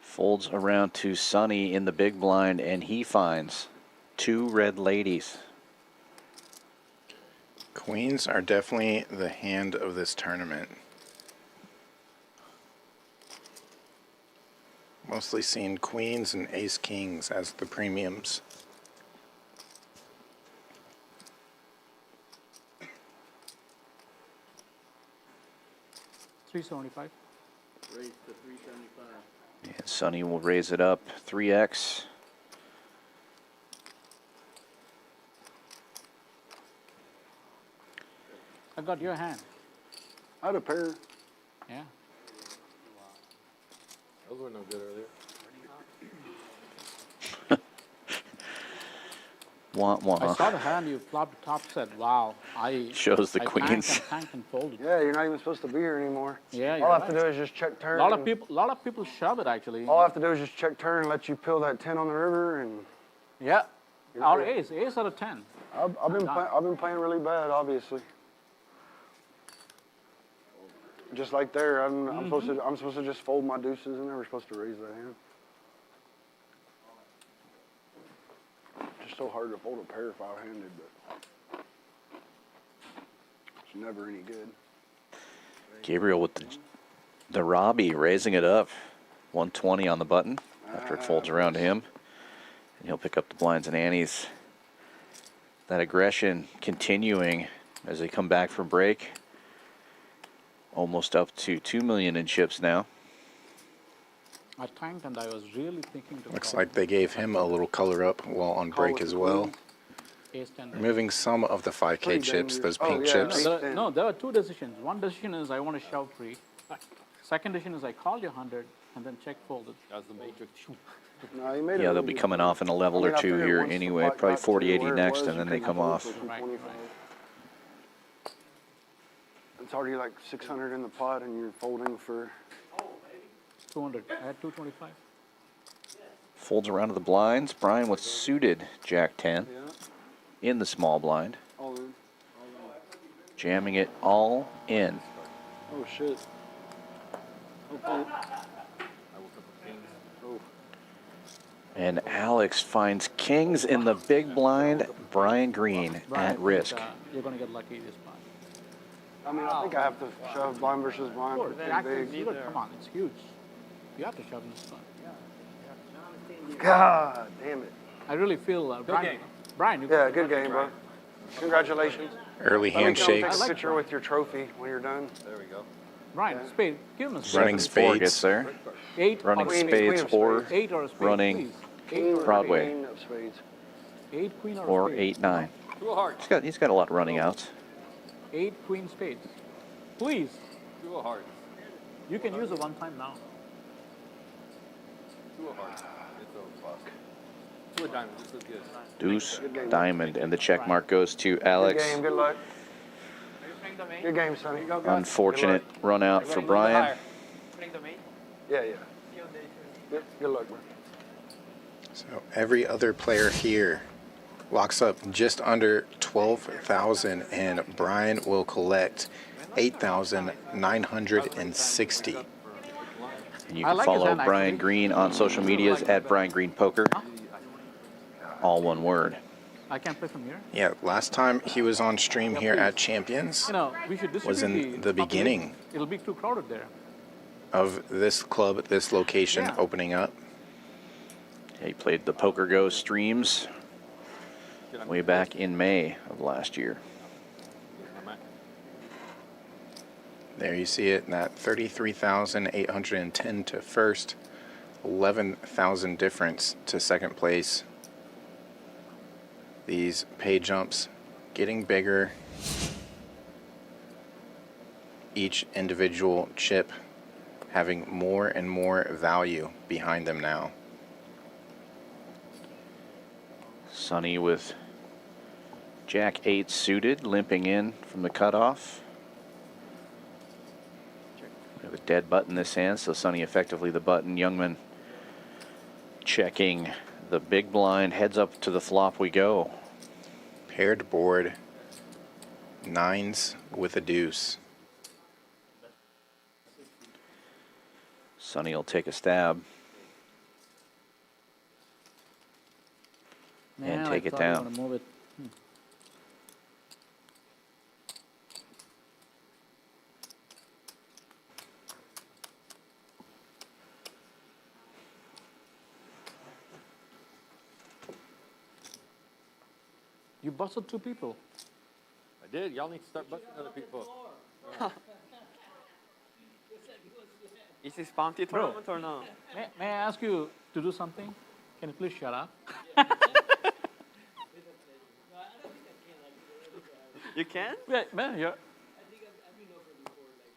Folds around to Sonny in the big blind, and he finds 2 red ladies. Queens are definitely the hand of this tournament. Mostly seen queens and ace kings as the premiums. $375. Raise to 375. And Sonny will raise it up 3x. I got your hand. I had a pair. Yeah. Those were no good earlier. Wah, wah. I saw the hand you flopped the top, said, wow. Shows the I queens. Tanked and folded. Yeah, you're not even supposed to be here anymore. Yeah, All I have to do is just check turn. A lot of people shove it actually. All I have to do is just check turn, let you peel that 10 on the river, and Yeah. You're Or good. ace out of 10. I've been playing really bad, obviously. Just like there, I'm supposed to just fold my deuces. I'm never supposed to raise that hand. Just so hard to fold a pair five-handed, but it's never any good. Gabriel with the Robbie raising it up. 120 on the button after it folds around to him. And he'll pick up the blinds and antes. That aggression continuing as they come back from break. Almost up to 2 million in chips now. I tanked and I was really thinking to Looks call. like they gave him a little color up while on break as well. Ace 10. Removing some of the 5K chips, those pink chips. No, there are two decisions. One decision is I want to shove free. Second decision is I call you 100 and then check folded. That's the matrix. No, he made Yeah, they'll be coming off in a level or two here anyway. Probably 40-80 next, and then they come off. Right. It's already like 600 in the pot, and you're folding for 200. I had 225. Folds around to the blinds. Brian with suited Jack 10 in the small blind. all in. Jamming it all in. Oh shit. Okay. And Alex finds kings in the big blind. Brian Green at risk. You're going to get lucky this spot. I mean, I think I have to shove blind versus blind. Of course, Pretty Jack big. 10 suited, come on, it's huge. You have to shove in this spot. God damn it. I really feel, Brian, you Yeah, good game, bro. Congratulations. Early Let me come handshakes. Take a picture with your trophy when you're done. There we go. Brian, spade, give him a spade. Running 4 spades. gets there. 8 Running or a spade. spades or 8 or a spade, running please. King or Broadway. queen of spades. 8 queen or Or a spade. 8-9. Two of hearts. He's got a lot of running outs. 8 queen spades. Please, Two of hearts. you can use it one time now. Two of hearts. It's a fuck. Two of diamonds. This is good. Deuce, diamond, and the check mark goes to Alex. Good game, good luck. Good game, Sonny. Unfortunate run out for Brian. Yeah, yeah. Good luck, bro. So every other player here locks up just under 12,000, and Brian will collect 8,960. And you I can like his follow hand, Brian actually. Green on social medias at Brian Green Poker. All one word. I can't play from here. Yeah, last time he was on stream here at Champions You know, we should distribute was in the beginning It'll be too crowded there. of this club, this location opening up. He played the Poker Go streams way back in May of last year. There you see it, that 33,810 to first, 11,000 difference to second place. These pay jumps getting bigger. Each individual chip having more and more value behind them now. Sonny with Jack 8 suited, limping in from the cutoff. We have a dead button in this hand, so Sonny effectively the button. Youngman checking the big blind, heads up to the flop we go. Paired board, nines with a deuce. Sonny will take a stab and take it down. Move it. You busted 2 people. I did. Y'all need to start busting other people. Is this bounty tournament or no? May I ask you to do something? Can you please shut up? You can? Yeah, man,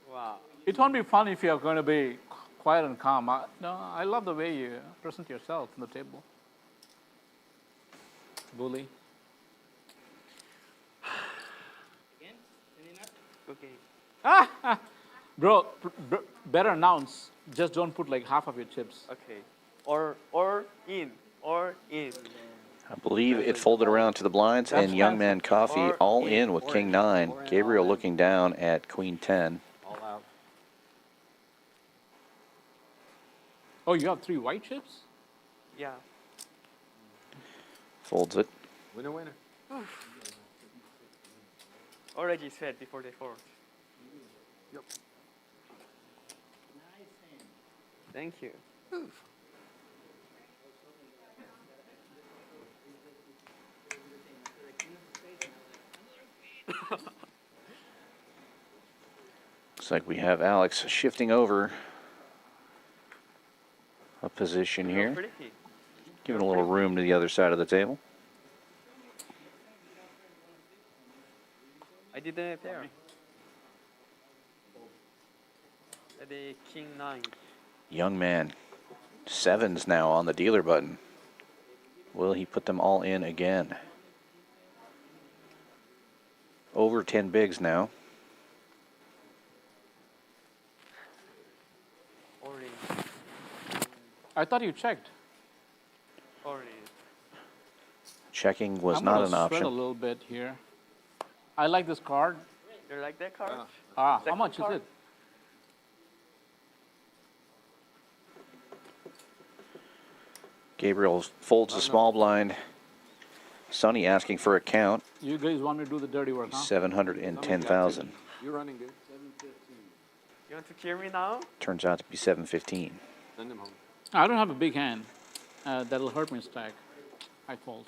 Wow. it won't be fun if you're going to be quiet and calm. I love the way you present yourself on the table. Bully. Okay. Bro, better announce. Just don't put like half of your chips. Okay. Or in. I believe it folded around to the blinds, and Young Man Coffee all in with King 9. Gabriel looking down at Queen 10. All out. Oh, you have 3 white chips? Yeah. Folds it. Winner, winner. Already said before they fold. Yep. Thank you. Looks like we have Alex shifting over a position here, giving a little room to the other side of the table. I did a pair. The King 9. Young Man, 7s now on the dealer button. Will he put them all in again? Over 10 bigs now. Orange. I thought you checked. Orange. Checking was I'm not gonna an option. sweat a little bit here. I like this card. You like that card? How Second much card? is it? Gabriel folds the small blind. Sonny asking for a count. You guys want me to do the dirty work, huh? 710,000. You're running good. You want to clear me now? Turns out to be 715. Send him home. I don't have a big hand. That'll hurt me stack. I fold.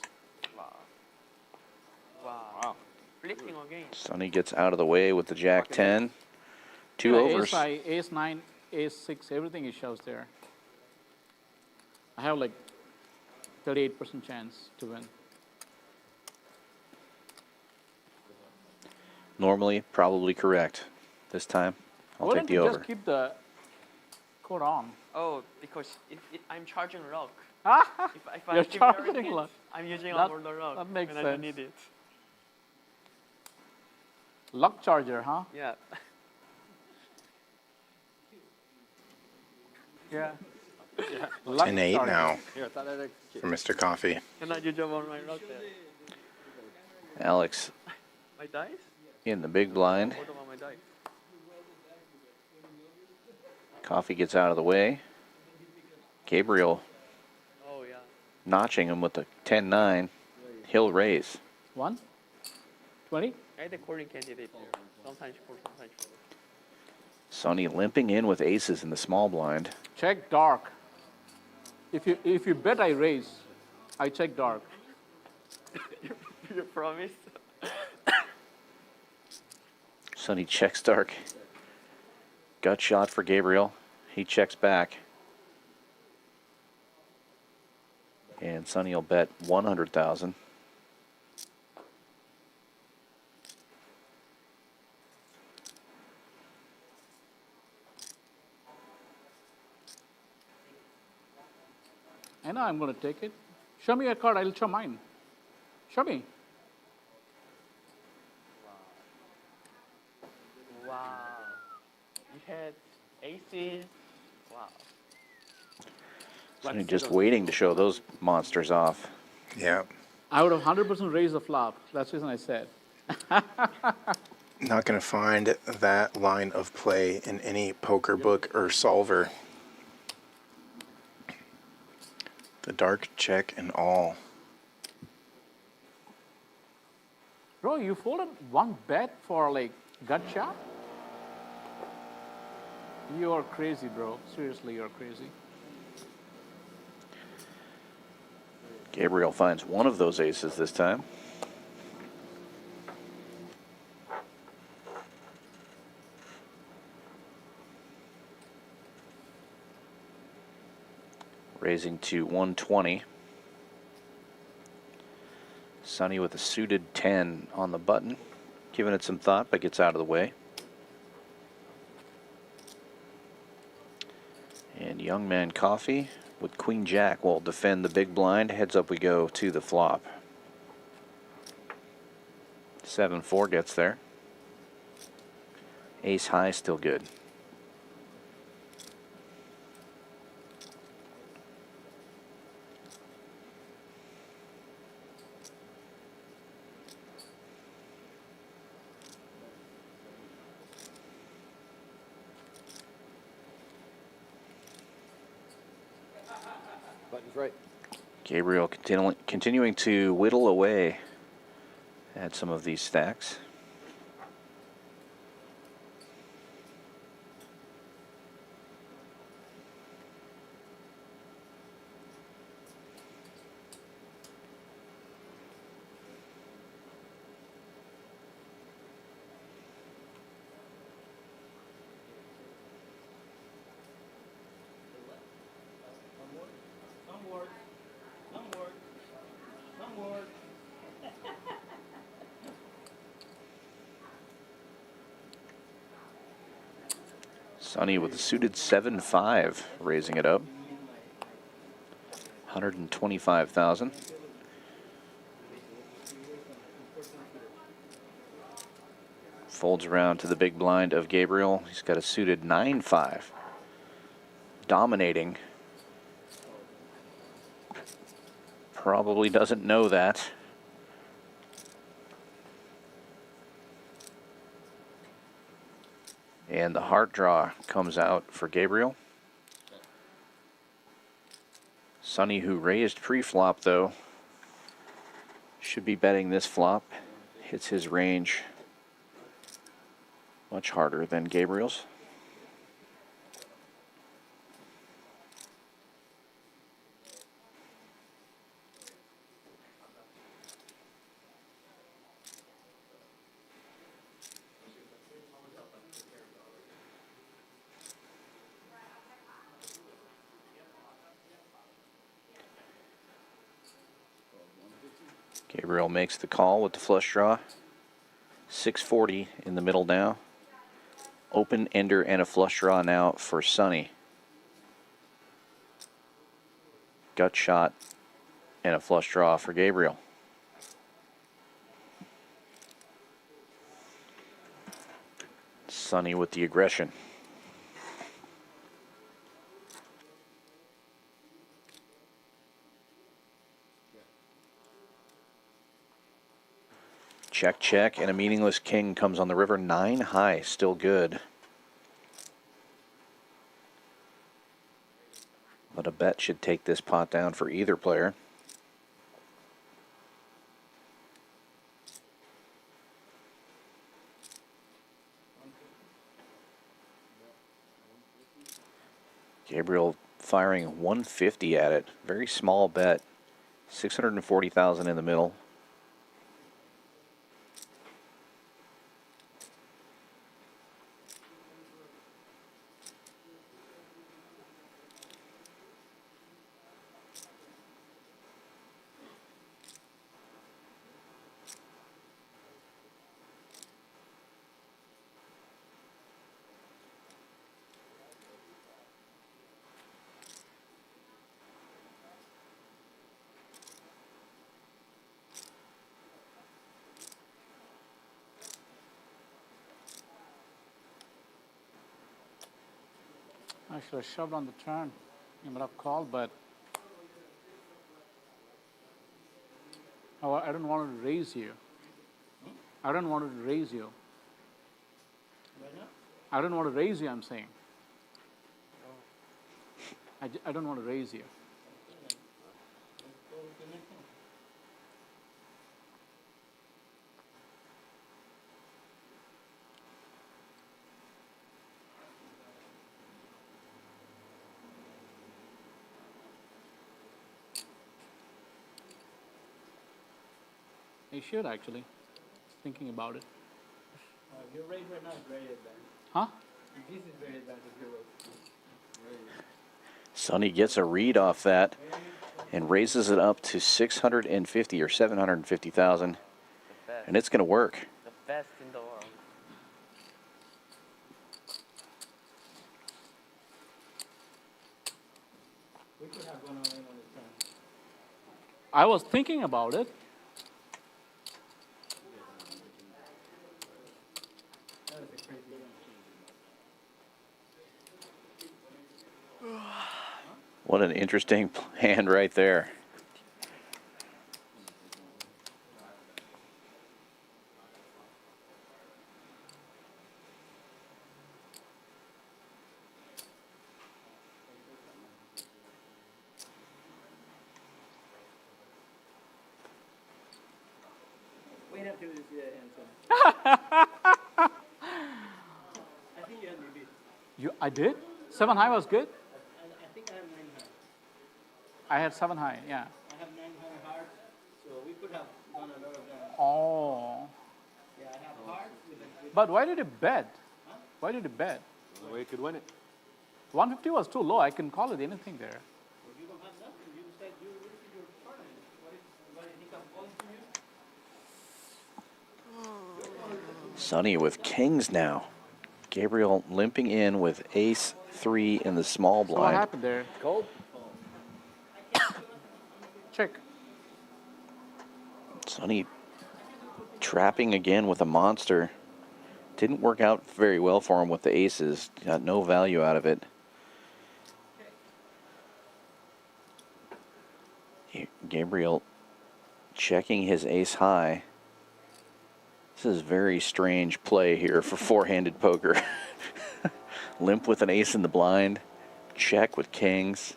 Wow. Flipping again. Sonny gets out of the way with the Jack 10. 2 overs. Ace high, ace 9, ace 6, everything he shows there. I have like 38% chance to win. Normally, probably correct. This time, I'll Why take don't the you over. just keep the code on? Oh, because I'm charging luck. if You're I keep charging everything, luck. I'm using That- all the luck that makes when I don't sense. need it. Luck charger, huh? Yeah. Yeah. Luck 10-8 charger. now Here, I thought I'd for Mr. Coffee. Can I use up on my luck there? Alex My dice? in the big blind. What about my dice? Coffee gets out of the way. Gabriel Oh, yeah. notching him with the 10-9. He'll raise. 1? 20? I had a calling candidate there. Sometimes four, sometimes four. Sonny limping in with aces in the small blind. Check dark. If you bet I raise, I check dark. You promise? Sonny checks dark. Gut shot for Gabriel. He checks back. And Sonny will bet 100,000. I know I'm going to take it. Show me a card, I'll show mine. Show me. Wow. You had aces. Wow. Sonny just waiting to show those monsters off. Yeah. I would have 100% raised the flop. That's the reason I said. Not going to find that line of play in any poker book or solver. The dark check and all. Bro, you folded one bet for like gut shot? You are crazy, bro. Seriously, you're crazy. Gabriel finds one of those aces this time. Raising to 120. Sonny with a suited 10 on the button. Giving it some thought, but gets out of the way. And Young Man Coffee with Queen Jack will defend the big blind. Heads up we go to the flop. 7-4 gets there. Ace high still good. Button's right. Gabriel continuing to whittle away at some of these stacks. Sonny with a suited 7-5, raising it up. 125,000. Folds around to the big blind of Gabriel. He's got a suited 9-5. Dominating. Probably doesn't know that. And the heart draw comes out for Gabriel. Sonny, who raised pre-flop, though, should be betting this flop. Hits his range much harder than Gabriel's. Gabriel makes the call with the flush draw. 640 in the middle now. Open ender and a flush draw now for Sonny. Gut shot and a flush draw for Gabriel. Sonny with the aggression. Check, check, and a meaningless king comes on the river. 9 high, still good. But a bet should take this pot down for either player. Gabriel firing 150 at it. Very small bet. 640,000 in the middle. I should have shoved on the turn. You might have called, but I don't want to raise you. I don't want to raise you. I don't want to raise you, I'm saying. I don't want to raise you. You should actually. Thinking about it. Your rate right now is very advanced. Huh? This is very advanced if your rate. Sonny gets a read off that and raises it up to 650 or 750,000, and it's going to work. The best in the world. We could have gone all in on this turn. I was thinking about it. That is a crazy one. What an interesting hand right there. Wait until you see that hand, son. I think you had me beat. I did? 7 high was good? I think I have 9 high. I had 7 high, yeah. I have 9 high hearts, so we could have done a lot of them. Oh. Yeah, I have hearts with But why did it bet? Why did it bet? The way you could win it. 150 was too low. I can call it anything there. If you don't have nothing, you said you risk your tournament. What if he comes calling to you? Sonny with kings now. Gabriel limping in with ace-3 in the small So what blind. happened there? Cold? Check. Sonny trapping again with a monster. Didn't work out very well for him with the aces. Got no value out of it. Gabriel checking his ace high. This is very strange play here for four-handed poker. Limp with an ace in the blind. Check with kings.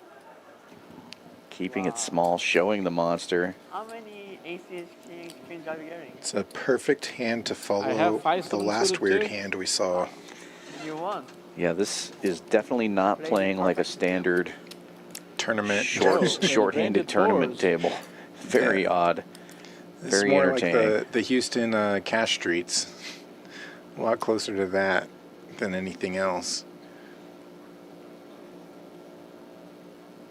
Keeping it small, showing the monster. How many aces, kings, queens are you getting? It's a perfect hand to I follow have 5 the suited last weird too. hand we saw. You won. Yeah, this is definitely not playing like a standard Tournament. short-handed tournament table. Very odd. It's Very more entertaining. like the Houston cash streets. A lot closer to that than anything else.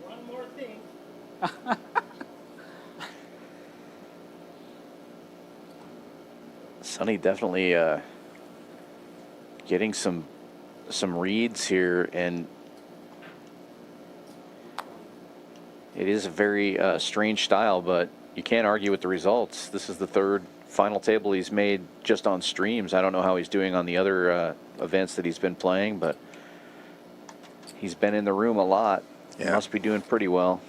One more thing. Sonny definitely getting some reads here, and it is a very strange style, but you can't argue with the results. This is the third final table he's made just on streams. I don't know how he's doing on the other events that he's been playing, but he's been in the room a lot. He must be doing pretty well.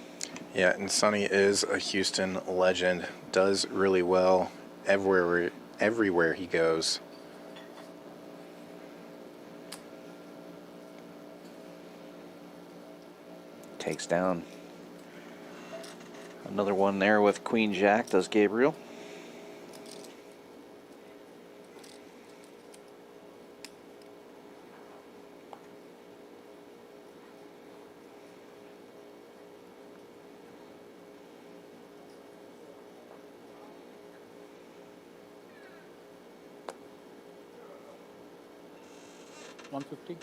Yeah, and Sonny is a Houston legend. Does really well everywhere he goes. Takes down another one there with Queen Jack, does Gabriel. 150.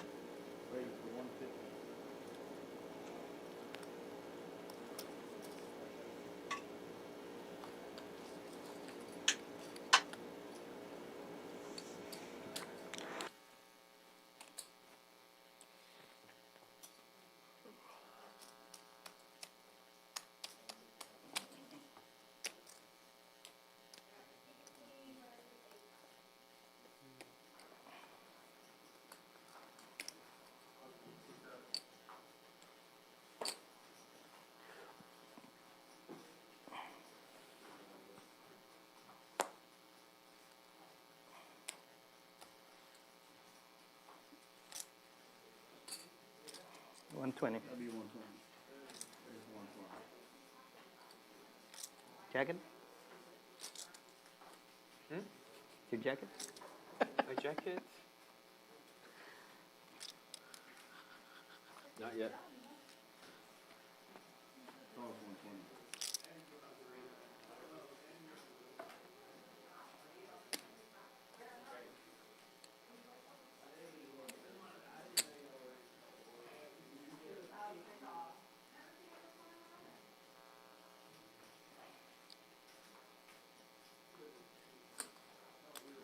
$120. Jacket? Your jacket? My jacket? Not yet.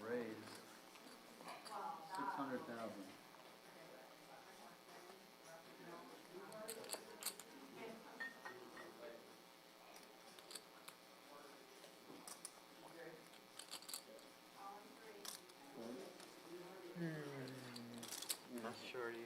Raise 600,000. Not sure if.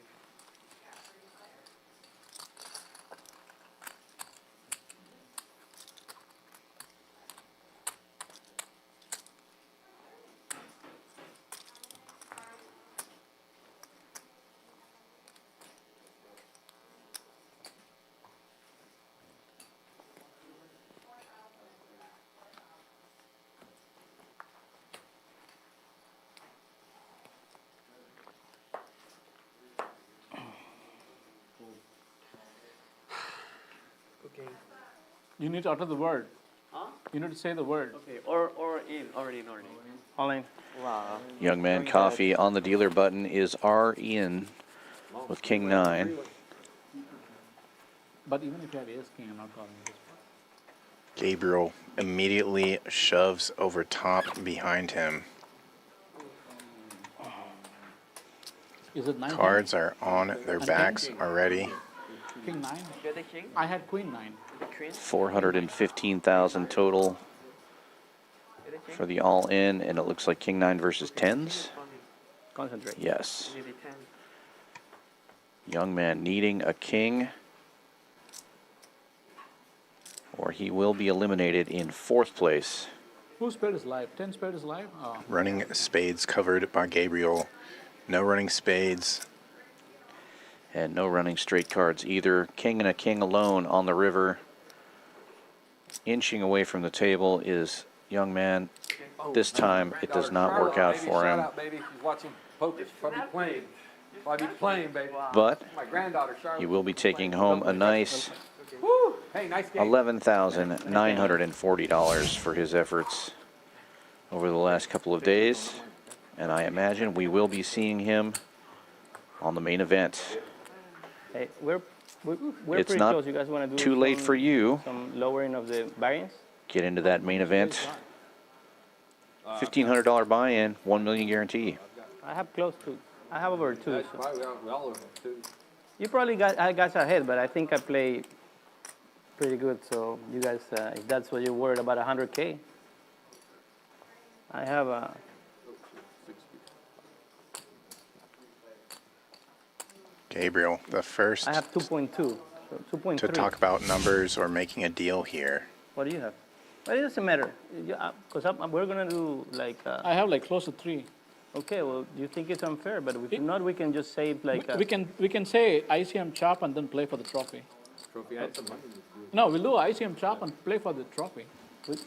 Okay. You need to utter the word. Huh? You need to say the word. Okay. Or in. Already in. All in. Wow. Young Man Coffee on the dealer button is R in with King 9. But even if you have ace king, I'm not calling it. Gabriel immediately shoves over top behind him. Is it 9? Cards are on their And backs king? already. King 9? You're the king? I had queen 9. 415,000 total You're the king? for the all in, and it looks like King 9 versus 10s. Concentrate. Yes. You need a 10. Young Man needing a king, or he will be eliminated in 4th place. Whose spade is live? 10 spade is live? Oh. Running spades covered by Gabriel. No running spades. And no running straight cards either. King and a king alone on the river. Inching away from the table is Young Man. This time it does not work out for him. Shout out, baby. She's watching poker. She's probably playing. Probably playing, baby. But My granddaughter, Charlotte. he will be taking home a nice Woo! Hey, nice game. $11,940 for his efforts over the last couple of days. And I imagine we will be seeing him on the main event. Hey, we're It's pretty not close. You guys want to do too late for you. some lowering of the variance? Get into that main event. $1,500 buy-in, $1 million guarantee. I have close to. I have over 2. That's So. probably we all over too. You probably got ahead, but I think I play pretty good. So you guys, if that's what you're worried about, 100K. I have a. Gabriel, the first I have 2.2. So 2.3. to talk about numbers or making a deal here. What do you have? But it doesn't matter, because we're gonna do like. I have like close to 3. Okay, well, do you think it's unfair? But if not, we can just say like. We can say ICM chop and then play for the trophy. Trophy had some money. No, we'll do ICM chop and play for the trophy.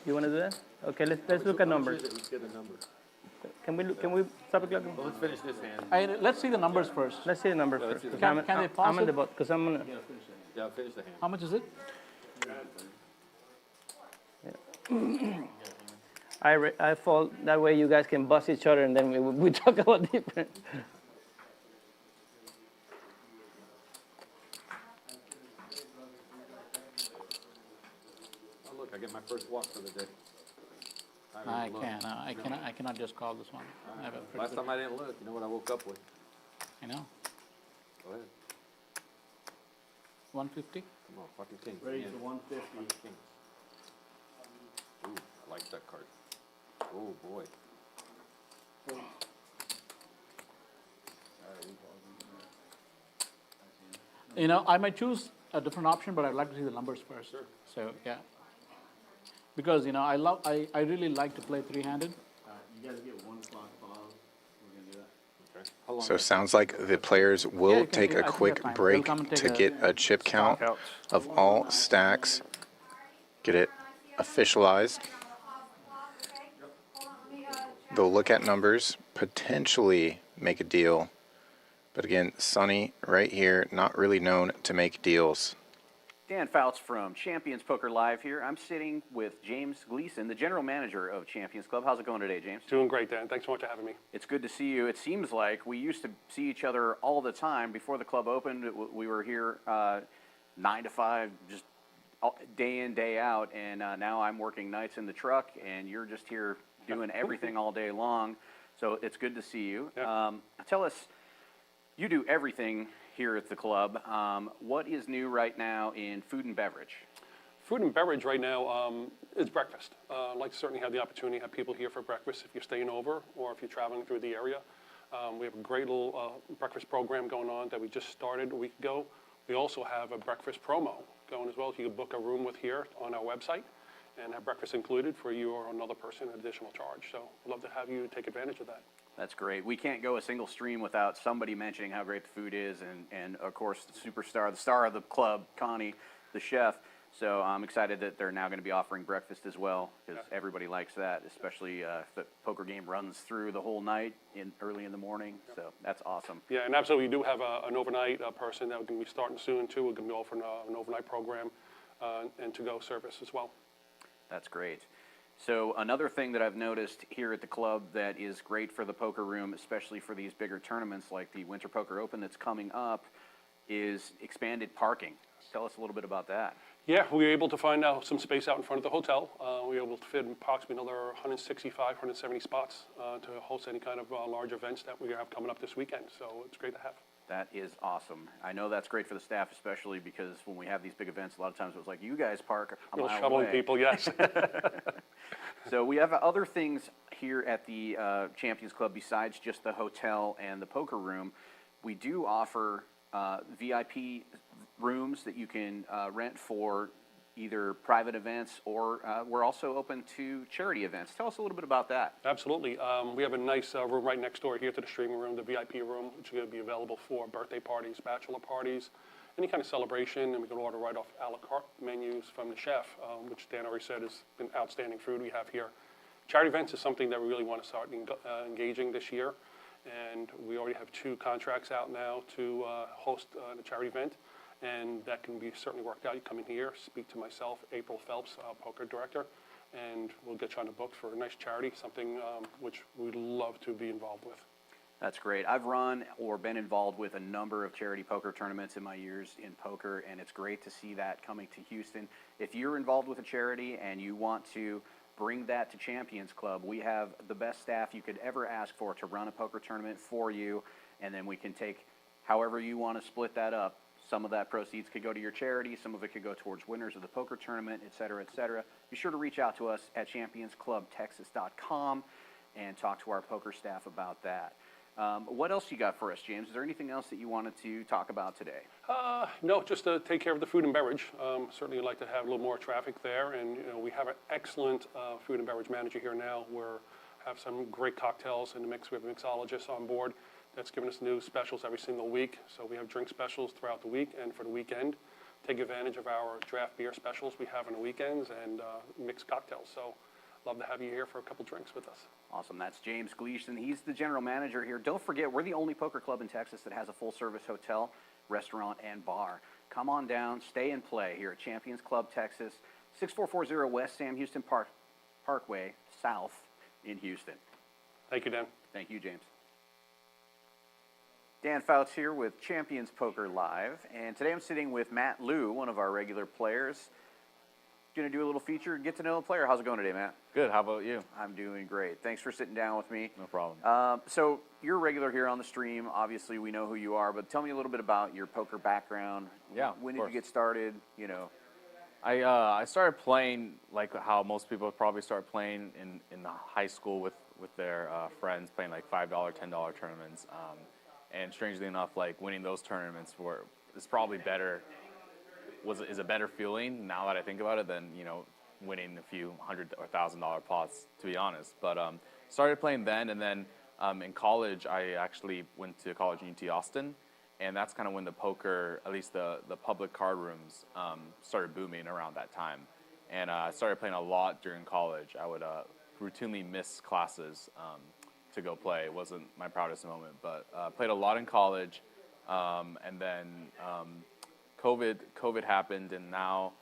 You want to do that? Okay, let's look at numbers. Let's get a number. Can we stop the clock? Well, let's finish this hand. Let's see the numbers first. Let's see the numbers Yeah, first. let's see the 'cause numbers. Can they pause I'm on it? the bot because I'm gonna. Yeah, finish the hand. How much is it? I fall that way. You guys can bust each other, and then we talk about different. I can't. I cannot just call this one. I have a pretty Last good- time I didn't look, you know what I woke up with? I know. Go ahead. 150. Come on, fucking king. Raise to 150. King. Ooh, I like that card. Oh boy. You know, I might choose a different option, but I'd like to see the numbers first. Sure. So yeah. Because you know, I really like to play three-handed. You guys get 1 o'clock pause. We're gonna do that. Okay. How long? So it sounds like the players will you can- take I a think quick that's fine. break They'll come and take to a get a chip count of all stacks, get it officialized. They'll look at numbers, potentially make a deal. But again, Sonny right here, not really known to make deals. Dan Fouts from Champions Poker Live here. I'm sitting with James Gleason, the general manager of Champions Club. How's it going today, James? Doing great, Dan. Thanks so much for having me. It's good to see you. It seems like we used to see each other all the time before the club opened. We were here 9 to 5, just day in, day out, and now I'm working nights in the truck, and you're just here doing everything all day long. So it's good to see you. Yeah. Tell us, you do everything here at the club. What is new right now in food and beverage? Food and beverage right now is breakfast. I'd like to certainly have the opportunity to have people here for breakfast if you're staying over or if you're traveling through the area. We have a great little breakfast program going on that we just started a week ago. We also have a breakfast promo going as well. You can book a room with here on our website and have breakfast included for you or another person at additional charge. So I'd love to have you take advantage of that. That's great. We can't go a single stream without somebody mentioning how great the food is, and of course, the superstar, the star of the club, Connie, the chef. So I'm excited that they're now going to be offering breakfast as well, because everybody likes that, especially if the poker game runs through the whole night early in the morning. So that's awesome. Yeah, and absolutely, we do have an overnight person that we're going to be starting soon, too. We're going to be offering an overnight program and to-go service as well. That's great. So another thing that I've noticed here at the club that is great for the poker room, especially for these bigger tournaments like the Winter Poker Open that's coming up, is expanded parking. Tell us a little bit about that. Yeah, we were able to find out some space out in front of the hotel. We were able to fit approximately another 165, 170 spots to host any kind of large events that we have coming up this weekend. So it's great to have. That is awesome. I know that's great for the staff, especially because when we have these big events, a lot of times it was like, you guys park a mile shoveling away. people, yes. So we have other things here at the Champions Club besides just the hotel and the poker room. We do offer VIP rooms that you can rent for either private events or we're also open to charity events. Tell us a little bit about that. Absolutely. We have a nice room right next door here to the streaming room, the VIP room, which is going to be available for birthday parties, bachelor parties, any kind of celebration, and we can order right off a la carte menus from the chef, which Dan already said is an outstanding food we have here. Charity events is something that we really want to start engaging this year, and we already have 2 contracts out now to host the charity event, and that can be certainly worked out. You come in here, speak to myself, April Phelps, poker director, and we'll get you on the books for a nice charity, something which we'd love to be involved with. That's great. I've run or been involved with a number of charity poker tournaments in my years in poker, and it's great to see that coming to Houston. If you're involved with a charity and you want to bring that to Champions Club, we have the best staff you could ever ask for to run a poker tournament for you, and then we can take however you want to split that up. Some of that proceeds could go to your charity, some of it could go towards winners of the poker tournament, et cetera, et cetera. Be sure to reach out to us at championsclubtexas.com and talk to our poker staff about that. What else you got for us, James? Is there anything else that you wanted to talk about today? No, just to take care of the food and beverage. Certainly like to have a little more traffic there, and we have an excellent food and beverage manager here now. We have some great cocktails in the mix. We have a mixologist on board that's giving us new specials every single week. So we have drink specials throughout the week and for the weekend. Take advantage of our draft beer specials we have on the weekends and mixed cocktails. So love to have you here for a couple drinks with us. Awesome. That's James Gleason. He's the general manager here. Don't forget, we're the only poker club in Texas that has a full-service hotel, restaurant, and bar. Come on down, stay and play here at Champions Club Texas, 6440 West Sam Houston Parkway, South in Houston. Thank you, Dan. Thank you, James. Dan Fouts here with Champions Poker Live, and today I'm sitting with Matt Liu, one of our regular players. going to do a little feature, get to know the player. How's it going today, Matt? Good. How about you? I'm doing great. Thanks for sitting down with me. No problem. So you're a regular here on the stream. Obviously, we know who you are, but tell me a little bit about your poker background. Yeah, When of did you get started? You know. I started playing like how most people probably start playing in the high school with their friends, playing like $5, $10 tournaments. And strangely enough, like winning those tournaments is probably better. Is a better feeling now that I think about it than winning a few $100 or $1,000 pots, to be honest. But started playing then, and then in college I actually went to college in UT Austin. And that's kind of when the poker, at least the public card rooms, started booming around that time. And I started playing a lot during college. I would routinely miss classes to go play. It wasn't my proudest moment, but played a lot in college. And then COVID happened, and now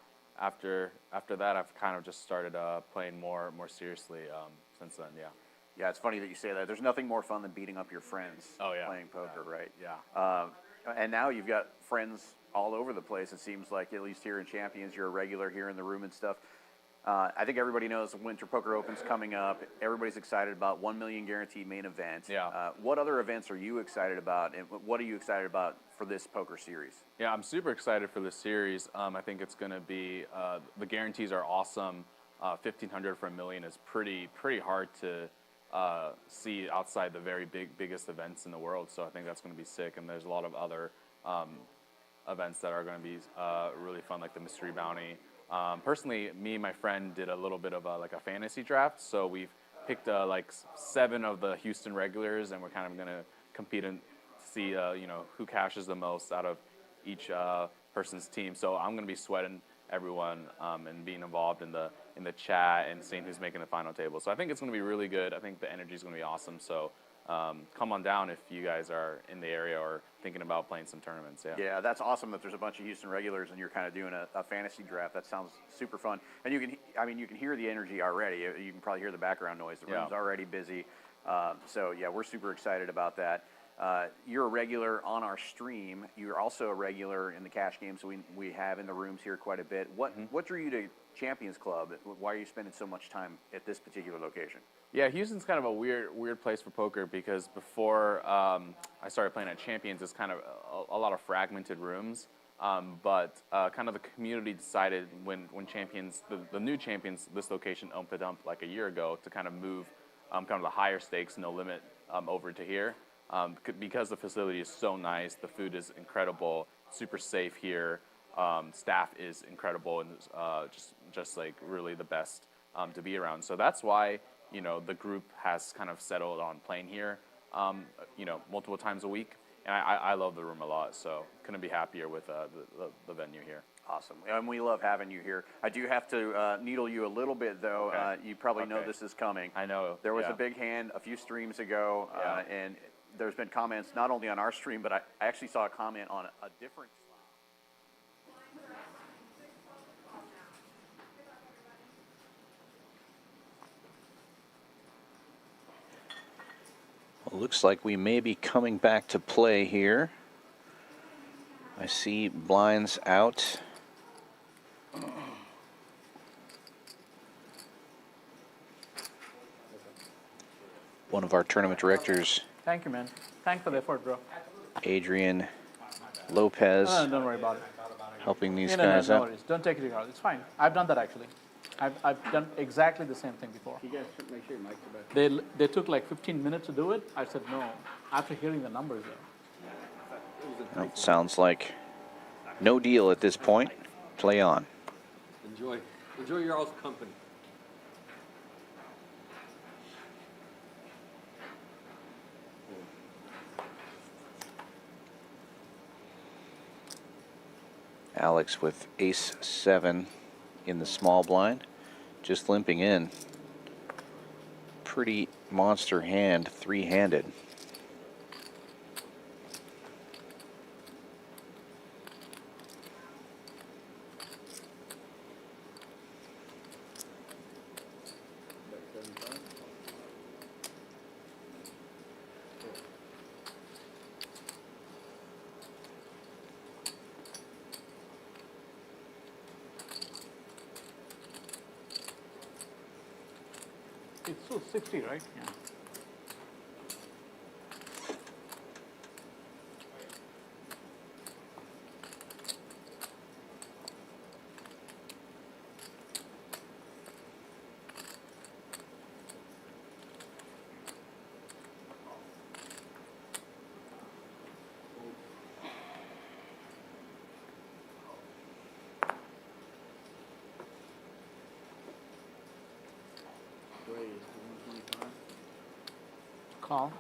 after that, I've kind of just started playing more seriously since then. Yeah. Yeah, it's funny that you say that. There's nothing more fun than beating up your friends playing poker, right? Yeah. And now you've got friends all over the place. It seems like, at least here in Champions, you're a regular here in the room and stuff. I think everybody knows the Winter Poker Open's coming up. Everybody's excited about 1 million guaranteed main event. Yeah. What other events are you excited about, and what are you excited about for this poker series? Yeah, I'm super excited for this series. I think it's going to be the guarantees are awesome. 1,500 for $1 million is pretty hard to see outside the very biggest events in the world. So I think that's going to be sick. And there's a lot of other events that are going to be really fun, like the Mystery Bounty. Personally, me and my friend did a little bit of a fantasy draft. So we've picked like 7 of the Houston regulars, and we're kind of going to compete and see who cashes the most out of each person's team. So I'm going to be sweating everyone and being involved in the chat and seeing who's making the final table. So I think it's going to be really good. I think the energy is going to be awesome. So come on down if you guys are in the area or thinking about playing some tournaments. Yeah, that's awesome that there's a bunch of Houston regulars and you're kind of doing a fantasy draft. That sounds super fun. And you can hear the energy already. You can probably hear the background noise. The room's already busy. So yeah, we're super excited about that. You're a regular on our stream. You're also a regular in the cash games we have in the rooms here quite a bit. What drew you to Champions Club? Why are you spending so much time at this particular location? Yeah, Houston's kind of a weird place for poker because before I started playing at Champions, it's kind of a lot of fragmented rooms. But kind of the community decided when Champions, the new Champions, this location opened up like a year ago to kind of move kind of the higher stakes, no limit, over to here. Because the facility is so nice, the food is incredible, super safe here, staff is incredible, and just like really the best to be around. So that's why the group has kind of settled on playing here, multiple times a week, and I love the room a lot. So couldn't be happier with the venue here. Awesome, and we love having you here. I do have to needle you a little bit, though. Okay. You probably know this is coming. I know. There was a big hand a few streams ago, and there's been comments not only on our stream, but I actually saw a comment on a different. Well, looks like we may be coming back to play here. I see blinds out. One of our tournament directors, Thank you, man. Thanks for the effort, bro. Adrian Lopez, Don't worry about it. helping these No guys out. worries. Don't take it to heart. It's fine. I've done that actually. I've done exactly the same thing before. You guys should make sure your mic's back. They took like 15 minutes to do it. I said no. After hearing the numbers though. Well, sounds like no deal at this point. Play on. Enjoy your all's company. Alex with ace-7 in the small blind, just limping in. Pretty monster hand, three-handed. It's so 60, right? Yeah. Call.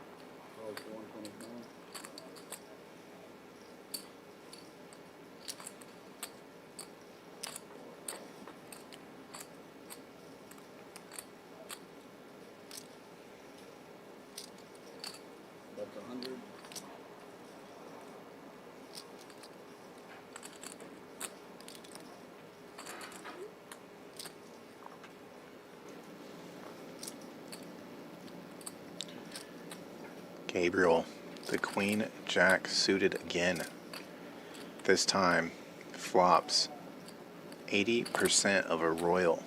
That's 100. Gabriel, the queen jack suited again. This time, flops 80% of a royal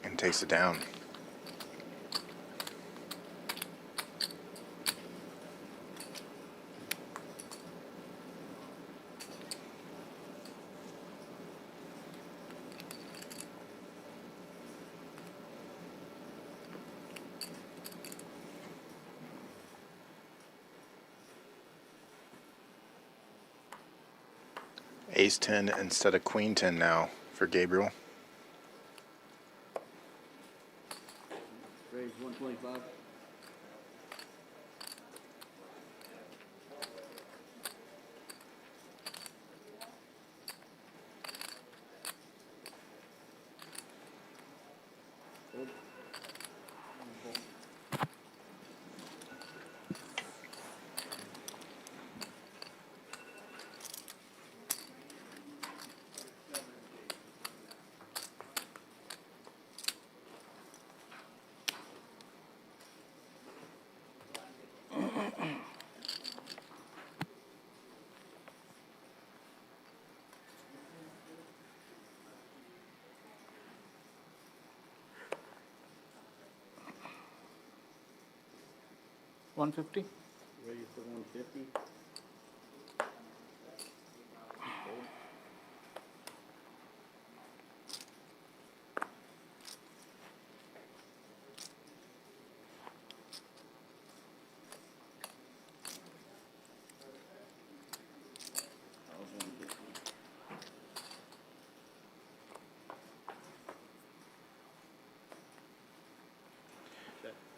and takes it down. Ace 10 instead of queen 10 now for Gabriel. Raise 125. $150. Raise to 150.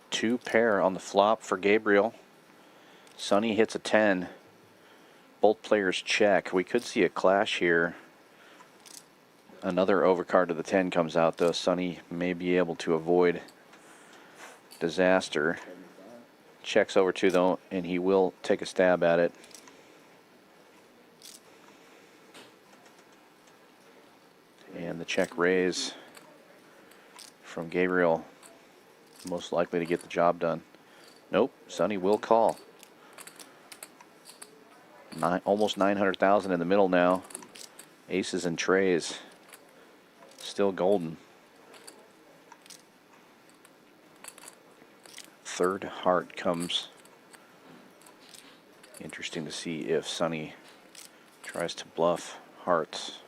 Two pair on the flop for Gabriel. Sonny hits a 10. Both players check. We could see a clash here. Another overcard to the 10 comes out, though. Sonny may be able to avoid disaster. Checks over 2, though, and he will take a stab at it. And the check raise from Gabriel. Most likely to get the job done. Nope, Sonny will call. Almost 900,000 in the middle now. Aces and trays. Still golden. Third heart comes. Interesting to see if Sonny tries to bluff hearts.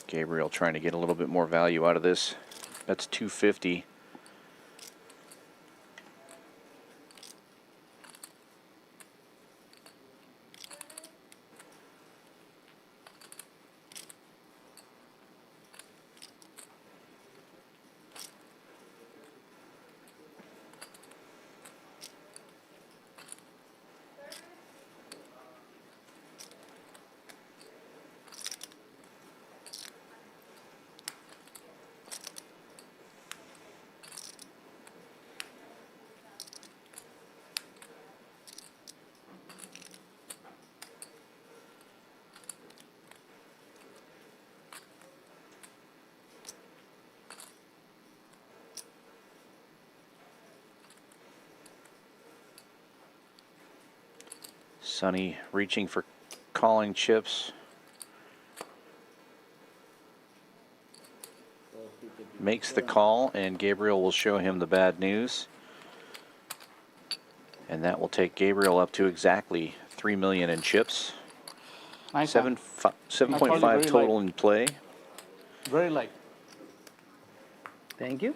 Gabriel trying to get a little bit more value out of this. That's 250. Sonny reaching for calling chips. Makes the call, and Gabriel will show him the bad news. And that will take Gabriel up to exactly 3 million in chips. Nice. 7.5 total in play. Very light. Thank you.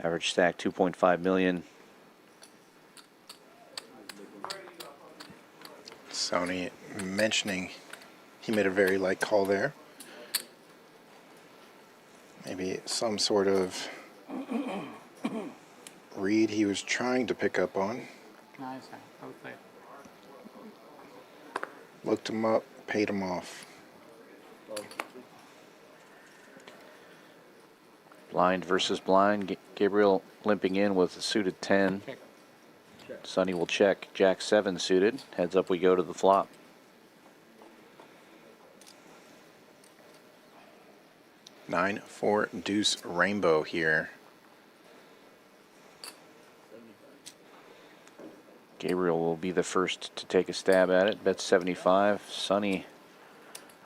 Average stack 2.5 million. Sony mentioning he made a very light call there. Maybe some sort of read he was trying to pick up on. Nice. Well played. Looked him up, paid him off. Blind versus blind. Gabriel limping in with a suited 10. Check. Sonny will check. Jack 7 suited. Heads up we go to the flop. Nine, 4, deuce, rainbow here. Gabriel will be the first to take a stab at it. Bet 75. Sonny,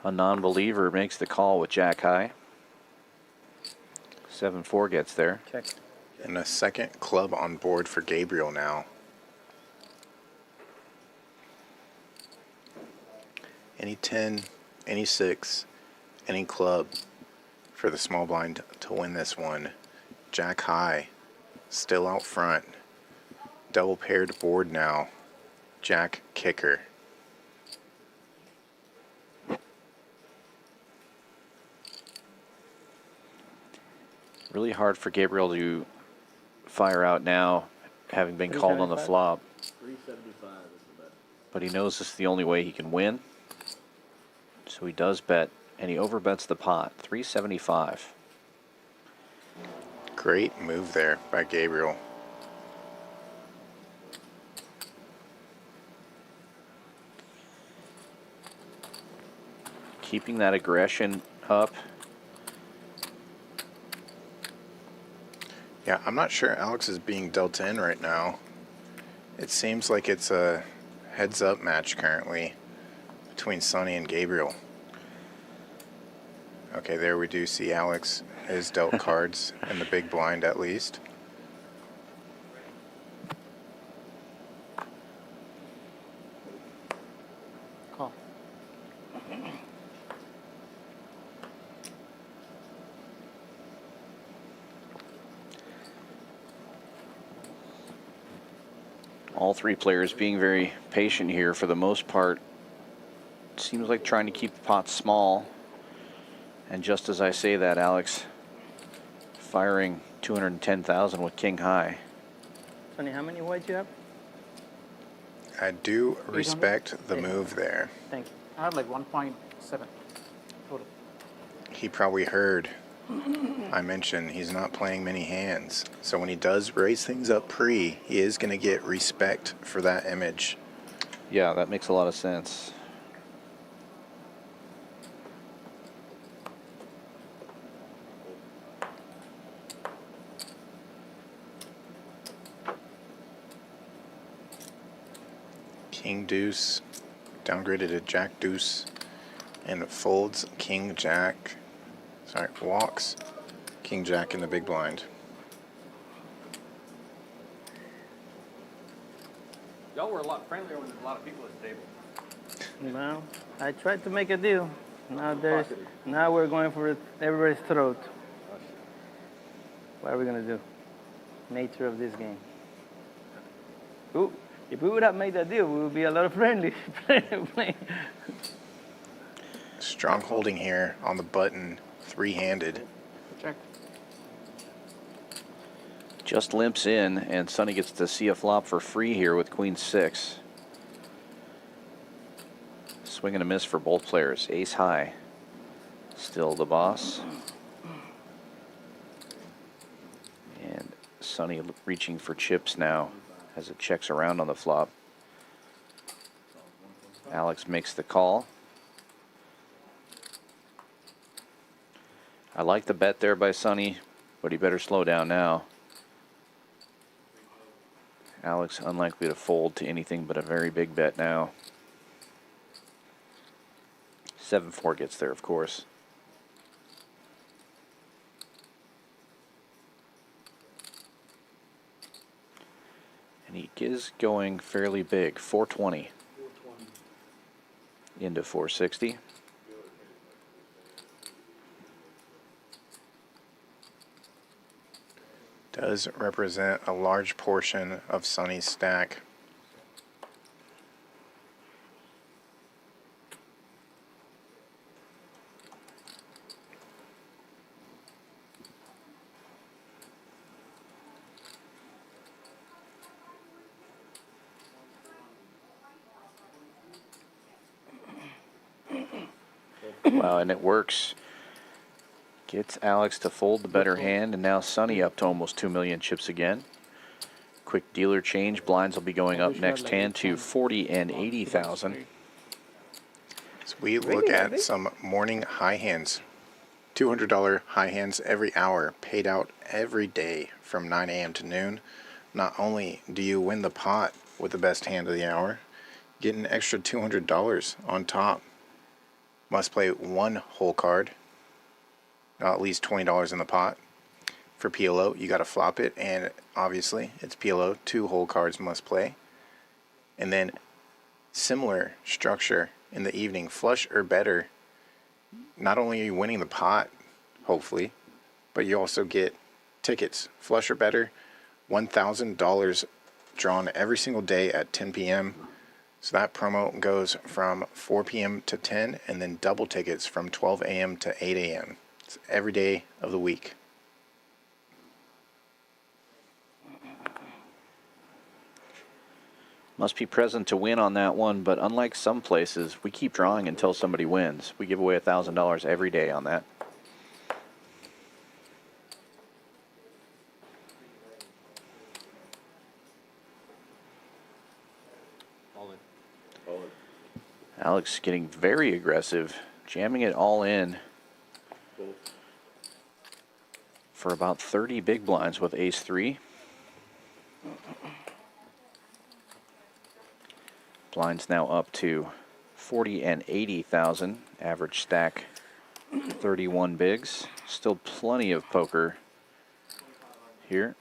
a non-believer, makes the call with Jack high. 7-4 gets there. Check. And a second club on board for Gabriel now. Any 10, any 6, any club for the small blind to win this one. Jack high, still out front. Double paired board now. Jack kicker. Really hard for Gabriel to fire out now, having been called on the flop. 375 is the bet. But he knows this is the only way he can win. So he does bet, and he overbets the pot. 375. Great move there by Gabriel. Keeping that aggression up. Yeah, I'm not sure Alex is being dealt in right now. It seems like it's a heads-up match currently between Sonny and Gabriel. Okay, there we do see Alex is dealt cards in the big blind at least. Call. All three players being very patient here for the most part. Seems like trying to keep the pot small. And just as I say that, Alex firing 210,000 with king high. Sonny, how many whites you have? I do respect the move there. Thank you. I have like 1.7 total. He probably heard I mentioned he's not playing many hands. So when he does raise things up pre, he is going to get respect for that image. Yeah, that makes a lot of sense. King deuce, downgraded to jack deuce, and it folds king jack. Sorry, walks king jack in the big blind. Y'all were a lot friendlier when there's a lot of people at the table. Well, I tried to make a deal. Now we're going for everybody's throat. What are we gonna do? Nature of this game. Ooh, if we would have made that deal, we would be a lot friendly. Strong holding here on the button, three-handed. Check. Just limps in, and Sonny gets to see a flop for free here with queen 6. Swing and a miss for both players. Ace high. Still the boss. And Sonny reaching for chips now as it checks around on the flop. Alex makes the call. I like the bet there by Sonny, but he better slow down now. Alex unlikely to fold to anything but a very big bet now. 7-4 gets there, of course. And he is going fairly big, 420 into 460. Does represent a large portion of Sonny's stack. Wow, and it works. Gets Alex to fold the better hand, and now Sonny up to almost 2 million chips again. Quick dealer change. Blinds will be going up next hand to 40 and 80,000. So we look at some morning high hands. $200 high hands every hour, paid out every day from 9 a.m. to noon. Not only do you win the pot with the best hand of the hour, get an extra $200 on top. Must play one whole card. At least $20 in the pot. For PLO, you got to flop it, and obviously it's PLO. 2 whole cards must play. And then similar structure in the evening, flush or better. Not only are you winning the pot, hopefully, but you also get tickets. Flush or better, $1,000 drawn every single day at 10 p.m. So that promo goes from 4 p.m. to 10, and then double tickets from 12 a.m. to 8 a.m. It's every day of the week. Must be present to win on that one, but unlike some places, we keep drawing until somebody wins. We give away $1,000 every day on that. Alex getting very aggressive, jamming it all in for about 30 big blinds with ace-3. Blinds now up to 40 and 80,000. Average stack 31 bigs. Still plenty of poker here.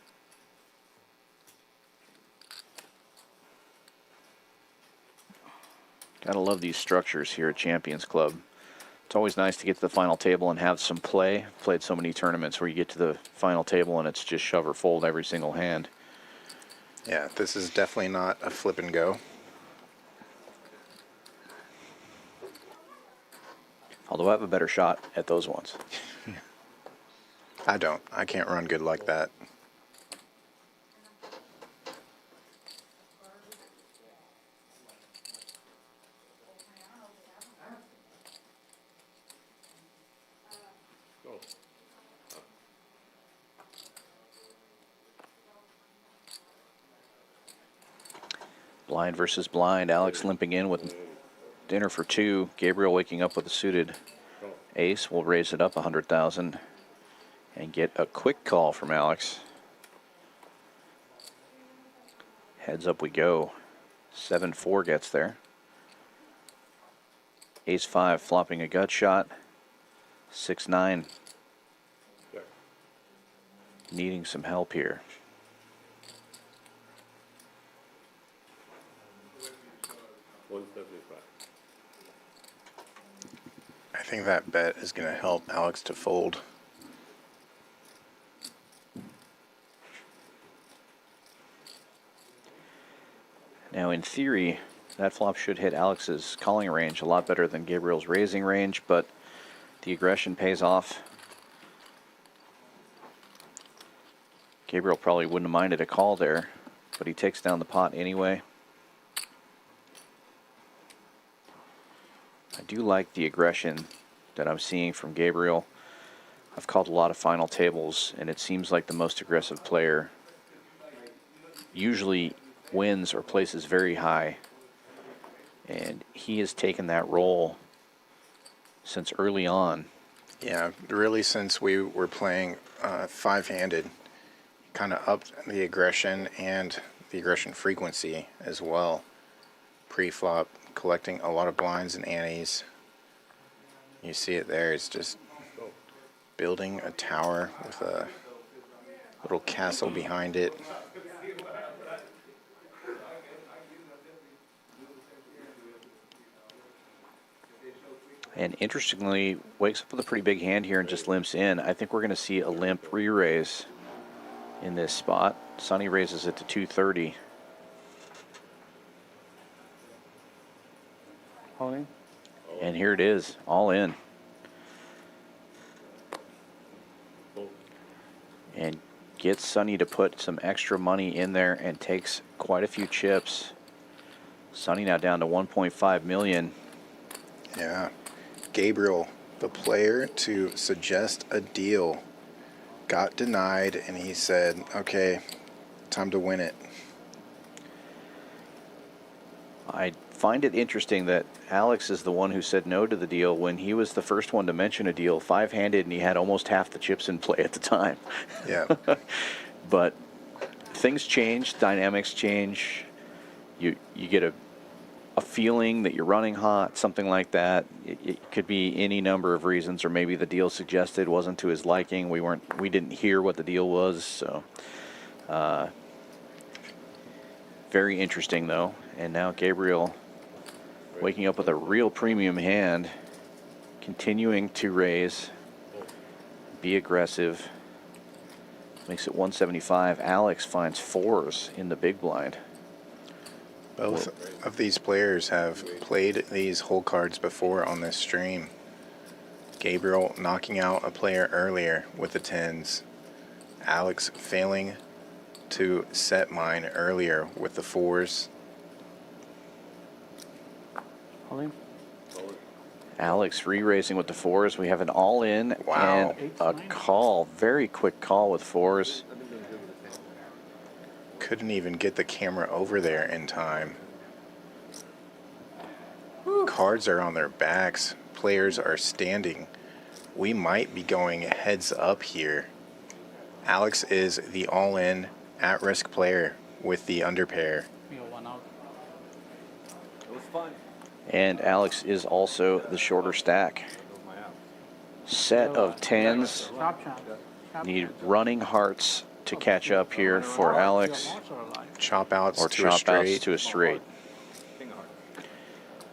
Gotta love these structures here at Champions Club. It's always nice to get to the final table and have some play. Played so many tournaments where you get to the final table and it's just shove or fold every single hand. Yeah, this is definitely not a flip and go. Although I have a better shot at those ones. I don't. I can't run good like that. Blind versus blind. Alex limping in with dinner for 2. Gabriel waking up with a suited ace. We'll raise it up 100,000 and get a quick call from Alex. Heads up we go. 7-4 gets there. Ace-5 flopping a gut shot. 6-9. Needing some help here. I think that bet is going to help Alex to fold. Now, in theory, that flop should hit Alex's calling range a lot better than Gabriel's raising range, but the aggression pays off. Gabriel probably wouldn't have minded a call there, but he takes down the pot anyway. I do like the aggression that I'm seeing from Gabriel. I've called a lot of final tables, and it seems like the most aggressive player usually wins or places very high. And he has taken that role since early on. Yeah, really since we were playing 5-handed, kind of upped the aggression and the aggression frequency as well. Pre-flop, collecting a lot of blinds and antes. You see it there. It's just building a tower with a little castle behind it. And interestingly, wakes up with a pretty big hand here and just limps in. I think we're going to see a limp re-raise in this spot. Sonny raises it to 230. Holding. And here it is, all in. And gets Sonny to put some extra money in there and takes quite a few chips. Sonny now down to 1.5 million. Yeah. Gabriel, the player to suggest a deal, got denied, and he said, okay, time to win it. I find it interesting that Alex is the one who said no to the deal when he was the first one to mention a deal, five-handed, and he had almost half the chips in play at the time. Yeah. But things change, dynamics change. You get a feeling that you're running hot, something like that. It could be any number of reasons, or maybe the deal suggested wasn't to his liking. We didn't hear what the deal was, so very interesting though. And now Gabriel waking up with a real premium hand, continuing to raise, be aggressive. Makes it 175. Alex finds fours in the big blind. Both of these players have played these hole cards before on this stream. Gabriel knocking out a player earlier with the tens. Alex failing to set mine earlier with the fours. Holding. Alex re-raising with the fours. We have an all-in Wow. and a call. Very quick call with fours. Couldn't even get the camera over there in time. Cards are on their backs. Players are standing. We might be going heads up here. Alex is the all-in at-risk player with the underpair. One out. It was fun. And Alex is also the shorter stack. Set of tens. Chop, chop. Need running hearts to catch up here for Alex. Chop outs Or to a chop outs straight. to a straight.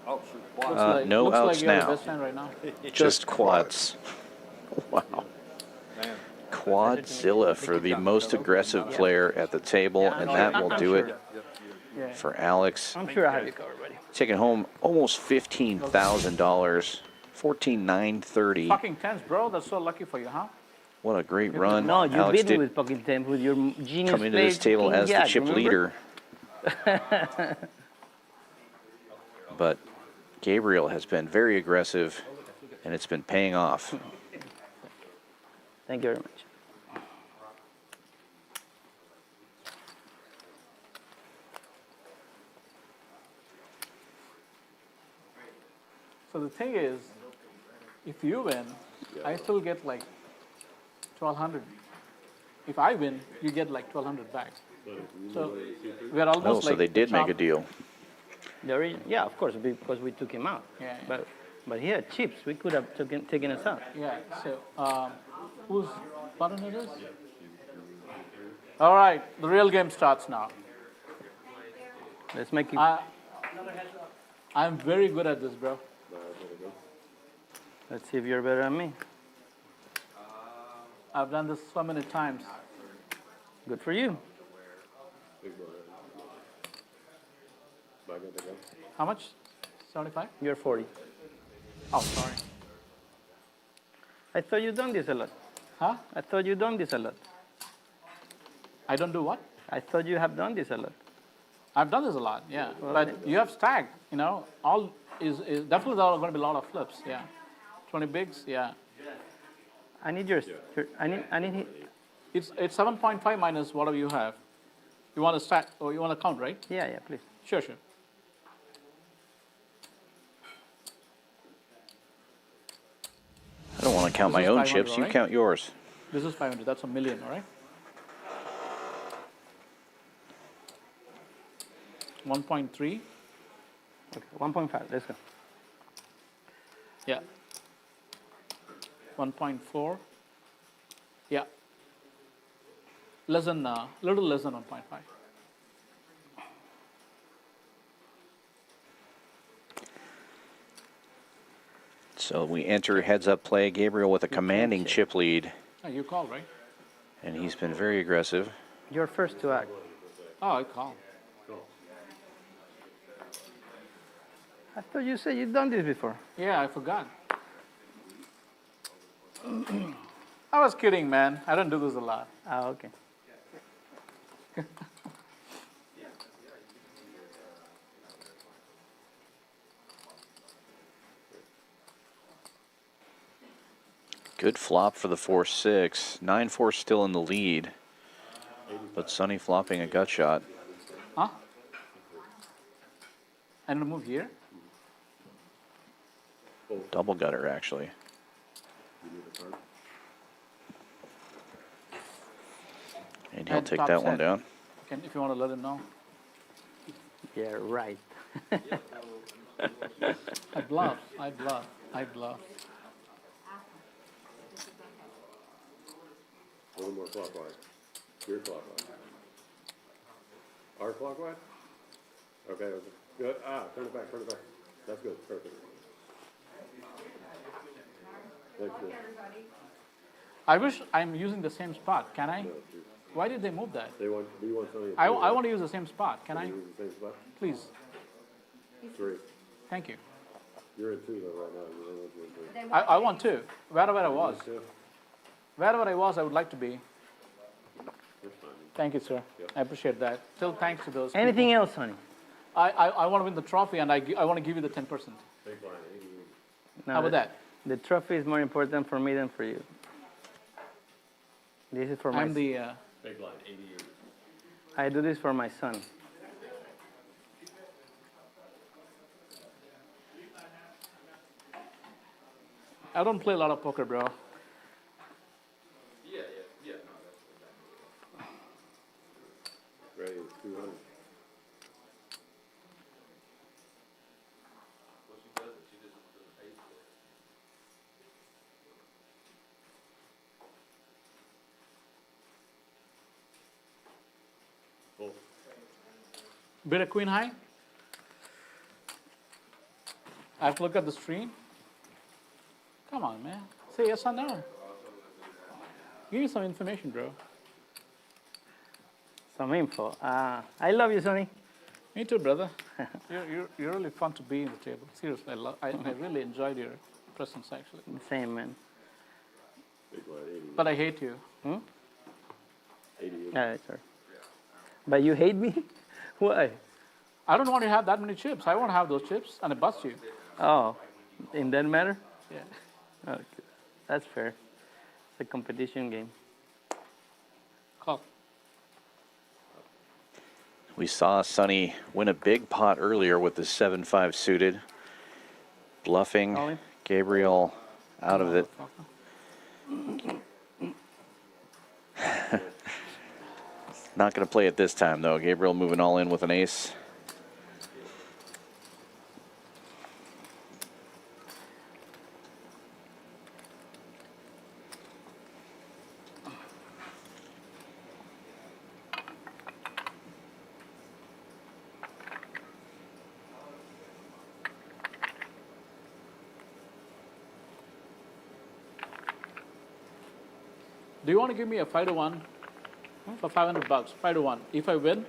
Oh, shoot. No looks outs like you're the now. best hand right now. Just quads. Wow. Quadzilla for the most aggressive player at the table, and that will do it for Alex. I'm sure I have you covered, buddy. Taking home almost $15,000. 14,930. Fucking tens, bro. That's so lucky for you, huh? What a great run. No, you Alex beat me did with pocket 10 with your genius come into play, this table king as the jack, chip remember? leader. But Gabriel has been very aggressive, and it's been paying off. Thank you very much. So the thing is, if you win, I still get like 1,200. If I win, you get like 1,200 back. So we are almost Oh, like so they did make a deal. Yeah, of course, because we took him out. Yeah. But he had chips. We could have taken us out. Yeah. So whose button it is? All right, the real game starts now. Let's make it. I'm very good at this, bro. Let's see if you're better than me. I've done this so many times. Good for you. How much? 75? You're 40. Oh, sorry. I thought you done this a lot. Huh? I thought you done this a lot. I don't do what? I thought you have done this a lot. I've done this a lot, yeah. Well, But you have stacked, you know. All is definitely there are going to be a lot of flips, yeah. 20 bigs, yeah. I need yours. I need. It's 7.5 minus whatever you have. You want to stack, or you want to count, right? Yeah, please. Sure, sure. I don't want to count This my is own 500, chips. You right? count yours. This is 500. That's a million, all right? 1.3. Okay, 1.5. Let's go. Yeah. 1.4. Yeah. Less than, little less than 1.5. So we enter heads-up play. Gabriel with a commanding chip lead, Oh, you call, right? and he's been very aggressive. You're first to act. Oh, I call. I thought you said you've done this before. Yeah, I forgot. I was kidding, man. I don't do this a lot. Ah, okay. Good flop for the 4-6. 9-4 still in the lead, but Sonny flopping a gut shot. Huh? And move here? Double gutter, actually. And he'll And take top that one set. down. If you want to let him know. Yeah, right. I bluff. I bluff. I bluff. A little more clockwise. Your clockwise. Our clockwise? Okay, okay. Good. Ah, turn it back, turn it back. That's good. Perfect. That's good. I wish I'm using the same spot. Can I? Why did they move that? They want, do you want something? I want to use the same spot. Can I? Use the same spot? Please. 3. Thank you. You're in 2 though right now. You're in 3. I want to. Wherever I was. Two. Wherever I was, I would like to be. That's fine. Thank you, sir. I appreciate that. Still thanks to those Anything people. else, honey? I want to win the trophy, and I want to give you the 10%. Big blind, 80. No, How about that? The trophy is more important for me than for you. This is for my. I'm the. Big blind, 88. I do this for my son. I don't play a lot of poker, bro. Yeah. Ready, 200. Full. Bit of queen high. I have to look at the screen. Come on, man. Say yes or no. Give me some information, bro. Some info. I love you, Sonny. Me too, brother. You're really fun to be in the table. Seriously, I really enjoyed your presence, actually. Same, man. Big blind, 80. But I hate you. 88. Yeah, sir. But you hate me? Why? I don't want to have that many chips. I want to have those chips, and I bust you. Oh, in that matter? Yeah. Okay. That's fair. It's a competition game. Call. We saw Sonny win a big pot earlier with the 7-5 suited. Bluffing. Calling. Gabriel out of it. Not going to play it this time, though. Gabriel moving all in with an ace. Do you want to give me a 5-1 for $500? 5-1. If I win,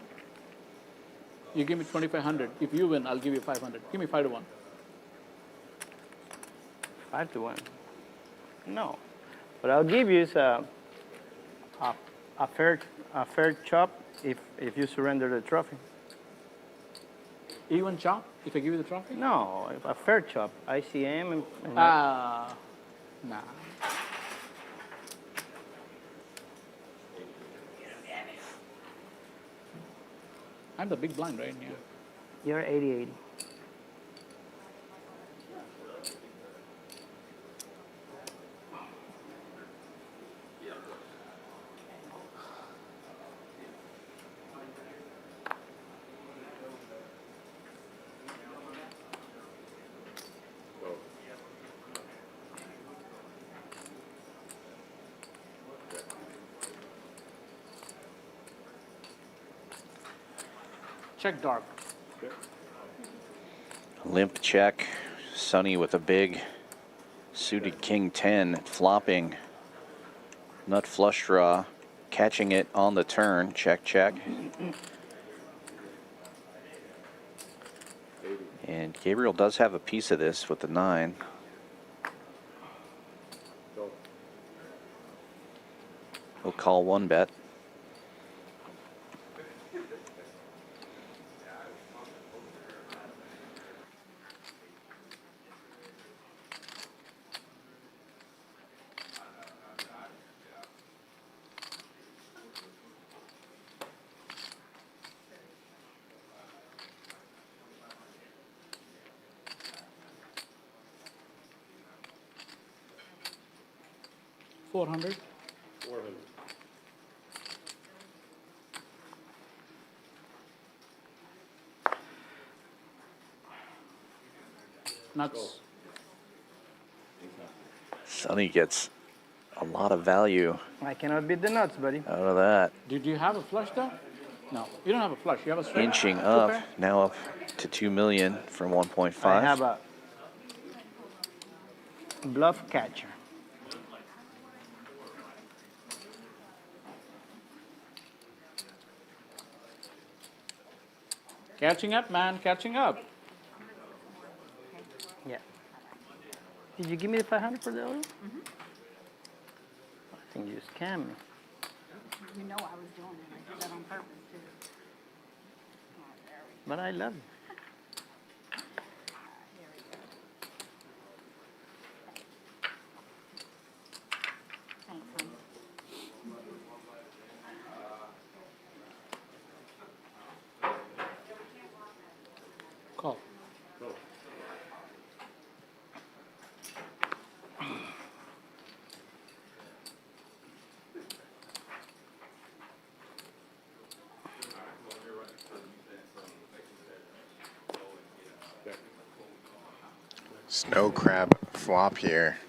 you give me 2,500. If you win, I'll give you 500. Give me 5-1. 5-1. No. What I'll give you is a fair chop if you surrender the trophy. Even chop? If I give you the trophy? No, a fair chop. ICM and Nah. I'm the big blind, right? Yeah. you're 80-80. Check dark. Limp check. Sonny with a big suited king 10, flopping. Nut flush draw. Catching it on the turn. Check, check. And Gabriel does have a piece of this with the 9. He'll call one bet. $400. 400. Nuts. Sonny gets a lot of value I cannot beat the nuts, buddy. out of that. Did you have a flush though? No, you don't have a flush. You have a straight. Inching Two up, pair? now up to 2 million from 1.5. I have a bluff catcher. Catching up, man. Catching up. Yeah. Did you give me the 500 for the other? Mm-hmm. I think you scammed me. You know I was doing it. I did that on purpose, too. But I love you. Thanks, honey. Call. Snow crab flop here.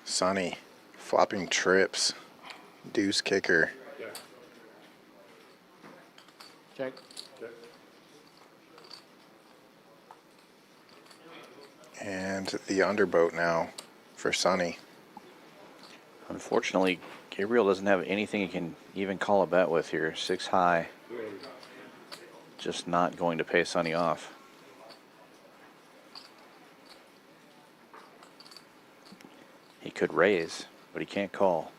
Sonny flopping trips. Deuce kicker. Check. And the underboat now for Sonny. Unfortunately, Gabriel doesn't have anything he can even call a bet with here. 6 high. Just not going to pay Sonny off. He could raise, but he can't call.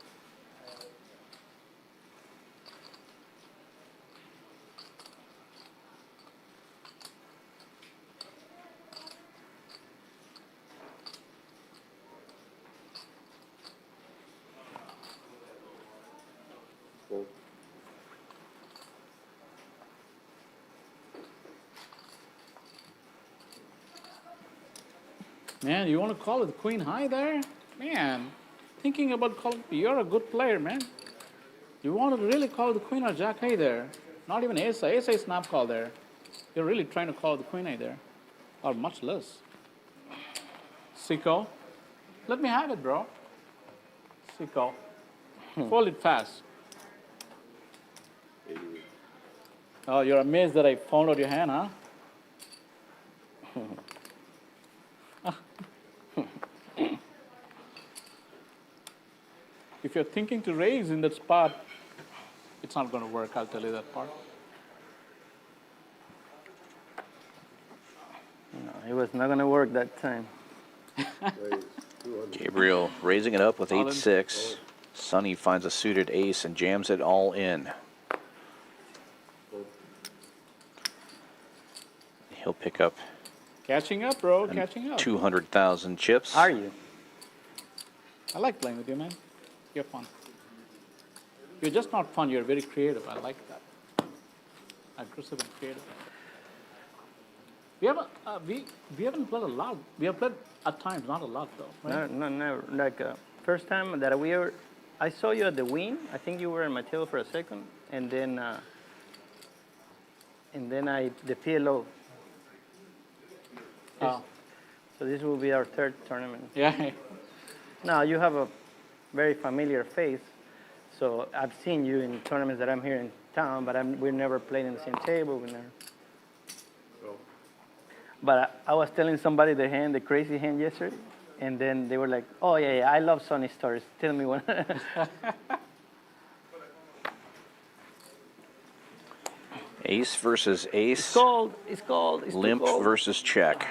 Man, you want to call it queen high there? Man, thinking about calling, you're a good player, man. You want to really call the queen or jack high there? Not even ace high. Ace high snap call there. You're really trying to call the queen high there. Or much less. Sicko. Let me have it, bro. Sicko. Fold it fast. Oh, you're amazed that I found out your hand, huh? If you're thinking to raise in that spot, it's not going to work, I'll tell you that part. No, it was not going to work that time. Gabriel raising it up with All in. 8-6. Sonny finds a suited ace and jams it all in. He'll pick up Catching up, bro, catching up. 200,000 chips. Are you? I like playing with you, man. You're fun. You're just not fun, you're very creative. I like that. Aggressive and creative. We haven't played a lot. We have played at times, not a lot though. Right? No, never. Like, first time that I saw you at the win. I think you were in my table for a second, and then the PLO. Oh. So this will be our third tournament. Yeah. Now you have a very familiar face, so I've seen you in tournaments that I'm here in town, but we've never played in the same table. We never. But I was telling somebody the crazy hand yesterday, and then they were like, "Oh yeah, I love Sonny stories. Tell me one." Ace versus ace. It's cold. It's cold. It's Limp too cold. versus check.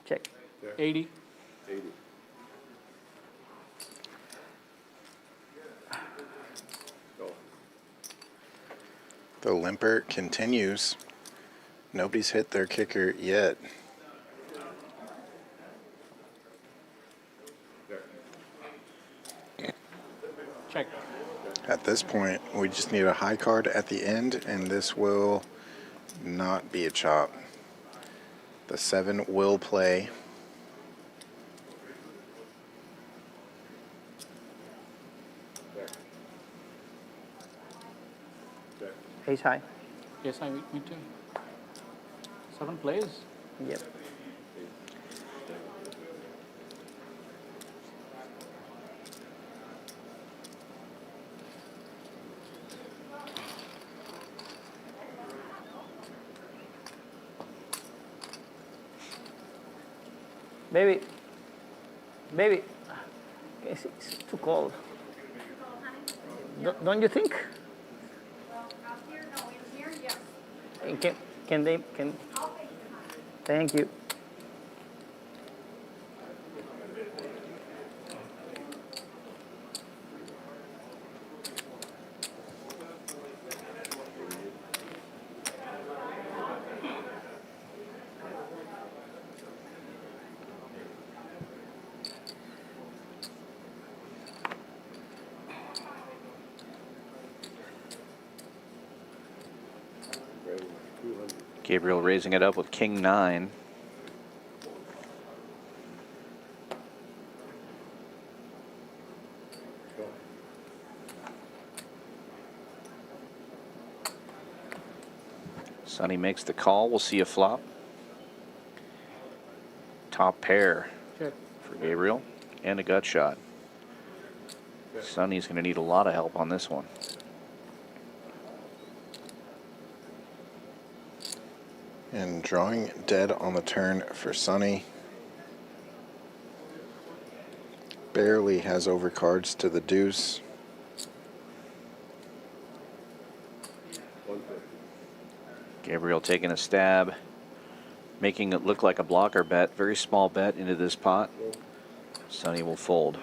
Check. 80. 80. Go. The limper continues. Nobody's hit their kicker yet. Check. At this point, we just need a high card at the end, and this will not be a chop. The 7 will play. Ace high. Yes, me too. 7 plays. Yep. Baby, it's too cold. Don't you think? Can they? Thank you. Gabriel raising it up with king 9. Sonny makes the call. We'll see a flop. Top pair Check. for Gabriel and a gut shot. Sonny's going to need a lot of help on this one. And drawing dead on the turn for Sonny. Barely has overcards to the deuce. Gabriel taking a stab, making it look like a blocker bet. Very small bet into this pot. Sonny will fold.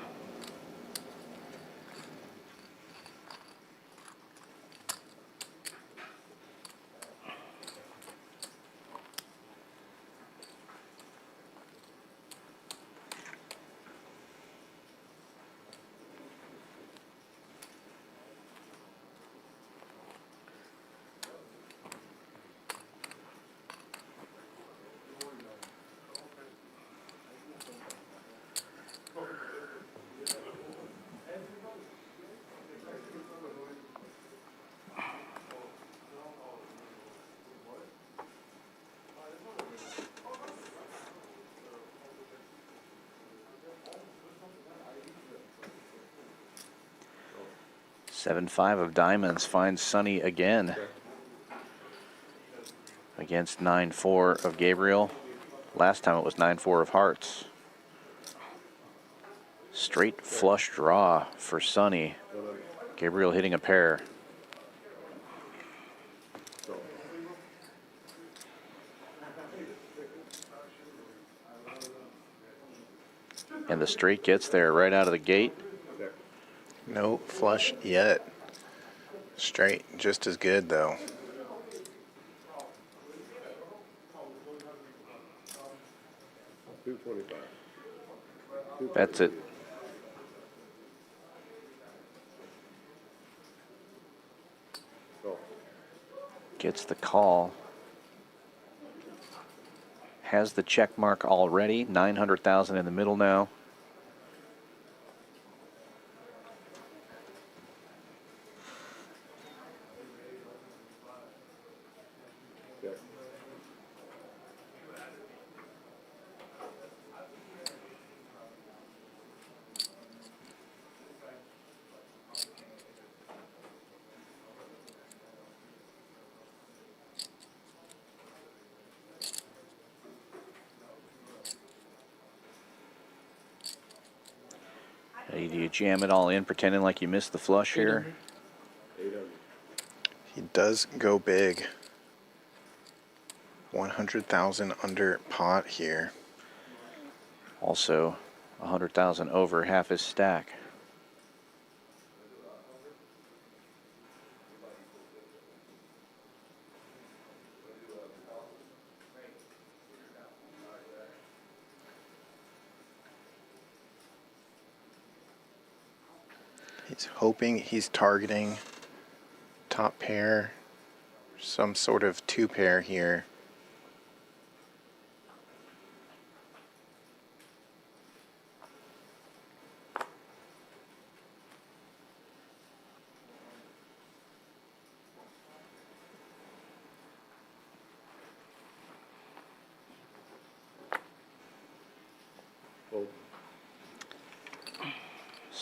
Seven, 5 of diamonds finds Sonny again against 9-4 of Gabriel. Last time it was 9-4 of hearts. Straight flush draw for Sonny. Gabriel hitting a pair. And the straight gets there right out of the gate. No flush yet. Straight, just as good though. That's it. Gets the call. Has the check mark already. 900,000 in the middle now. Hey, do you jam it all in, pretending like you missed the flush here? He does go big. 100,000 under pot here. Also, 100,000 over half his stack. He's hoping, he's targeting top pair, some sort of two pair here.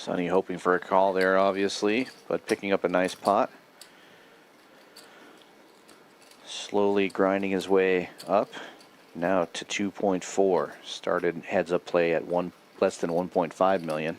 Sonny hoping for a call there, obviously, but picking up a nice pot. Slowly grinding his way up, now to 2.4. Started heads up play at less than 1.5 million.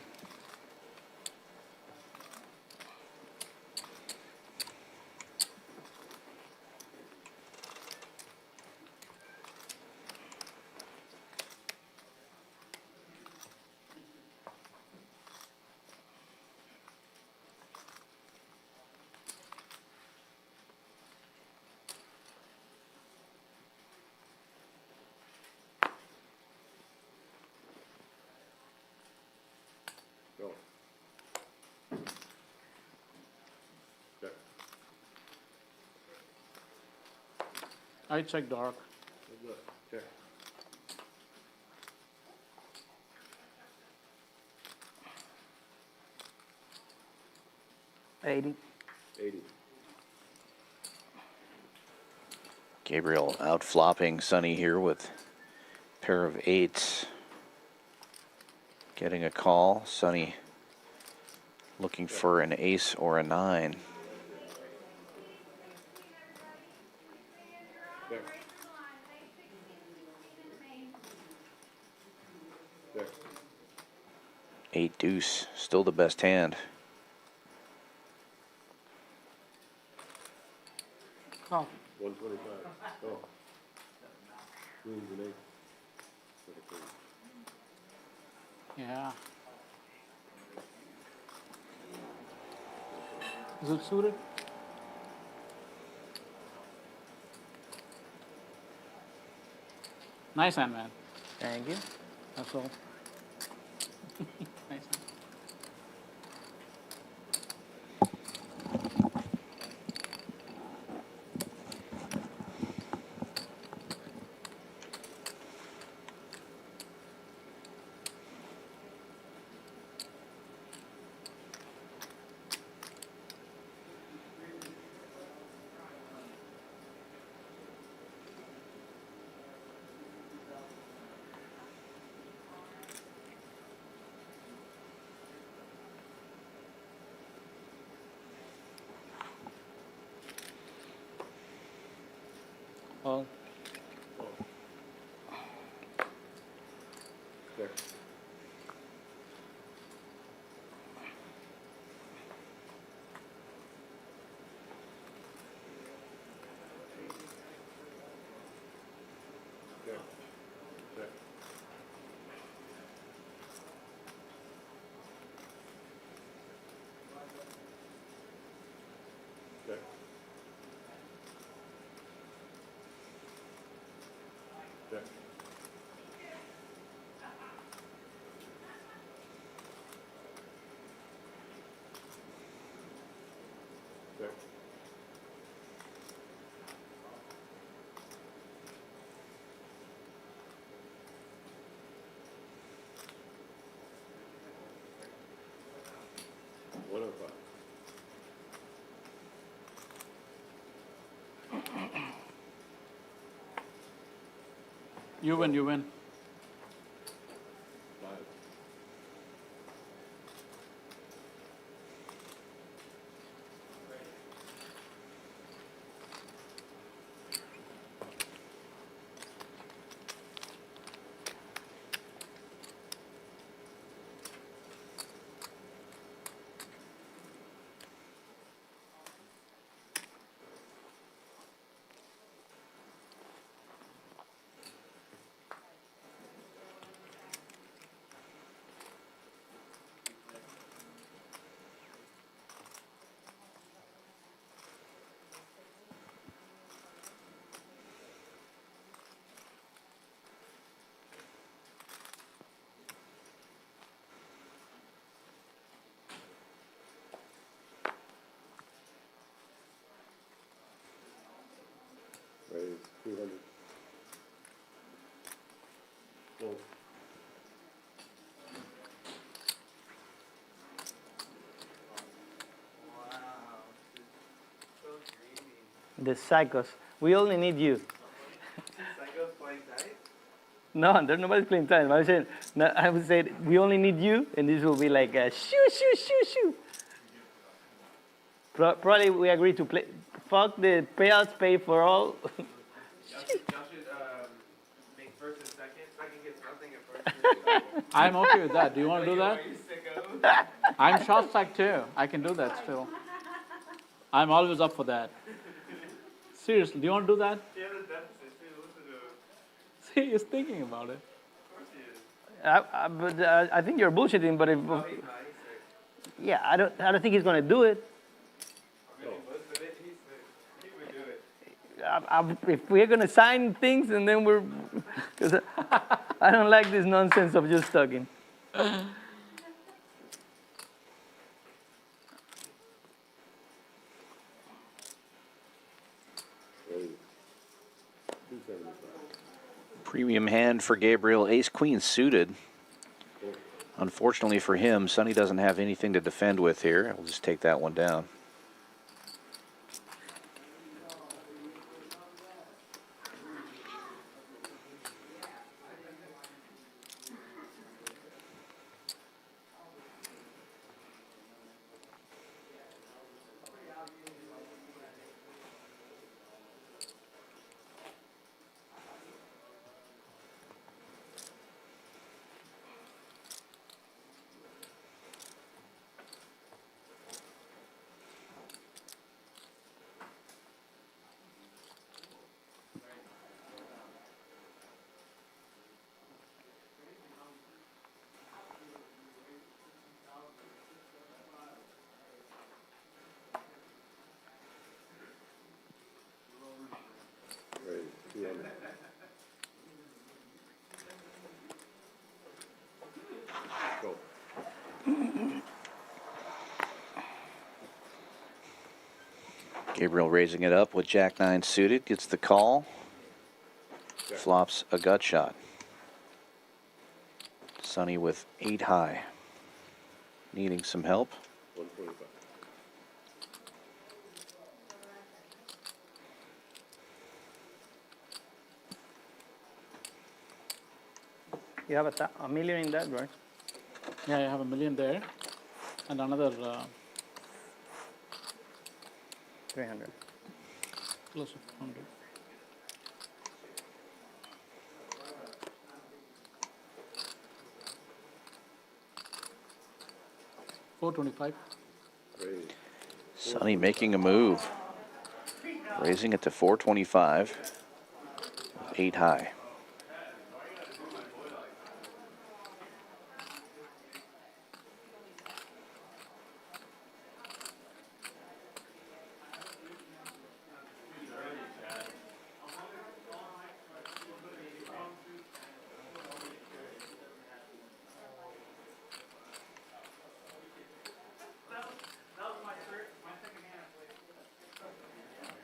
Go. Check. I check dark. Check. $80. 80. Gabriel out flopping Sonny here with a pair of eights. Getting a call. Sonny looking for an ace or a nine. Check. Check. Eight deuce, still the best hand. Call. 125. Go. Queens and eights. With a queen. Yeah. Is it suited? Nice hand, man. Thank you. That's all. Nice hand. Well, Check. Check. Check. Check. Check. Check. One oh five. you win, you win. Five. the psychos. We only need you. Psychos playing tight? No, there's nobody playing time. I was saying, no, I would say we only need you, and this will be like a shoo, shoo, shoo, shoo. Probably we agree to play. Fuck the payouts, pay for all. Y'all should make first and second. Second gets nothing at first. I'm okay with that. Do you want to do that? I'm short stack too. I can do that still. I'm always up for that. Seriously, do you want to do that? He has a deficit too. Listen to him. See, he's thinking about it. Of course he is. I think you're bullshitting, but if No, he's not. He's sick. yeah, I don't think he's gonna do it. I mean, listen, he's sick. He would do it. If we're gonna sign things and then we're, because I don't like this nonsense of just talking. Premium hand for Gabriel, ace queen suited. Unfortunately for him, Sonny doesn't have anything to defend with here. We'll just take that one down. Gabriel raising it up with Jack-9 suited, gets the call, flops a gut shot. Sonny with 8 high, needing some help. 125. You have a million in that, right? Yeah, I have $1 million there, and another 300. close to 100. $425. Sonny making a move, raising it to 425, 8 high.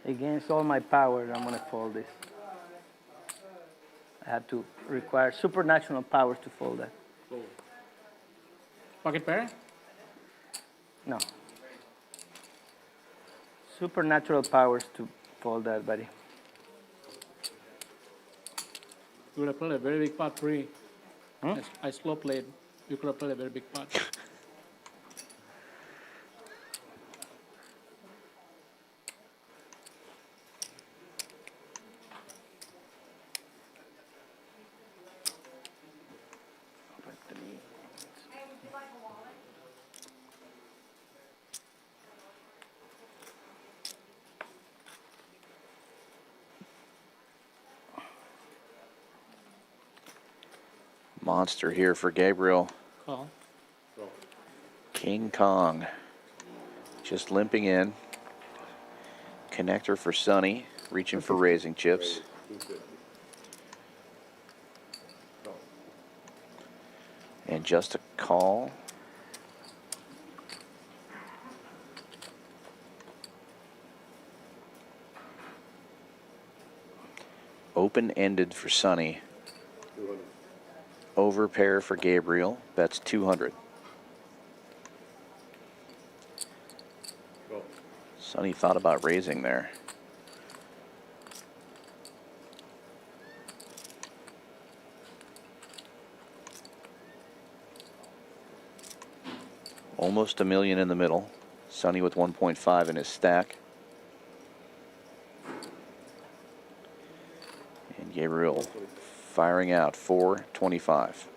Against all my power, I'm gonna fold this. I have to require supernatural powers to fold that. Pocket pair? No. Supernatural powers to fold that, buddy. You would have played a very big pot pre. I slow played. You could have played a very big pot. Monster here for Gabriel. Call. King Kong. Just limping in. Connector for Sonny. Reaching for raising chips. And just a call. Open-ended for Sonny. Over pair for Gabriel. That's 200. Sonny thought about raising there. Almost a million in the middle. Sonny with 1.5 in his stack. And Gabriel firing out 425.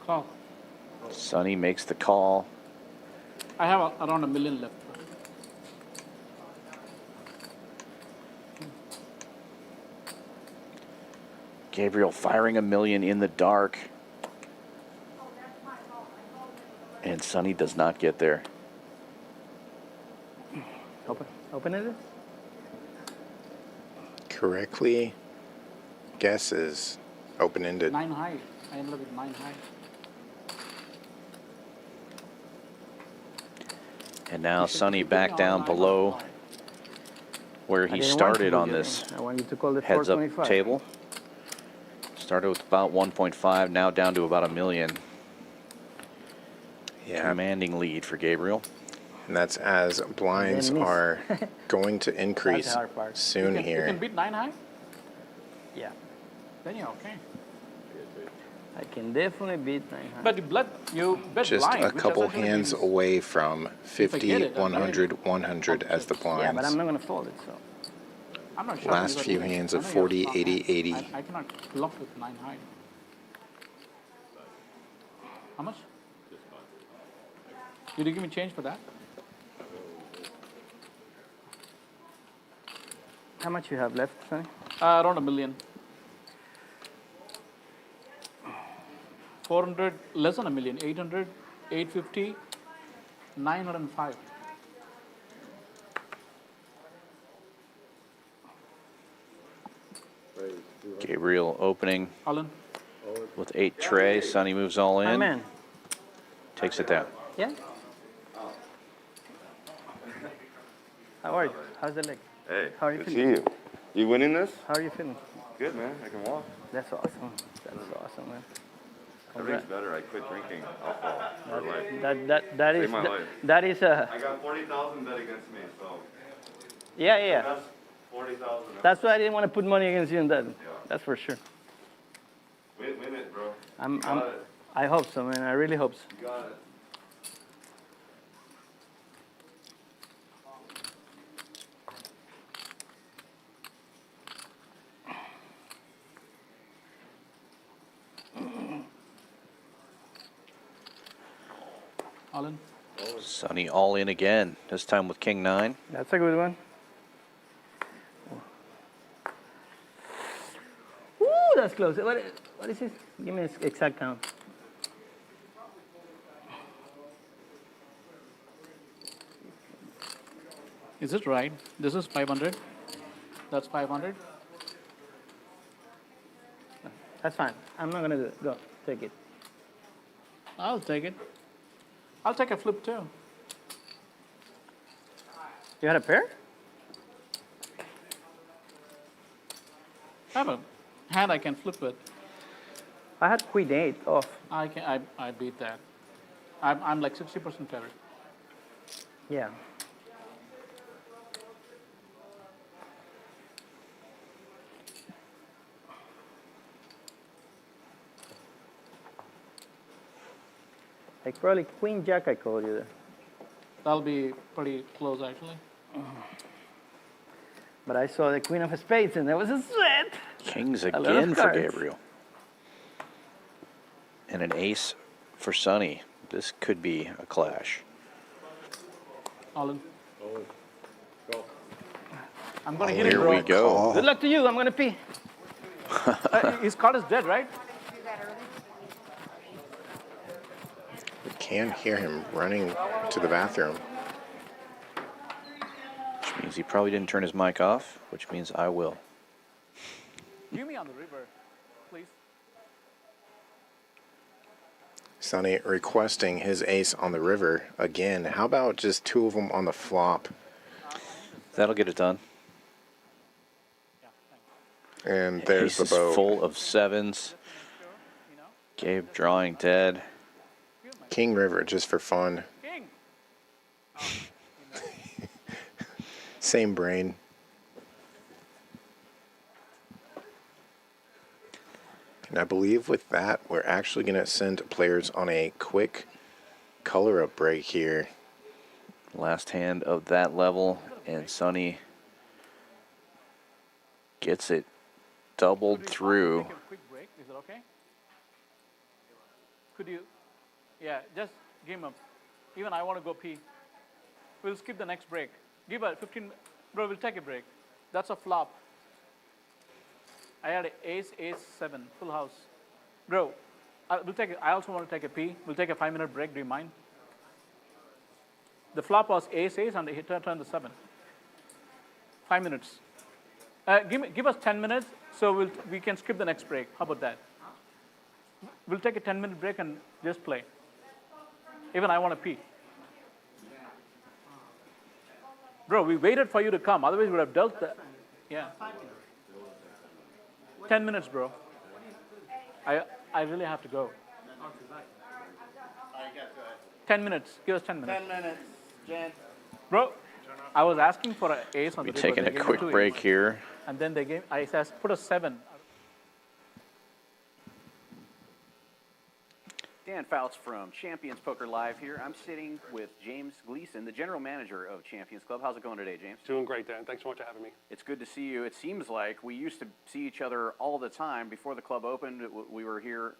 Call. Sonny makes the call. I have around a million left. Gabriel firing a million in the dark. And Sonny does not get there. Open it. Correctly guesses open-ended. 9 high. I ended up with 9 high. And now Sonny back down below where he I didn't want started to on do this it. I want you to call it heads-up 425. table. Started with about 1.5, now down to about a million. Yeah. Commanding lead for Gabriel. And that's as blinds miss. are going to increase That's the hard part. soon You here. can beat 9 high? Yeah, Then you're okay. I can definitely beat 9 high. But you bet Just blind, a which couple essentially hands means away from I 50, get it, I'm 100, 100 as the blinds. Yeah, but I'm not gonna fold it, so. I'm not sure. Last few hands of 40, 80, 80. I cannot bluff with 9 high. How much? Did you give me change for that? How much you have left, Sonny? Around a million. 400, less than a million. 800, 850, 905. Gabriel opening All in. with 8 tray. Sonny moves all My in. man. Takes it down. Yeah? How are you? How's the leg? Hey, How are you good to feeling? see you. You winning this? How are you feeling? Good, man. I can walk. That's awesome. That's awesome, man. Everything's better. I quit drinking alcohol for life. That Saved is my life. that is a I got 40,000 bet against me, so. yeah. That's 40,000. That's why I didn't want to put money against you in that. That's for sure. Win it, bro. You got it. I hope so, man. I really hope so. You got it. All in. Sonny all in again, this time with King 9. That's a good one. Ooh, that's close. What is this? Give me an exact count. Is it right? This is 500. That's 500. That's fine. I'm not gonna do it. Go, take it. I'll take it. I'll take a flip too. You had a pair? I have a hand I can flip with. I had queen 8 off. I beat that. I'm like 60% favored. Yeah. Like probably queen jack I called you there. That'll be pretty close actually. But I saw the queen of spades and there was a sweat. Kings A lot of again for cards. Gabriel. And an ace for Sonny. This could be a clash. All in. Oh, go. I'm gonna Oh, hit it, here bro. we go. Good luck to you. I'm gonna pee. His card is dead, right? We can hear him running to the bathroom. Which means he probably didn't turn his mic off, which means I will. Give me on the river, please. Sonny requesting his ace on the river again. How about just 2 of them on the flop? That'll get it done. And there's the Ace is boat. full of sevens. Gabe drawing dead. King River, just for fun. King. Same brain. And I believe with that, we're actually going to send players on a quick color-up break here. Last hand of that level, and Sonny gets it doubled through. Take a quick break. Is it okay? Could you? Yeah, just give him a. Even I want to go pee. We'll skip the next break. Give a 15. Bro, we'll take a break. That's a flop. I had ace, 7, full house. Bro, we'll take. I also want to take a pee. We'll take a 5-minute break. Do you mind? The flop was ace, and he turned the 7. 5 minutes. Give us 10 minutes, so we can skip the next break. How about that? We'll take a 10-minute break and just play. Even I want to pee. Bro, we waited for you to come. Otherwise, we would have dealt the. Yeah. 10 minutes, bro. I really have to go. 10 minutes. Give us 10 minutes. 10 minutes, Jen. Bro, I was asking for an ace on the We're river. taking They a gave me quick 2 break aces. here. And then they gave. I said, put a 7. Dan Fouts from Champions Poker Live here. I'm sitting with James Gleason, the general manager of Champions Club. How's it going today, James? Doing great, Dan. Thanks so much for having me. It's good to see you. It seems like we used to see each other all the time before the club opened. We were here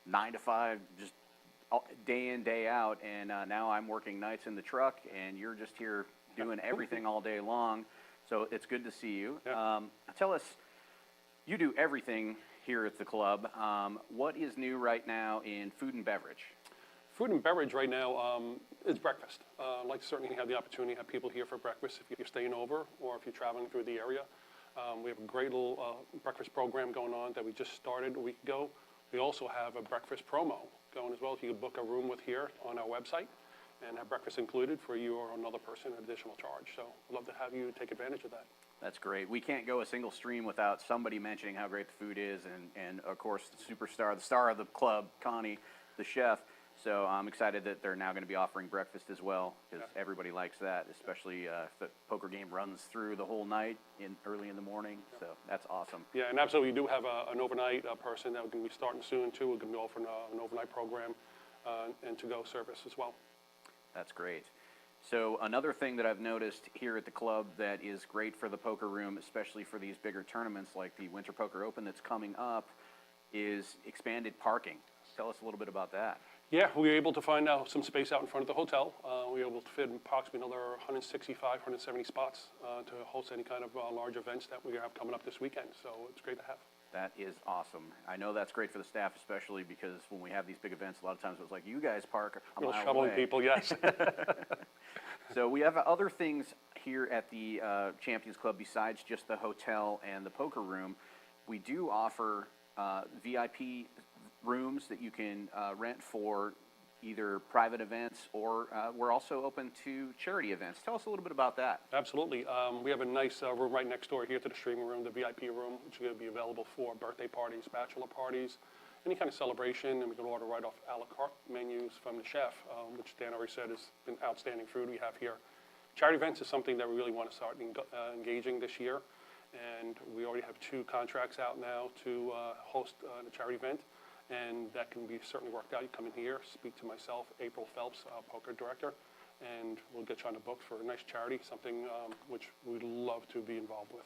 9 to 5, just day in, day out, and now I'm working nights in the truck, and you're just here doing everything all day long. So it's good to see you. Yeah. Tell us, you do everything here at the club. What is new right now in food and beverage? Food and beverage right now is breakfast. I'd like to certainly have the opportunity to have people here for breakfast if you're staying over or if you're traveling through the area. We have a great little breakfast program going on that we just started a week ago. We also have a breakfast promo going as well. If you could book a room with here on our website and have breakfast included for you or another person at additional charge. So I'd love to have you take advantage of that. That's great. We can't go a single stream without somebody mentioning how great the food is, and of course the superstar, the star of the club, Connie, the chef. So I'm excited that they're now going to be offering breakfast as well, because everybody likes that, especially if the poker game runs through the whole night early in the morning. So that's awesome. Yeah, and absolutely, we do have an overnight person that we're going to be starting soon too. We're going to be offering an overnight program and to-go service as well. That's great. So another thing that I've noticed here at the club that is great for the poker room, especially for these bigger tournaments like the Winter Poker Open that's coming up, is expanded parking. Tell us a little bit about that. Yeah, we were able to find out some space out in front of the hotel. We were able to fit approximately another 165, 170 spots to host any kind of large events that we have coming up this weekend. So it's great to have. That is awesome. I know that's great for the staff, especially because when we have these big events, a lot of times it's like, you guys park a mile shoveling away. people, yes. So we have other things here at the Champions Club besides just the hotel and the poker room. We do offer VIP rooms that you can rent for either private events or we're also open to charity events. Tell us a little bit about that. Absolutely. We have a nice room right next door here to the streaming room, the VIP room, which is going to be available for birthday parties, bachelor parties, any kind of celebration, and we can order right off a la carte menus from the chef, which Dan already said is an outstanding food we have here. Charity events is something that we really want to start engaging this year, and we already have 2 contracts out now to host the charity event, and that can be certainly worked out. You come in here, speak to myself, April Phelps, poker director, and we'll get you on the books for a nice charity, something which we'd love to be involved with.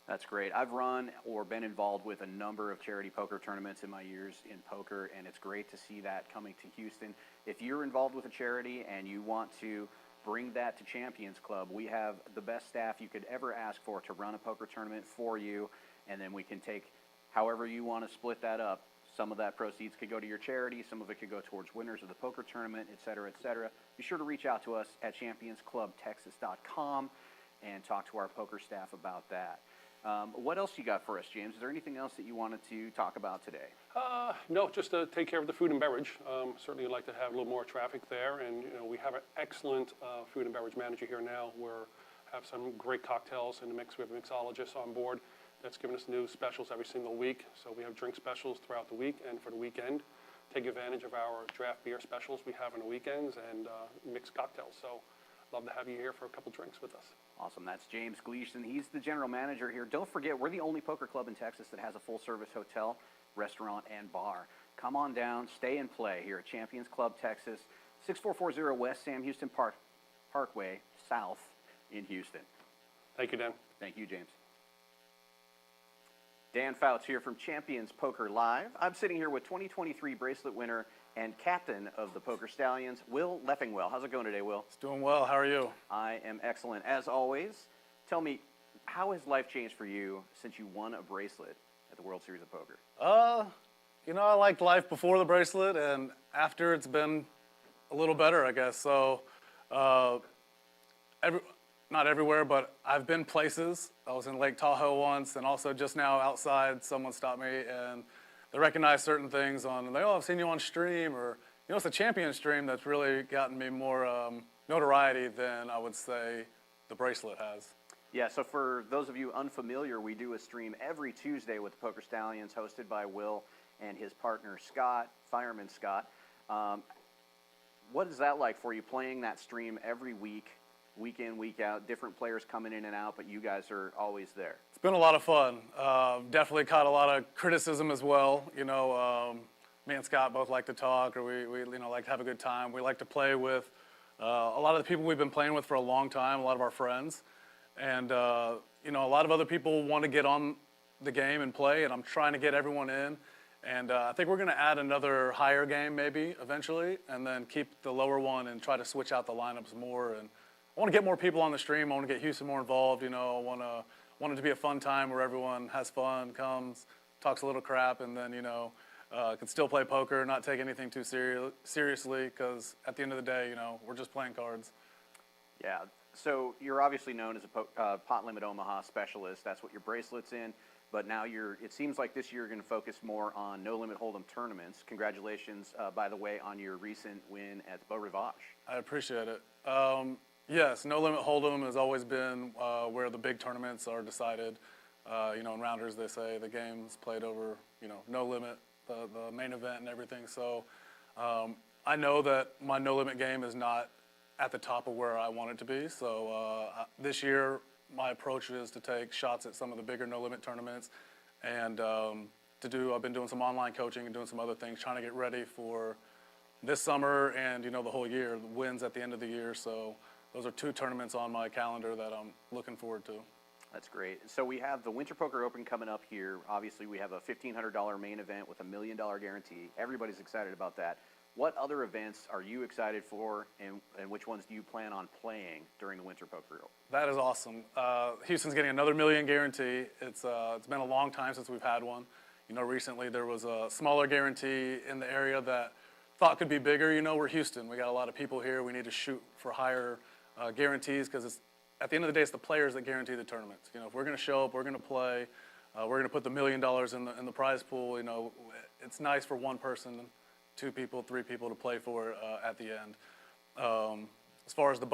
That's great. I've run or been involved with a number of charity poker tournaments in my years in poker, and it's great to see that coming to Houston. If you're involved with a charity and you want to bring that to Champions Club, we have the best staff you could ever ask for to run a poker tournament for you, and then we can take however you want to split that up. Some of that proceeds could go to your charity, some of it could go towards winners of the poker tournament, et cetera, et cetera. Be sure to reach out to us at championsclubtexas.com and talk to our poker staff about that. What else you got for us, James? Is there anything else that you wanted to talk about today? No, just to take care of the food and beverage. Certainly like to have a little more traffic there, and we have an excellent food and beverage manager here now. We have some great cocktails in the mix. We have a mixologist on board, that's given us new specials every single week. So we have drink specials throughout the week and for the weekend. Take advantage of our draft beer specials we have on the weekends and mixed cocktails. So love to have you here for a couple drinks with us. Awesome. That's James Gleason. He's the general manager here. Don't forget, we're the only poker club in Texas that has a full-service hotel, restaurant, and bar. Come on down, stay and play here at Champions Club Texas, 6440 West Sam Houston Parkway, South in Houston. Thank you, Dan. Thank you, James. Dan Fouts here from Champions Poker Live. I'm sitting here with 2023 bracelet winner and captain of the Poker Stallions, Will Leffingwell. How's it going today, Will? It's doing well. How are you? I am excellent. As always, tell me, how has life changed for you since you won a bracelet at the World Series of Poker? You know, I liked life before the bracelet, and after it's been a little better, I guess. So, not everywhere, but I've been places. I was in Lake Tahoe once, and also just now outside, someone stopped me, and they recognize certain things on, and they, oh, I've seen you on stream, or, you know, it's the champion stream that's really gotten me more notoriety than I would say the bracelet has. Yeah, so for those of you unfamiliar, we do a stream every Tuesday with the Poker Stallions, hosted by Will and his partner Scott, Fireman Scott. What is that like for you, playing that stream every week, week in, week out, different players coming in and out, but you guys are always there? It's been a lot of fun. Definitely caught a lot of criticism as well. You know, me and Scott both like to talk, or we you know, like to have a good time. We like to play with a lot of the people we've been playing with for a long time, a lot of our friends. And, you know, a lot of other people want to get on the game and play, and I'm trying to get everyone in. And I think we're going to add another higher game maybe eventually, and then keep the lower one and try to switch out the lineups more. And I want to get more people on the stream. I want to get Houston more involved. You know, want it to be a fun time where everyone has fun, comes, talks a little crap, and then, you know, can still play poker, not take anything too seriously, because at the end of the day, you know, we're just playing cards. Yeah. So you're obviously known as a pot limit Omaha specialist. That's what your bracelet's in. But now it seems like this year you're going to focus more on no limit hold'em tournaments. Congratulations, by the way, on your recent win at the Beau Rivage. I appreciate it. Yes, no limit hold'em has always been where the big tournaments are decided. You know, in rounders they say the game's played over, you know, no limit, the main event and everything. So I know that my no limit game is not at the top of where I want it to be. So this year, my approach is to take shots at some of the bigger no-limit tournaments, and I've been doing some online coaching and doing some other things, trying to get ready for this summer and, you know, the whole year, the wins at the end of the year. So those are two tournaments on my calendar that I'm looking forward to. That's great. So we have the Winter Poker Open coming up here. Obviously, we have a $1,500 main event with $1 million guarantee. Everybody's excited about that. What other events are you excited for, and which ones do you plan on playing during the Winter Poker Open? That is awesome. Houston's getting another $1 million guarantee. It's been a long time since we've had one. You know, recently there was a smaller guarantee in the area that thought could be bigger. You know, we're Houston. We got a lot of people here. We need to shoot for higher guarantees, because at the end of the day, it's the players that guarantee the tournaments. You know, if we're going to show up, we're going to play, we're going to put the $1 million in the prize pool. You know, it's nice for one person, 2 people, 3 people to play for at the end. As far as the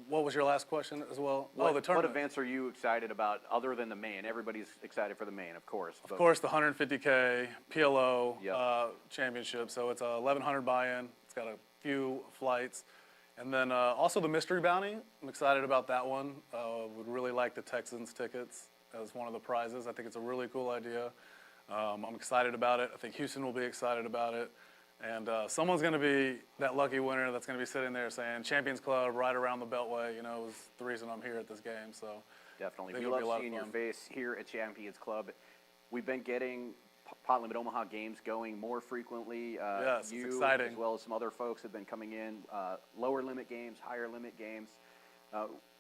what was your last question as well? The tournament. What events are you excited about other than the main? Everybody's excited for the main, of course. Of course, the 150K PLO Yep. championship. So it's a 1,100 buy-in. It's got a few flights. And then also the mystery bounty. I'm excited about that one. Would really like the Texans tickets as one of the prizes. I think it's a really cool idea. I'm excited about it. I think Houston will be excited about it. And someone's going to be that lucky winner that's going to be sitting there saying, Champions Club right around the Beltway, you know, is the reason I'm here at this game. So definitely. I think We it'll be a love lot seeing of your fun. face here at Champions Club. We've been getting Pot Limit Omaha games going more frequently. Yes, you, it's exciting. as well as some other folks, have been coming in. Lower limit games, higher limit games.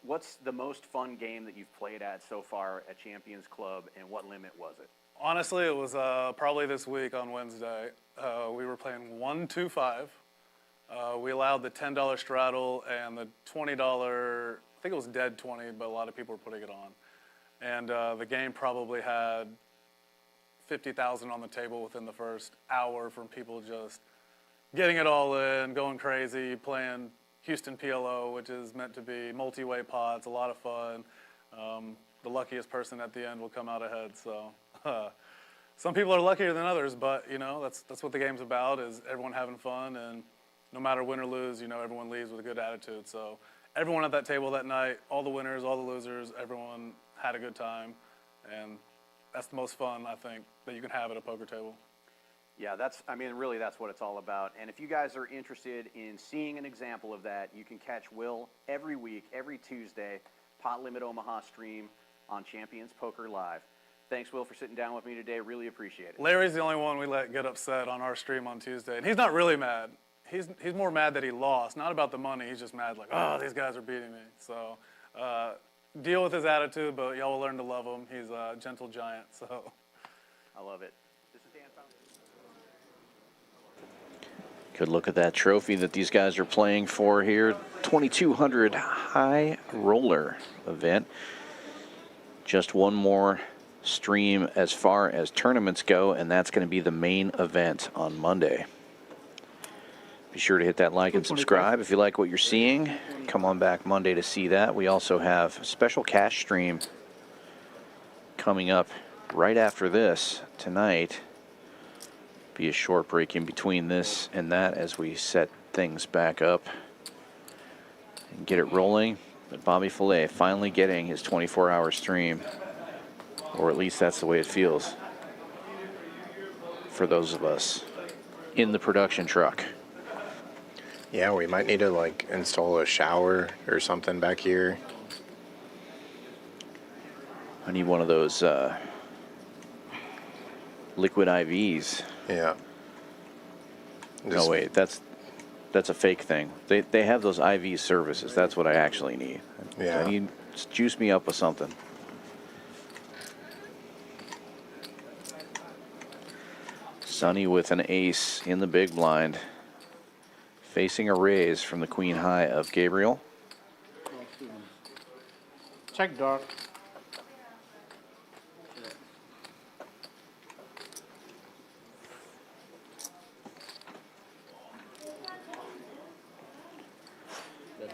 What's the most fun game that you've played at so far at Champions Club, and what limit was it? Honestly, it was probably this week on Wednesday. We were playing 1-2-5. We allowed the $10 straddle and the $20, I think it was dead 20, but a lot of people were putting it on. And the game probably had 50,000 on the table within the first hour from people just getting it all in, going crazy, playing Houston PLO, which is meant to be multi-way pots, a lot of fun. The luckiest person at the end will come out ahead. So some people are luckier than others, but that's what the game's about, is everyone having fun, and no matter win or lose, everyone leaves with a good attitude. So everyone at that table that night, all the winners, all the losers, everyone had a good time, and that's the most fun, I think, that you can have at a poker table. Yeah, really that's what it's all about. And if you guys are interested in seeing an example of that, you can catch Will every week, every Tuesday, Pot Limit Omaha stream on Champions Poker Live. Thanks, Will, for sitting down with me today. Really appreciate it. Larry's the only one we let get upset on our stream on Tuesday, and he's not really mad. He's more mad that he lost, not about the money. He's just mad like, oh, these guys are beating me. So deal with his attitude, but y'all will learn to love him. He's a gentle giant, so. I love it. This is Dan Fountain. Good look at that trophy that these guys are playing for here. 2200 high roller event. Just one more stream as far as tournaments go, and that's going to be the main event on Monday. Be sure to hit that like and subscribe if you like what you're seeing. Come on back Monday to see that. We also have a special cash stream coming up right after this tonight. Be a short break in between this and that as we set things back up and get it rolling. But Bobby Fillet finally getting his 24-hour stream, or at least that's the way it feels for those of us in the production truck. Yeah, we might need to install a shower or something back here. I need one of those liquid IVs. Yeah. No, wait, that's a fake thing. They have those IV services. That's what I actually need. Yeah. I need, juice me up with something. Sonny with an ace in the big blind, facing a raise from the queen high of Gabriel. Check dark.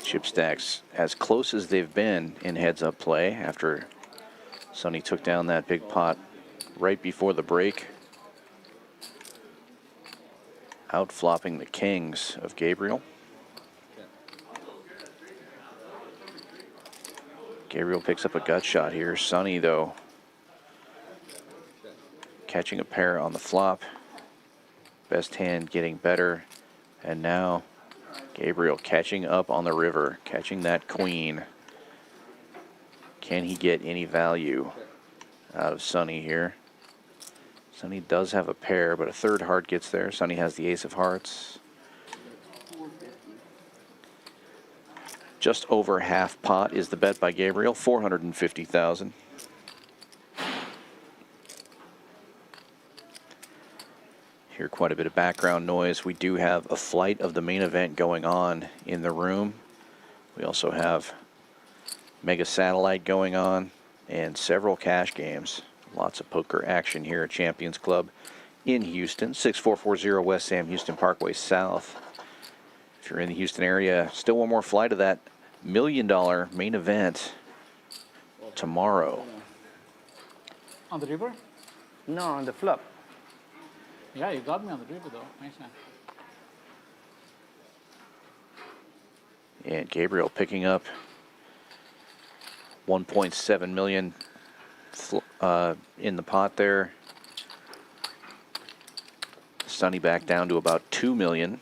Chip stacks as close as they've been in heads-up play after Sonny took down that big pot right before the break. Outflopping the kings of Gabriel. Gabriel picks up a gut shot here. Sonny, though, catching a pair on the flop. Best hand getting better. And now Gabriel catching up on the river, catching that queen. Can he get any value out of Sonny here? Sonny does have a pair, but a third heart gets there. Sonny has the ace of hearts. Just over half pot is the bet by Gabriel, 450,000. Hear quite a bit of background noise. We do have a flight of the main event going on in the room. We also have Mega Satellite going on and several cash games. Lots of poker action here at Champions Club in Houston, 6440 West Sam Houston Parkway South. If you're in the Houston area, still one more flight of that $1 million main event tomorrow. On the river? No, on the flop. Yeah, you got me on the river though. Nice man. And Gabriel picking up 1.7 million in the pot there. Sonny back down to about 2 million.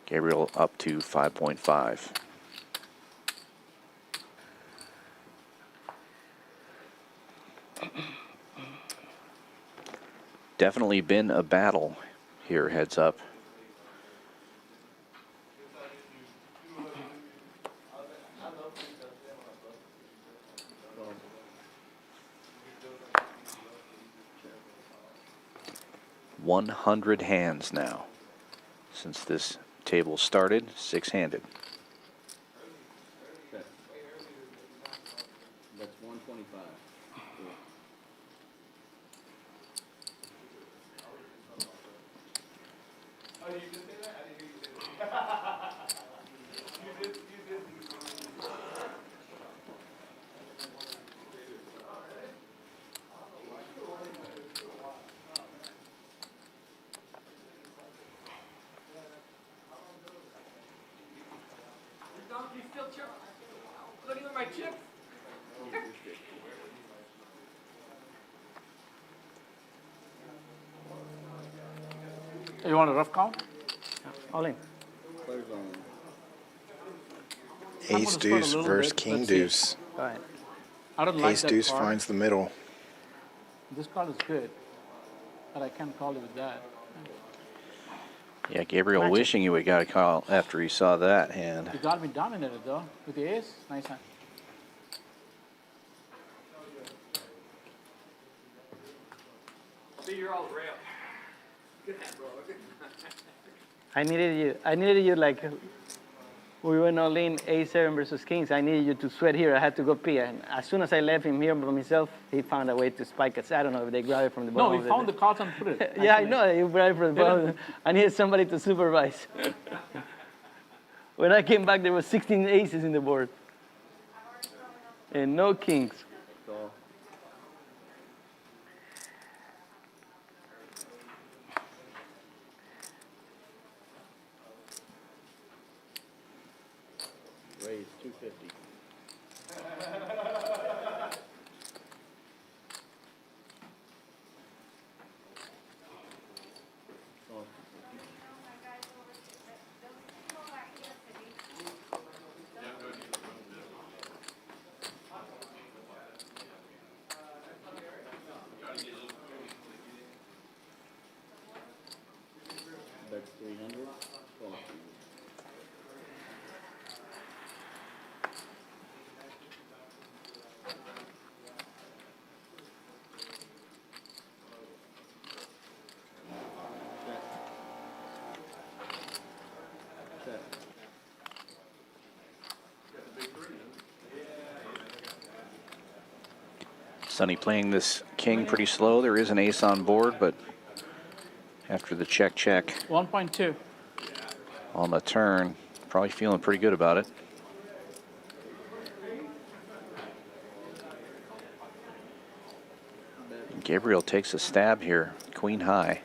Gabriel up to 5.5. Definitely been a battle here, heads up. $100 hands now since this table started, six-handed. That's 125. Oh, you did say that? I didn't hear you say that. You did. Looking at my chip. You want a rough count? All in. Ace deuce versus king deuce. Go ahead. I don't like Ace that deuce card. finds the middle. This card is good, but I can't call it with that. Yeah, Gabriel wishing you would got a call after he saw that hand. You got me dominated though with the ace. Nice hand. See, you're all rail. Good hand, bro. I needed you like we went all in A7 versus Kings. I needed you to sweat here. I had to go pee. And as soon as I left him here by myself, he found a way to spike us. I don't know if they grabbed it from the bottom. No, we found the cards and put it. Yeah, I know. You grabbed it from the bottom. I needed somebody to supervise. When I came back, there were 16 aces in the board. And no kings. Raise 250. That's 300. Sonny playing this king pretty slow. There is an ace on board, but after the check 1.2. on the turn, probably feeling pretty good about it. Gabriel takes a stab here, queen high.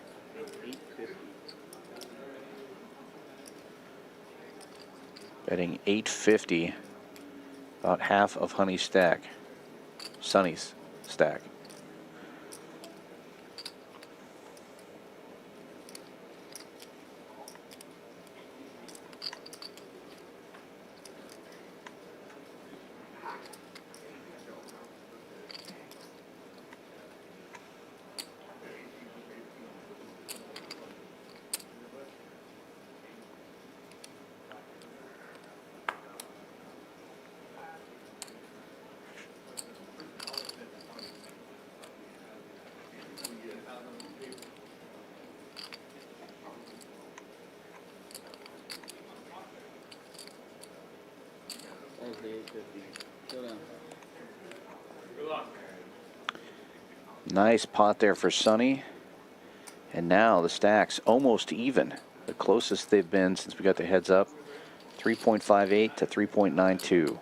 Betting 850, about half of Honey's stack, Sonny's stack. Nice pot there for Sonny. And now the stacks almost even. The closest they've been since we got the heads up. 3.58 to 3.92.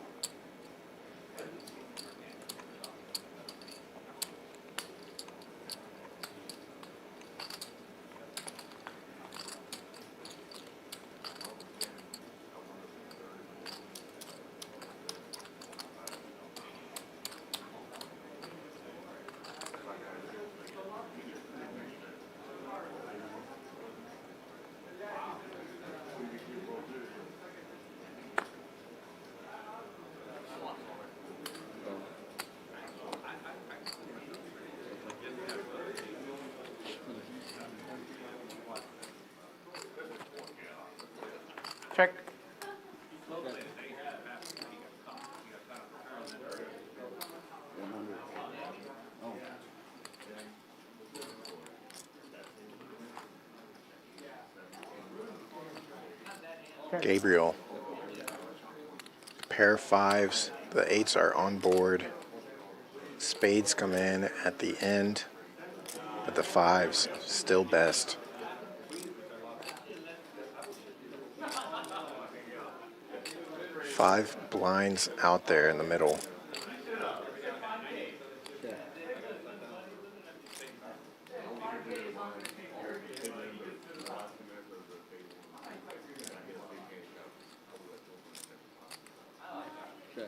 Check. Gabriel. Pair of fives. The eights are on board. Spades come in at the end, but the fives still best. Five blinds out there in the middle.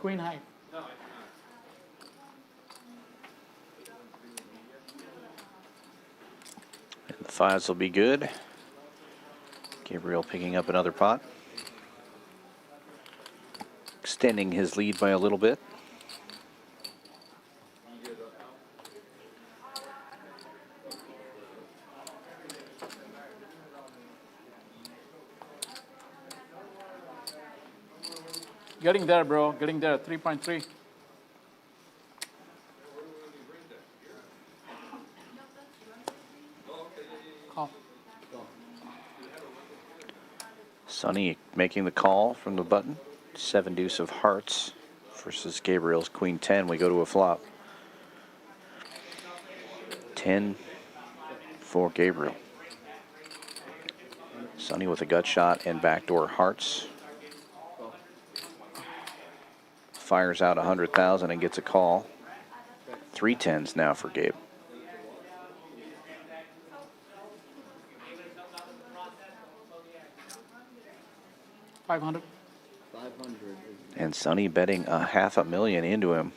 queen high. And the fives will be good. Gabriel picking up another pot. Extending his lead by a little bit. Getting there, bro. Getting there. 3.3. Call. Sonny making the call from the button. 7 deuce of hearts versus Gabriel's queen 10. We go to a flop. 10 for Gabriel. Sonny with a gut shot and backdoor hearts. Fires out 100,000 and gets a call. 3 10s now for Gabe. $500. And Sonny betting $500,000 into him.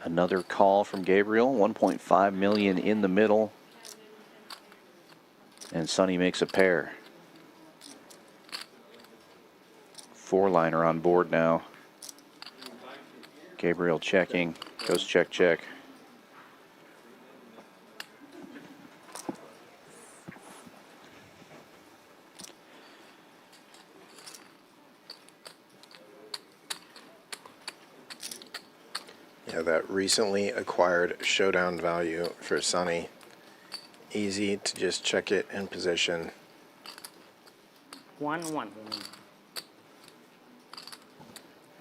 Another call from Gabriel, 1.5 million in the middle. And Sonny makes a pair. 4-liner on board now. Gabriel checking, goes check, check. Yeah, that recently acquired showdown value for Sonny. Easy to just check it in position. 1-1.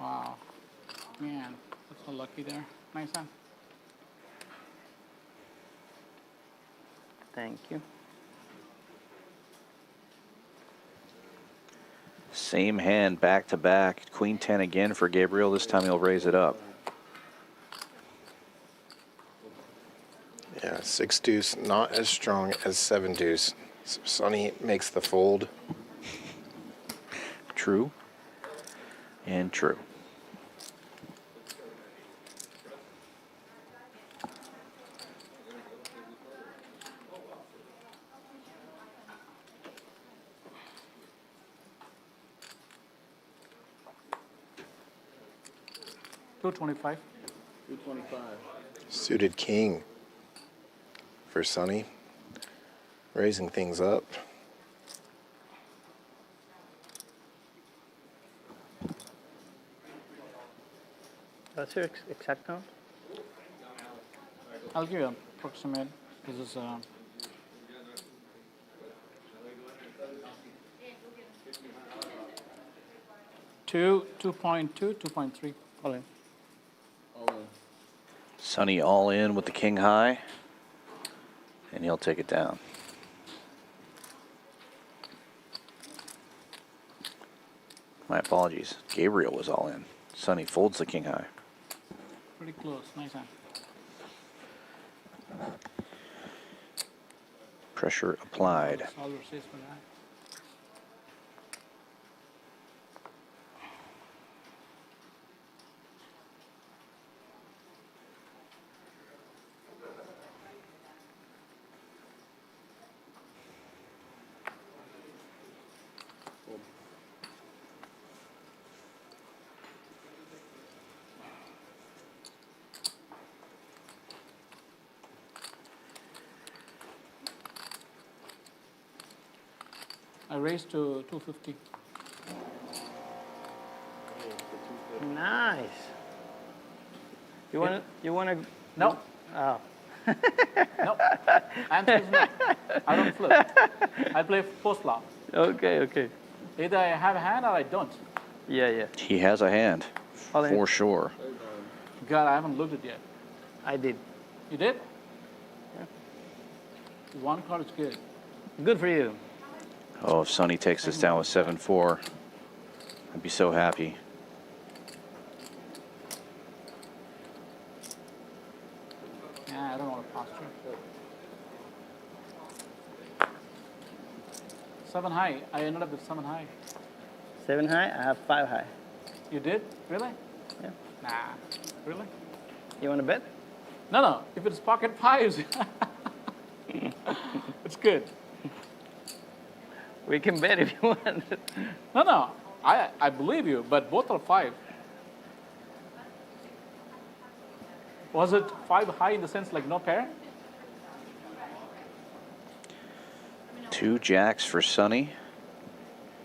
Wow. Man, that's so lucky there. Nice hand. Thank you. Same hand back to back. Queen 10 again for Gabriel. This time he'll raise it up. Yeah, 6 deuce, not as strong as 7 deuce. So Sonny makes the fold. True and true. $225. Suited king for Sonny. Raising things up. What's your exact count? I'll give you an approximate. This is 2.2, 2.3. All in. Sonny all in with the king high. And he'll take it down. My apologies. Gabriel was all in. Sonny folds the king high. Pretty close. Nice hand. Pressure applied. Solver says for that. I raised to 250. Nice. You wanna? No. Oh. No. Answer is no. I don't flip. I play post flop. Okay. Either I have a hand or I don't. Yeah. He has a hand, All in. for sure. God, I haven't looked at it yet. I did. You did? One card is good. Good for you. Oh, if Sonny takes this down with 7-4, I'd be so happy. Yeah, I don't want to posture. 7 high. I ended up with 7 high. 7 high, I have 5 high. You did? Really? Yeah. Nah. Really? You want to bet? No. If it's pocket fives, it's good. We can bet if you want. No. I believe you, but both are 5. Was it 5 high in the sense like no pair? 2 jacks for Sonny.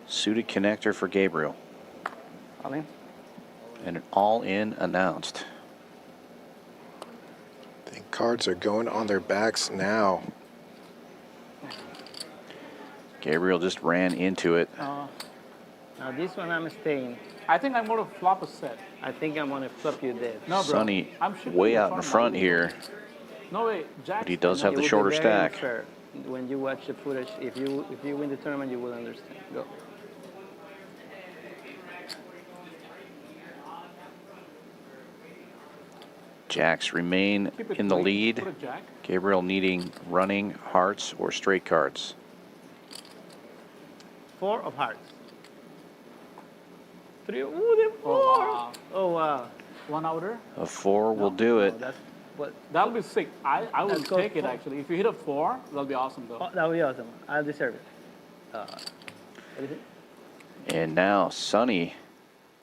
Suited connector for Gabriel. All in. And an all-in announced. I think cards are going on their backs now. Gabriel just ran into it. Now this one I'm staying. I think I'm going to flop a set. I think I'm going to flop you dead. No, bro. Sonny I'm shifting way the out in the front front here, No way, Jack. but he does have It the will be shorter very stack. unfair. When you watch the footage, if you win the tournament, you will understand. Go. Jacks remain Keep it in the clean. lead. Put a jack. Gabriel needing running, hearts, or straight cards. 4 of hearts. 3. Ooh, the 4. wow. Oh wow. 1 outer. A 4 will do it. Oh, that's what. That'll be sick. I will That goes take it 4. actually. If you hit a 4, that'll be awesome though. Oh, that would be awesome. I'll deserve it. What is it? And now Sonny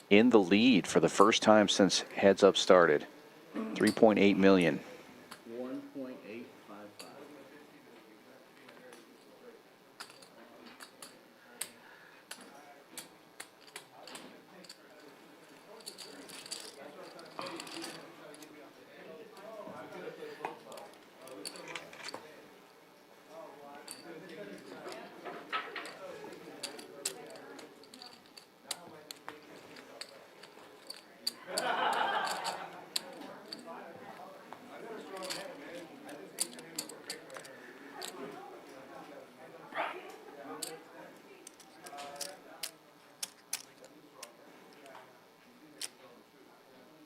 in the lead for the first time since Heads Up started. 3.8 million. 1.855.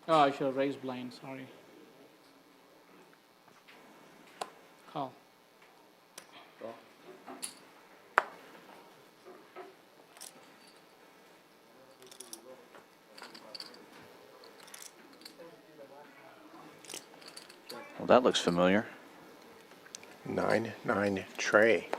Oh, I should have raised blind. Sorry. Call. Well, that looks familiar. 9-9 tray.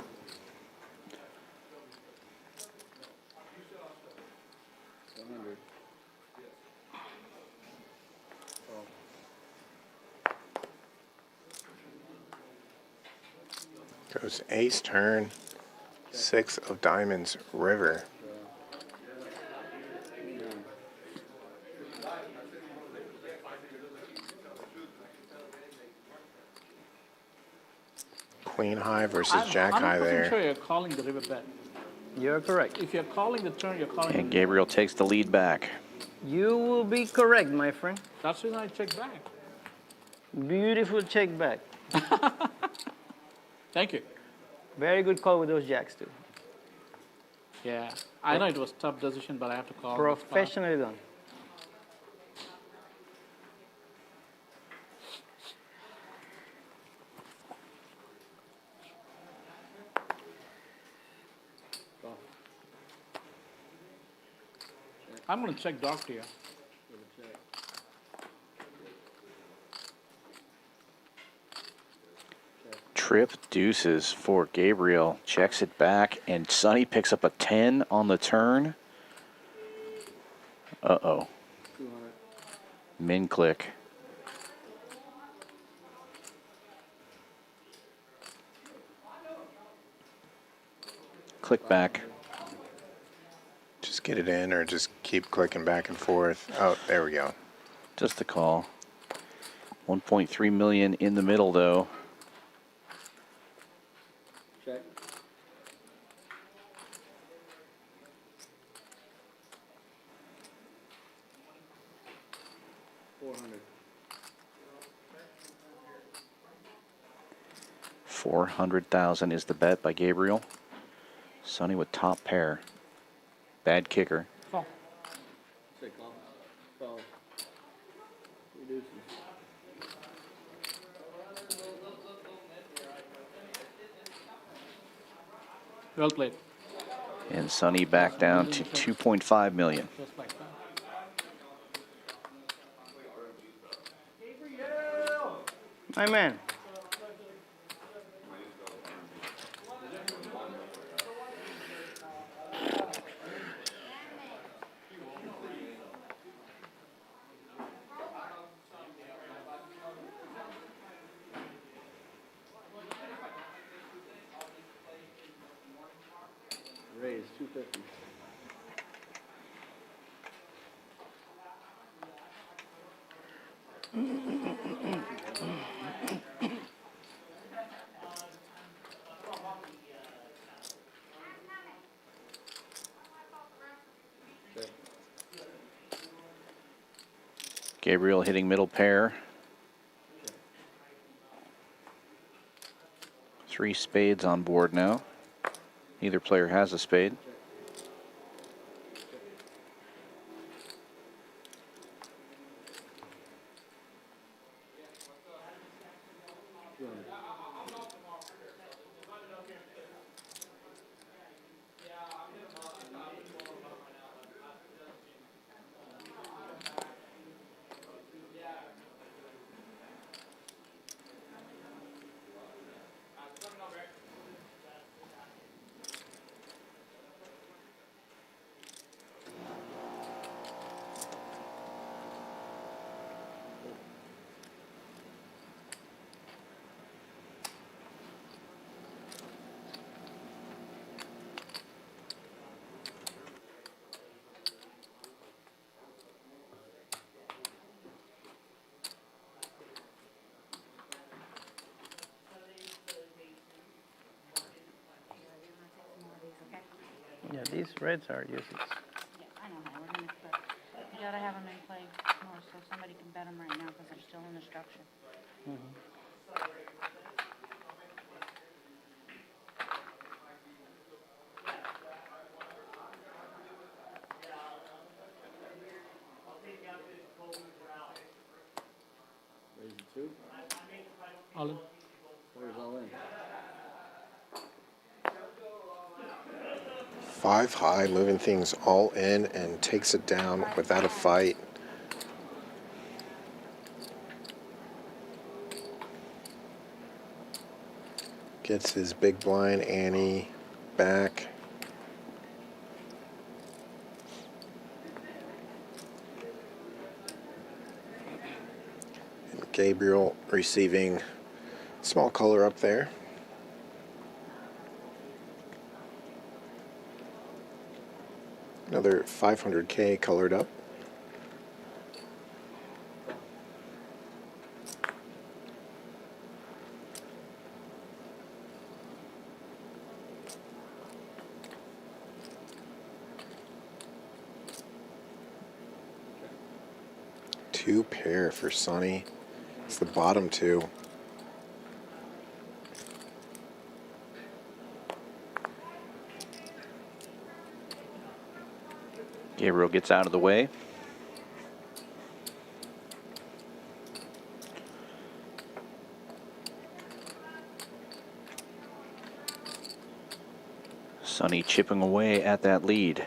Goes ace turn, 6 of diamonds, river. Queen high versus jack high there. I'm sure you're calling the river bet. You're correct. If you're calling the turn, you're calling. And Gabriel takes the lead back. You will be correct, my friend. That's the reason I check back. Beautiful check back. Thank you. Very good call with those jacks too. Yeah, I know it was a tough decision, but I have to call. Professionally done. I'm going to check dark here. Trip deuces for Gabriel. Checks it back, and Sonny picks up a 10 on the turn. Uh-oh. Min click. Click back. Just get it in or just keep clicking back and forth. Oh, there we go. Just a call. 1.3 million in the middle, though. Check. $400. 400,000 is the bet by Gabriel. Sonny with top pair. Bad kicker. Call. Say call. Call. Reduces. Well played. And Sonny back down to 2.5 million. Just like that. My man. Raise 250. Gabriel hitting middle pair. 3 spades on board now. Neither player has a spade. Yeah, these reds are useless. Yeah, I know how we're gonna, but you gotta have them in play more so somebody can bet them right now because they're still in the structure. Raise the 2. All in. Where's all in? 5 high, moving things all in and takes it down without a fight. Gets his big blind ante back. And Gabriel receiving small color up there. Another 500K colored up. Two pair for Sonny. It's the bottom 2. Gabriel gets out of the way. Sonny chipping away at that lead.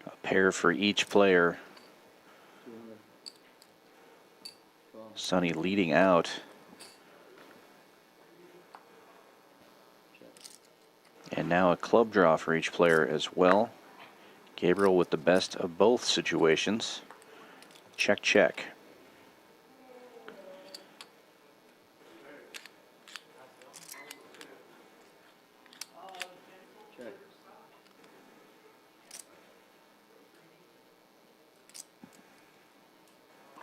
A pair for each player. Sonny leading out. And now a club draw for each player as well. Gabriel with the best of both situations. Check, check. Check.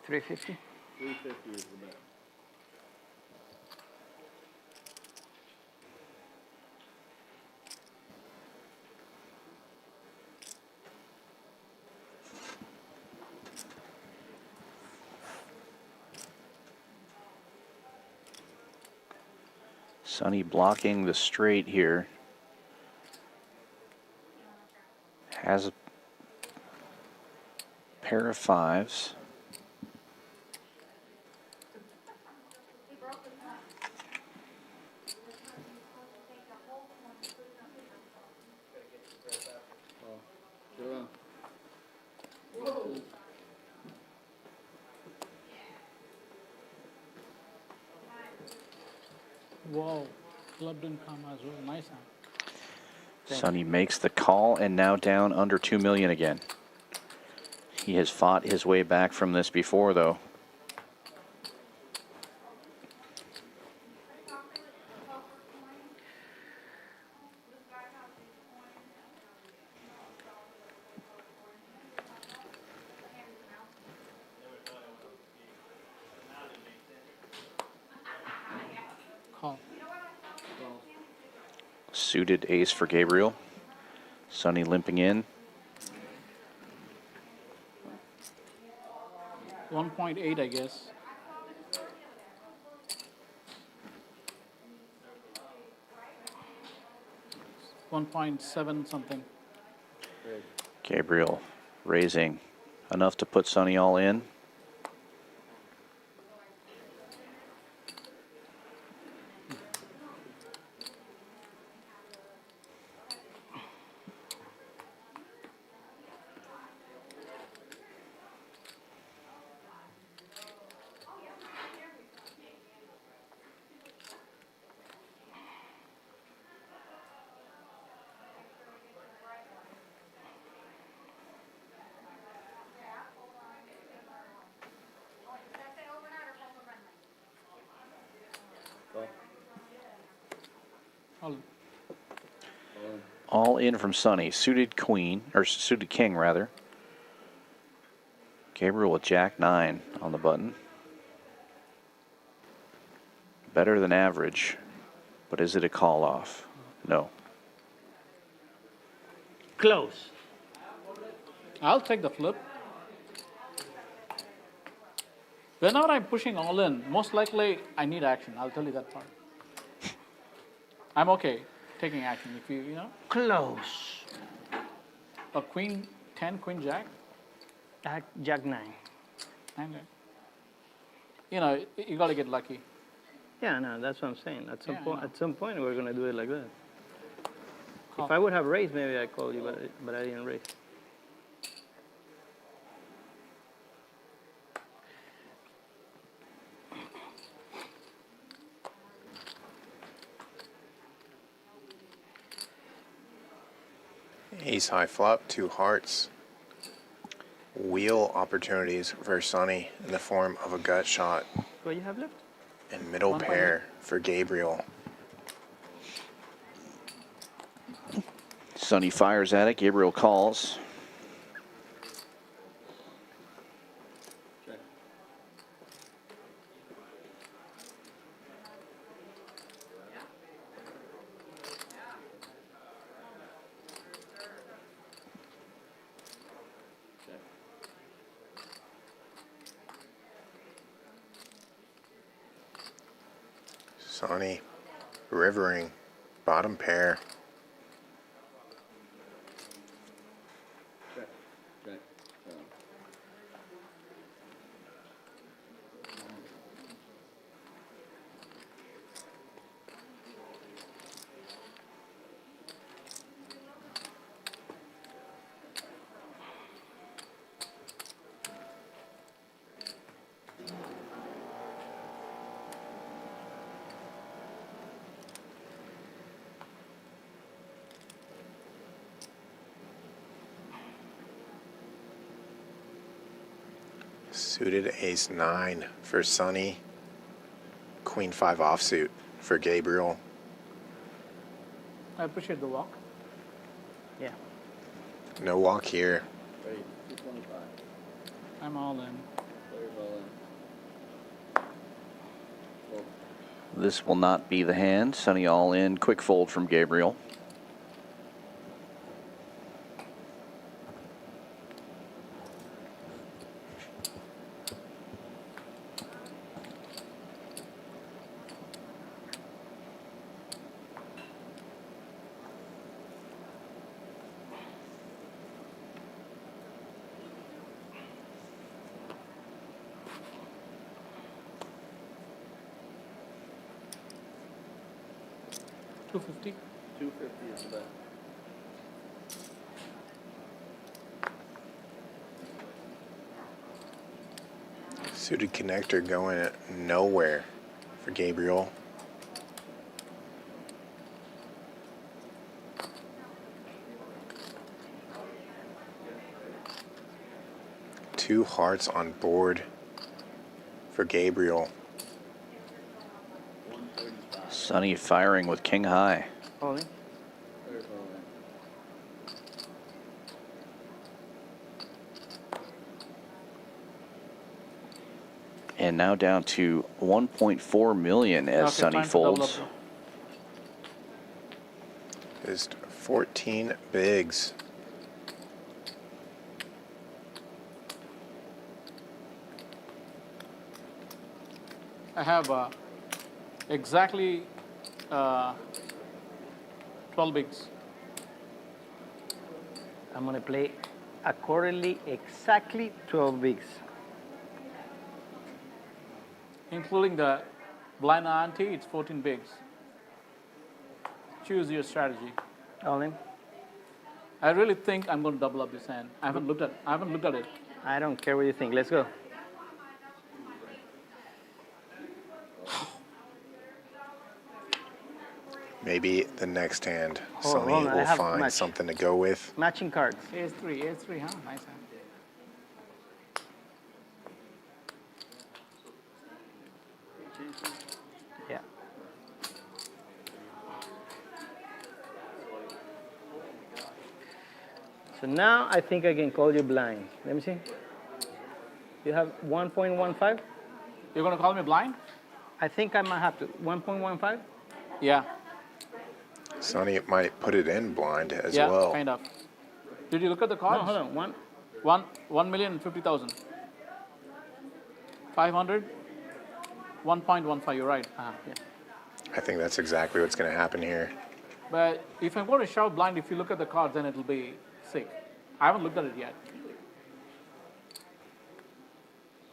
350. 350 is the bet. Sonny blocking the straight here. Has a pair of fives. Whoa, club didn't come as well. Nice hand. Sonny makes the call and now down under 2 million again. He has fought his way back from this before, though. Call. Suited ace for Gabriel. Sonny limping in. 1.8, I guess. $1.7 something. Gabriel raising enough to put Sonny all in. All in from Sonny. Suited queen, or suited king, rather. Gabriel with Jack 9 on the button. Better than average, but is it a call off? No. Close. I'll take the flip. Whenever I'm pushing all in, most likely I need action. I'll tell you that part. I'm okay taking action if you know. Close. A queen 10, queen jack. Jack 9. And, you know, you got to get lucky. Yeah, no, that's what I'm saying. At some Yeah, I point, know. at some point, we're gonna do it like that. Call. If I would have raised, maybe I called you, but I didn't raise. Ace high flop, 2 hearts. Wheel opportunities for Sonny in the form of a gut shot. What you have left? And middle 1.8. pair for Gabriel. Sonny fires at it. Gabriel calls. Sonny rivering, bottom pair. Check. Check. Suited ace 9 for Sonny. Queen 5 offsuit for Gabriel. I appreciate the walk. Yeah. No walk here. Wait, 225. I'm all in. 30. This will not be the hand. Sonny all in. Quick fold from Gabriel. $250. 250 is the bet. Suited connector going nowhere for Gabriel. Two hearts on board for Gabriel. Sonny firing with king high. Only. And now down to 1.4 million as Sonny time to double folds. up. Just 14 bigs. I have exactly 12 bigs. I'm going to play accordingly exactly 12 bigs. Including the blind ante, it's 14 bigs. Choose your strategy. All in. I really think I'm going to double up this hand. I haven't looked at it. I don't care what you think. Let's go. Maybe the next hand, Hold on, Sonny hold on, I will have find match. something to go with. Matching cards. Ace-3, ace-3, huh? Nice hand. Yeah. So now I think I can call you blind. Let me see. You have 1.15? You're going to call me blind? I think I might have to. 1.15? Yeah. Sonny might put it in blind as Yeah, well. kind of. Did you look at the cards? No, hold on. 1,050,000. 500. 1.15. You're right. Yeah. I think that's exactly what's going to happen here. But if I'm going to shove blind, if you look at the cards, then it'll be sick. I haven't looked at it yet.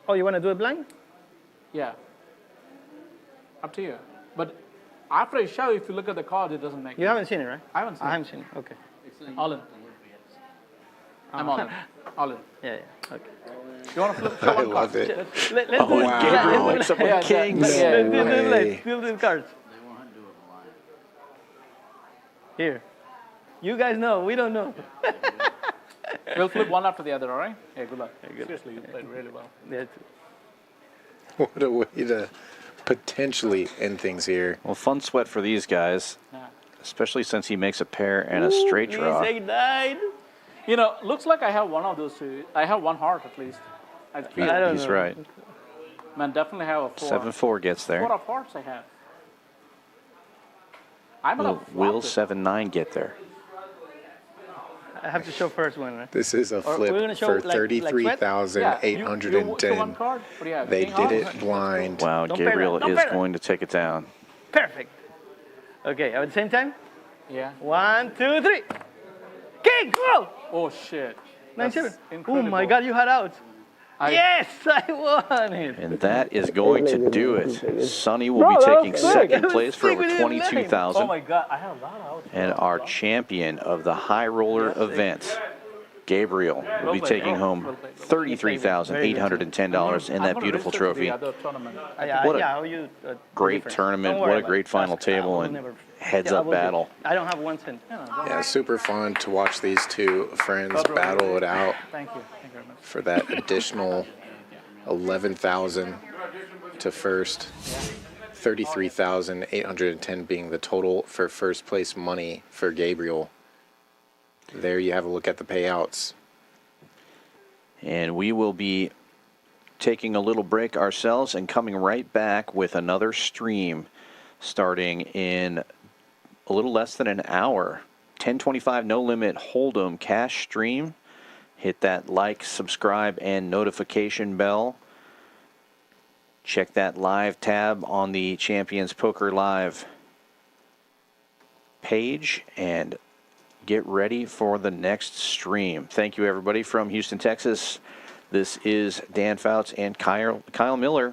Oh, you want to do it blind? Yeah. Up to you. But after I shove, if you look at the cards, it doesn't make. You haven't seen it, right? I haven't seen I it. haven't seen it. Okay. All in. I'm all in. All in. Yeah, yeah. Okay. You want to flip? Show I one love card. it. Let's Oh, do it. wow. Gabriel wakes up with Yeah, kings. Let's do No it. way. Still do cards. Here. You guys know. We don't know. We'll flip one after the other, all right? Yeah, good luck. Seriously, you played really well. Yeah. What a way to potentially end things here. Well, fun sweat for these guys, Yeah. especially since he makes a pair and a straight draw. Please say died. You know, looks like I have one of those two. I have one heart at least. I feel. He's right. Man, definitely have a 4. 7-4 gets there. 4 of hearts I have. I'm gonna Will flop it. 7-9 get there? I have to show first one, right? This is a Or we're flip gonna show for like sweat? 33,810. Yeah, you one card. What do you have? They King did heart? it blind. Wow, Don't pay Gabriel that. Don't is pay that. going to take it down. Perfect. Okay, at the same time? Yeah. 1, 2, 3. King! Whoa! Oh shit. 9-7. Oh incredible. my god, you had out. Yes, I won it. And that is going to do it. Sonny will be taking second place for over Oh 22,000. my god, I have a lot of outs. And our champion of the high roller event, Gabriel, will be taking home $33,810 and that beautiful trophy. What a great tournament, what a great final table, and heads-up battle. I don't have 1 cent. Yeah, super fun to watch these two friends battle it out Thank you. Thank you very much. for that additional 11,000 to first. 33,810 being the total for first place money for Gabriel. There you have a look at the payouts. And we will be taking a little break ourselves and coming right back with another stream starting in a little less than an hour. 1025 No Limit Hold'em cash stream. Hit that like, subscribe, and notification bell. Check that live tab on the Champions Poker Live page and get ready for the next stream. Thank you, everybody, from Houston, Texas. This is Dan Fouts and Kyle Miller.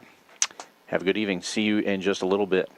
Have a good evening. See you in just a little bit.